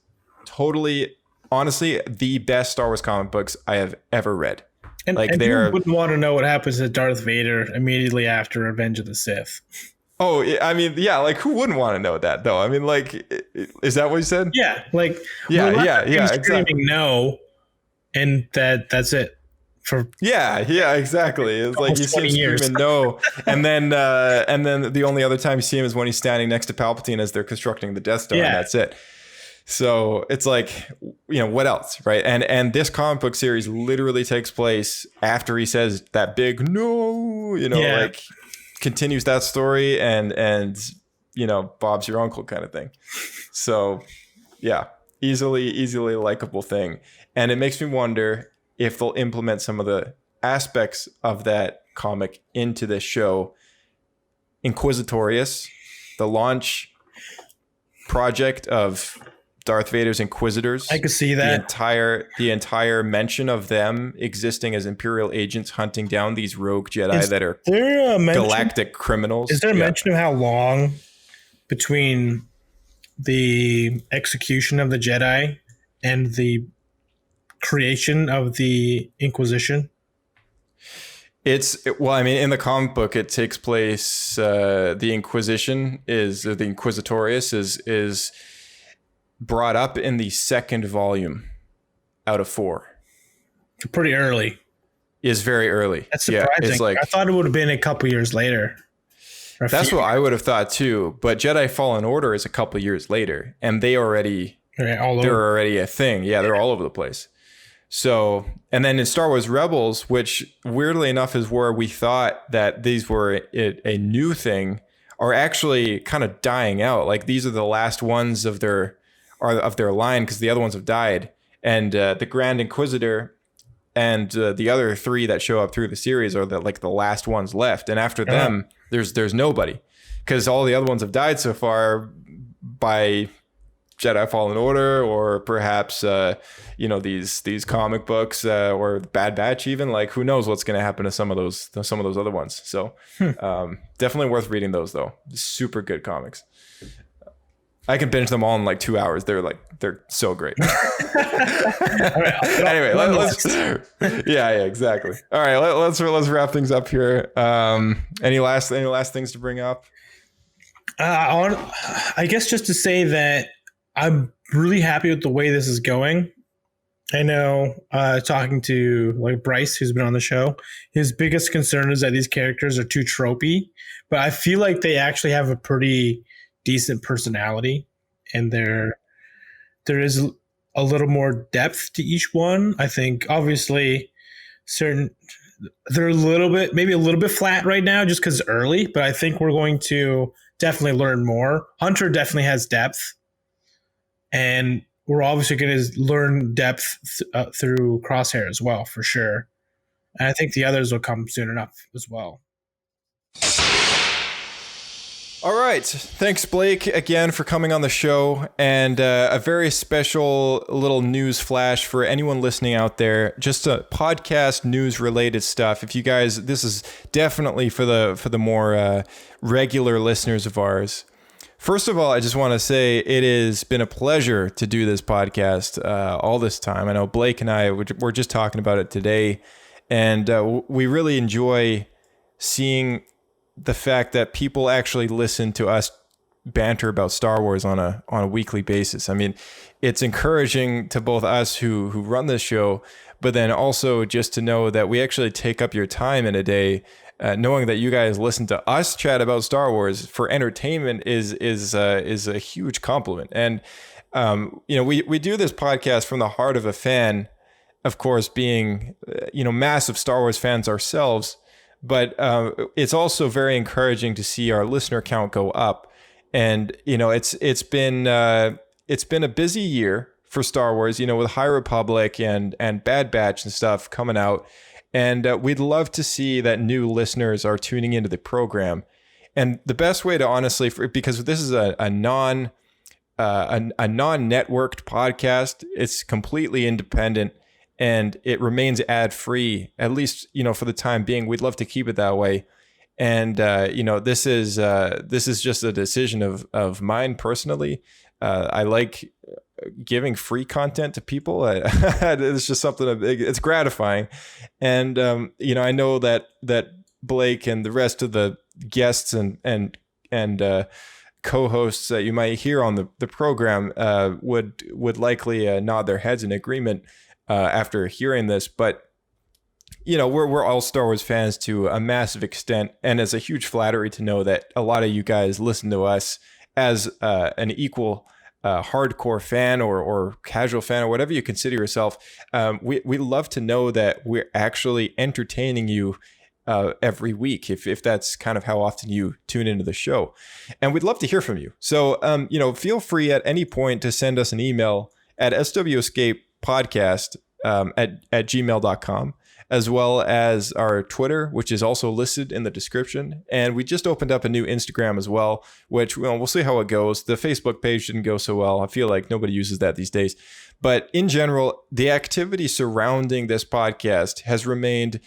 [SPEAKER 3] totally, honestly, the best Star Wars comic books I have ever read.
[SPEAKER 6] And who wouldn't want to know what happens to Darth Vader immediately after Revenge of the Sith?
[SPEAKER 3] Oh, I mean, yeah, like, who wouldn't want to know that, though? I mean, like, is that what you said?
[SPEAKER 6] Yeah, like,
[SPEAKER 3] exactly.
[SPEAKER 6] No, and that's it.
[SPEAKER 3] Exactly. It's like you see him screaming no, and then the only other time you see him is when he's standing next to Palpatine as they're constructing the Death Star, and that's it. So it's like, what else, right? And this comic book series literally takes place after he says that big no, like, continues that story and Bob's your uncle kind of thing. So yeah, easily likable thing. And it makes me wonder if they'll implement some of the aspects of that comic into this show. Inquisitorius, the launch project of Darth Vader's Inquisitors.
[SPEAKER 6] I could see that.
[SPEAKER 3] The entire mention of them existing as Imperial agents hunting down these rogue Jedi that are galactic criminals.
[SPEAKER 6] Is there a mention of how long between the execution of the Jedi and the creation of the Inquisition?
[SPEAKER 3] Well, I mean, in the comic book, it takes place. The Inquisition the Inquisitorius is brought up in the second volume out of 4.
[SPEAKER 6] Pretty early.
[SPEAKER 3] Is very early.
[SPEAKER 6] That's surprising.
[SPEAKER 3] Yeah, it's like,
[SPEAKER 6] I thought it would have been a couple years later.
[SPEAKER 3] That's what I would have thought too. But Jedi Fallen Order is a couple years later, and they're already a thing. Yeah, they're all over the place. So, and then in Star Wars Rebels, which weirdly enough is where we thought that these were a new thing, are actually kind of dying out. Like these are the last ones of their line because the other ones have died. And the Grand Inquisitor and the other 3 that show up through the series are the last ones left. And after them, there's nobody because all the other ones have died so far by Jedi Fallen Order or perhaps these comic books or Bad Batch even. Like who knows what's going to happen to some of those other ones. So definitely worth reading those though. Super good comics. I can binge them all in like 2 hours. They're so great. Anyway, let's yeah, exactly. All right, let's wrap things up here. Any last things to bring up?
[SPEAKER 6] I guess just to say that I'm really happy with the way this is going. I know, talking to like Bryce, who's been on the show, his biggest concern is that these characters are too tropey, but I feel like they actually have a pretty decent personality, and there is a little more depth to each one. I think obviously they're maybe a little bit flat right now just because it's early, but I think we're going to definitely learn more. Hunter definitely has depth, and we're obviously going to learn depth through Crosshair as well, for sure. And I think the others will come soon enough as well.
[SPEAKER 3] All right. Thanks, Blake, again for coming on the show. And a very special little news flash for anyone listening out there. Just a podcast news related stuff. If you guys, this is definitely for the more regular listeners of ours. First of all, I just want to say it has been a pleasure to do this podcast all this time. I know Blake and I were just talking about it today, and we really enjoy seeing the fact that people actually listen to us banter about Star Wars on a weekly basis. I mean, it's encouraging to both us who run this show, but then also just to know that we actually take up your time in a day. Knowing that you guys listen to us chat about Star Wars for entertainment is a huge compliment. And we do this podcast from the heart of a fan, of course, being massive Star Wars fans ourselves. But it's also very encouraging to see our listener count go up. And it's been a busy year for Star Wars. With High Republic and Bad Batch and stuff coming out. And we'd love to see that new listeners are tuning into the program. And the best way to honestly, because this is a non-networked podcast, it's completely independent and it remains ad-free, at least, for the time being. We'd love to keep it that way. And, this is just a decision of mine personally. I like giving free content to people. It's just something it's gratifying. And, I know that Blake and the rest of the guests and co-hosts that you might hear on the program would likely nod their heads in agreement after hearing this. But, we're all Star Wars fans to a massive extent. And it's a huge flattery to know that a lot of you guys listen to us as an equal hardcore fan or casual fan or whatever you consider yourself. We love to know that we're actually entertaining you every week, if that's kind of how often you tune into the show. And we'd love to hear from you. So, feel free at any point to send us an email at swescapepodcast at gmail.com. as well as our Twitter, which is also listed in the description. And we just opened up a new Instagram as well, which we'll see how it goes. The Facebook page didn't go so well. I feel like nobody uses that these days. But in general, the activity surrounding this podcast has remained,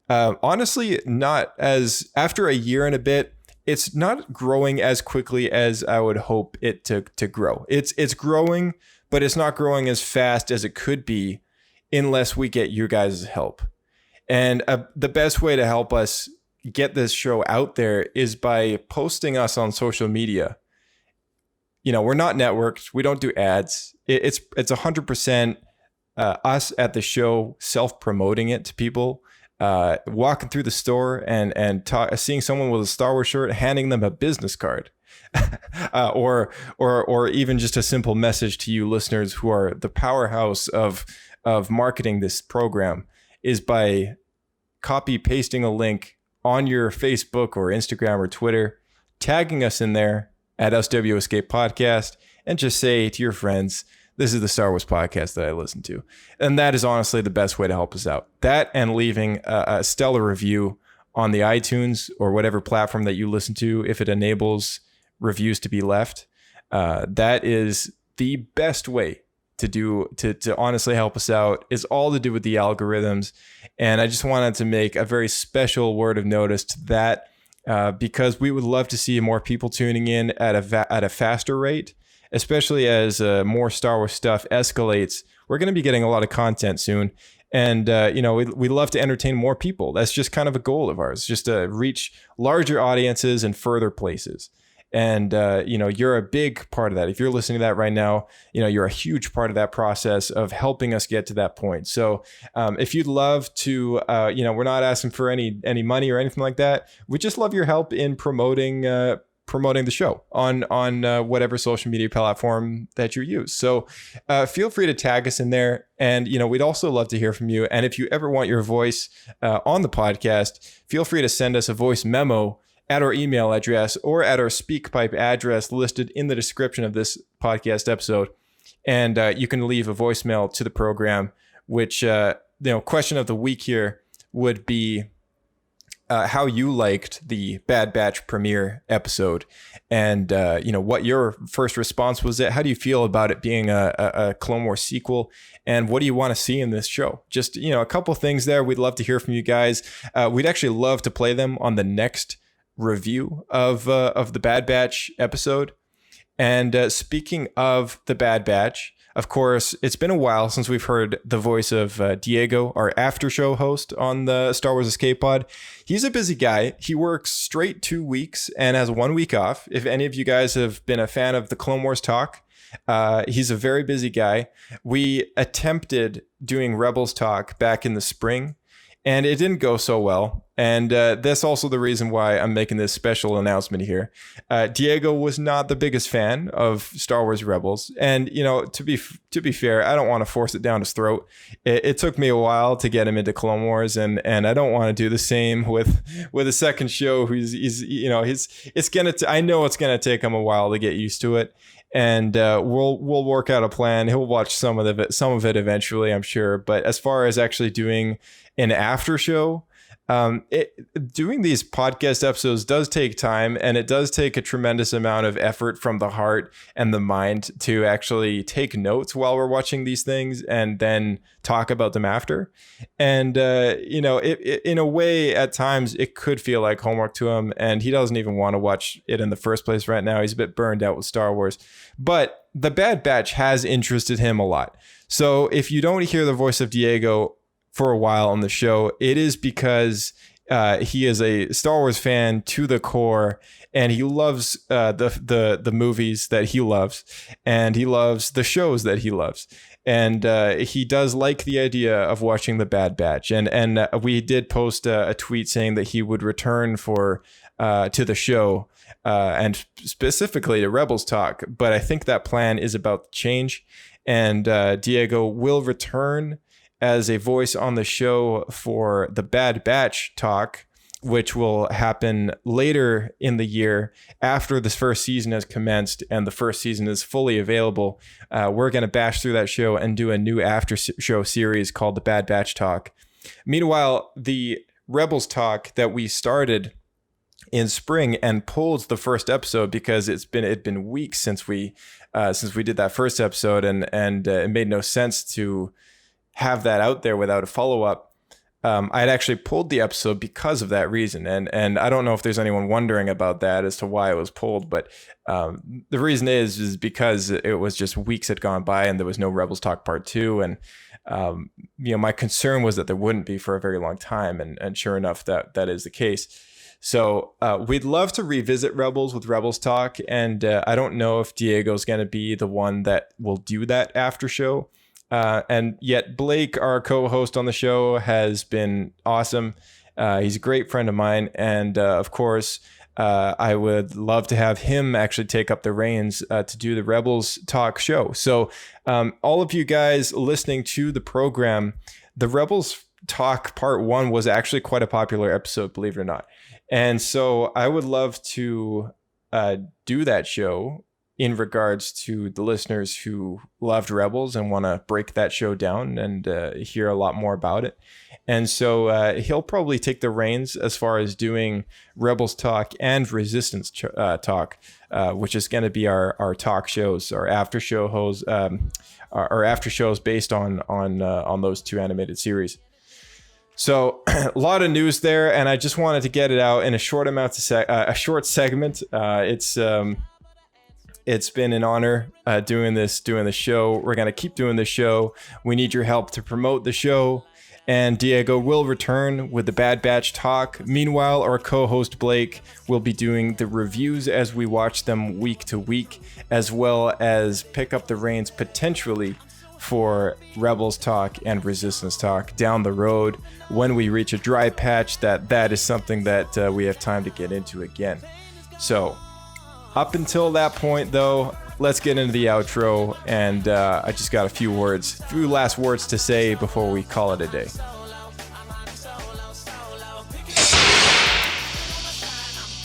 [SPEAKER 3] honestly, not as, after a year and a bit, it's not growing as quickly as I would hope it to grow. It's growing, but it's not growing as fast as it could be unless we get you guys' help. And the best way to help us get this show out there is by posting us on social media. We're not networked. We don't do ads. It's 100% us at the show self-promoting it to people. Walking through the store and seeing someone with a Star Wars shirt, handing them a business card, or even just a simple message to you listeners who are the powerhouse of marketing this program, is by copy pasting a link on your Facebook or Instagram or Twitter, tagging us in there at SW Escape Podcast, and just say to your friends, this is the Star Wars podcast that I listen to. And that is honestly the best way to help us out. That and leaving a stellar review on the iTunes or whatever platform that you listen to, if it enables reviews to be left. That is the best way to honestly help us out. Is all to do with the algorithms. And I just wanted to make a very special word of notice to that, because we would love to see more people tuning in at a faster rate. Especially as more Star Wars stuff escalates. We're going to be getting a lot of content soon. And, we love to entertain more people. That's just kind of a goal of ours, just to reach larger audiences and further places. And, you're a big part of that. If you're listening to that right now, you're a huge part of that process of helping us get to that point. So if you'd love to, we're not asking for any money or anything like that. We just love your help in promoting the show on whatever social media platform that you use. So feel free to tag us in there. And, we'd also love to hear from you. And if you ever want your voice on the podcast, feel free to send us a voice memo at our email address or at our SpeakPipe address listed in the description of this podcast episode. And you can leave a voicemail to the program, which, question of the week here would be, how you liked the Bad Batch premiere episode, and what your first response was. How do you feel about it being a Clone Wars sequel, and what do you want to see in this show? Just a couple things there. We'd love to hear from you guys. We'd actually love to play them on the next review of the Bad Batch episode. And speaking of the Bad Batch, of course, it's been a while since we've heard the voice of Diego, our after-show host on the Star Wars Escape Pod. He's a busy guy. He works straight 2 weeks and has 1 week off. If any of you guys have been a fan of the Clone Wars talk, he's a very busy guy. We attempted doing Rebels talk back in the spring, and it didn't go so well. And that's also the reason why I'm making this special announcement here. Diego was not the biggest fan of Star Wars Rebels. And, to be fair, I don't want to force it down his throat. It took me a while to get him into Clone Wars, and I don't want to do the same with a second show. I know it's going to take him a while to get used to it. And we'll work out a plan. He'll watch some of it eventually, I'm sure. But as far as actually doing an after show, doing these podcast episodes does take time, and it does take a tremendous amount of effort from the heart and the mind to actually take notes while we're watching these things and then talk about them after. And in a way, at times it could feel like homework to him, and he doesn't even want to watch it in the first place right now. He's a bit burned out with Star Wars, but the Bad Batch has interested him a lot. So if you don't hear the voice of Diego for a while on the show, it is because he is a Star Wars fan to the core, and he loves the movies that he loves, and he loves the shows that he loves, and he does like the idea of watching the Bad Batch, and we did post a tweet saying that he would return to the show, and specifically to Rebels talk, but I think that plan is about to change, and Diego will return as a voice on the show for the Bad Batch talk, which will happen later in the year after this first season has commenced and the first season is fully available. We're going to bash through that show and do a new after show series called the Bad Batch talk. Meanwhile, the Rebels talk that we started in spring and pulled the first episode because it'd been weeks since we did that first episode, and it made no sense to have that out there without a follow-up. I'd actually pulled the episode because of that reason, and I don't know if there's anyone wondering about that as to why it was pulled, but the reason is because it was just weeks had gone by and there was no Rebels Talk Part 2, and my concern was that there wouldn't be for a very long time, and sure enough, that is the case. So we'd love to revisit Rebels with Rebels Talk, and I don't know if Diego's going to be the one that will do that after show. And yet Blake, our co-host on the show, has been awesome. He's a great friend of mine. And of course, I would love to have him actually take up the reins to do the Rebels Talk show. So all of you guys listening to the program, the Rebels Talk Part 1 was actually quite a popular episode, believe it or not. And so I would love to do that show in regards to the listeners who loved Rebels and want to break that show down and hear a lot more about it. And so he'll probably take the reins as far as doing Rebels Talk and Resistance Talk, which is going to be our talk shows, our after shows, our after shows based on those two animated series. So a lot of news there, and I just wanted to get it out in a short segment. It's been an honor doing the show. We're going to keep doing the show. We need your help to promote the show. And Diego will return with the Bad Batch talk. Meanwhile, our co-host Blake will be doing the reviews as we watch them week to week, as well as pick up the reins potentially for Rebels Talk and Resistance Talk down the road when we reach a dry patch. That is something that we have time to get into again. So up until that point, though, let's get into the outro, and I just got a few last words to say before we call it a day.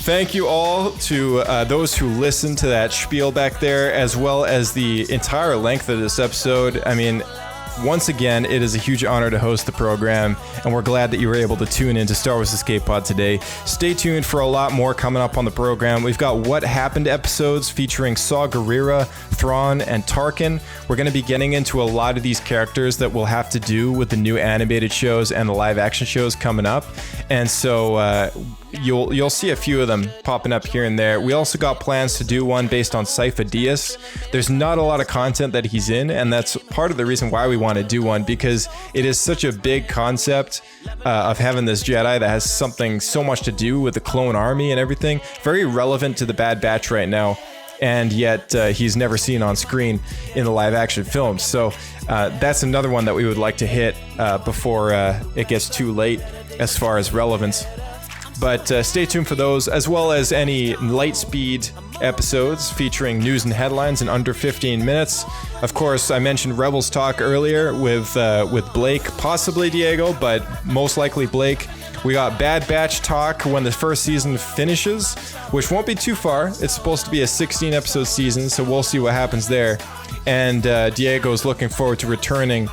[SPEAKER 3] Thank you all to those who listened to that spiel back there, as well as the entire length of this episode. I mean, once again, it is a huge honor to host the program, and we're glad that you were able to tune into Star Wars Escape Pod today. Stay tuned for a lot more coming up on the program. We've got What Happened episodes featuring Saw Gerrera, Thrawn, and Tarkin. We're going to be getting into a lot of these characters that will have to do with the new animated shows and the live action shows coming up, and so you'll see a few of them popping up here and there. We also got plans to do one based on Sifo Dyas. There's not a lot of content that he's in, and that's part of the reason why we want to do one, because it is such a big concept of having this Jedi that has something so much to do with the clone army and everything, very relevant to the Bad Batch right now, and yet he's never seen on screen in the live action films. So that's another one that we would like to hit before it gets too late as far as relevance. But stay tuned for those, as well as any Lightspeed episodes featuring news and headlines in under 15 minutes. Of course, I mentioned Rebels Talk earlier with Blake, possibly Diego, but most likely Blake. We got Bad Batch Talk when the first season finishes, which won't be too far. It's supposed to be a 16-episode season, so we'll see what happens there. And Diego's looking forward to returning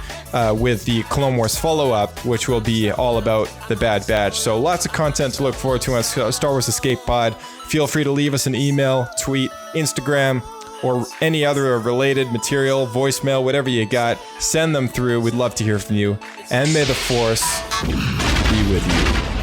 [SPEAKER 3] with the Clone Wars follow-up, which will be all about the Bad Batch. So lots of content to look forward to on Star Wars Escape Pod. Feel free to leave us an email, tweet, Instagram, or any other related material, voicemail, whatever you got. Send them through. We'd love to hear from you. And may the Force be with you.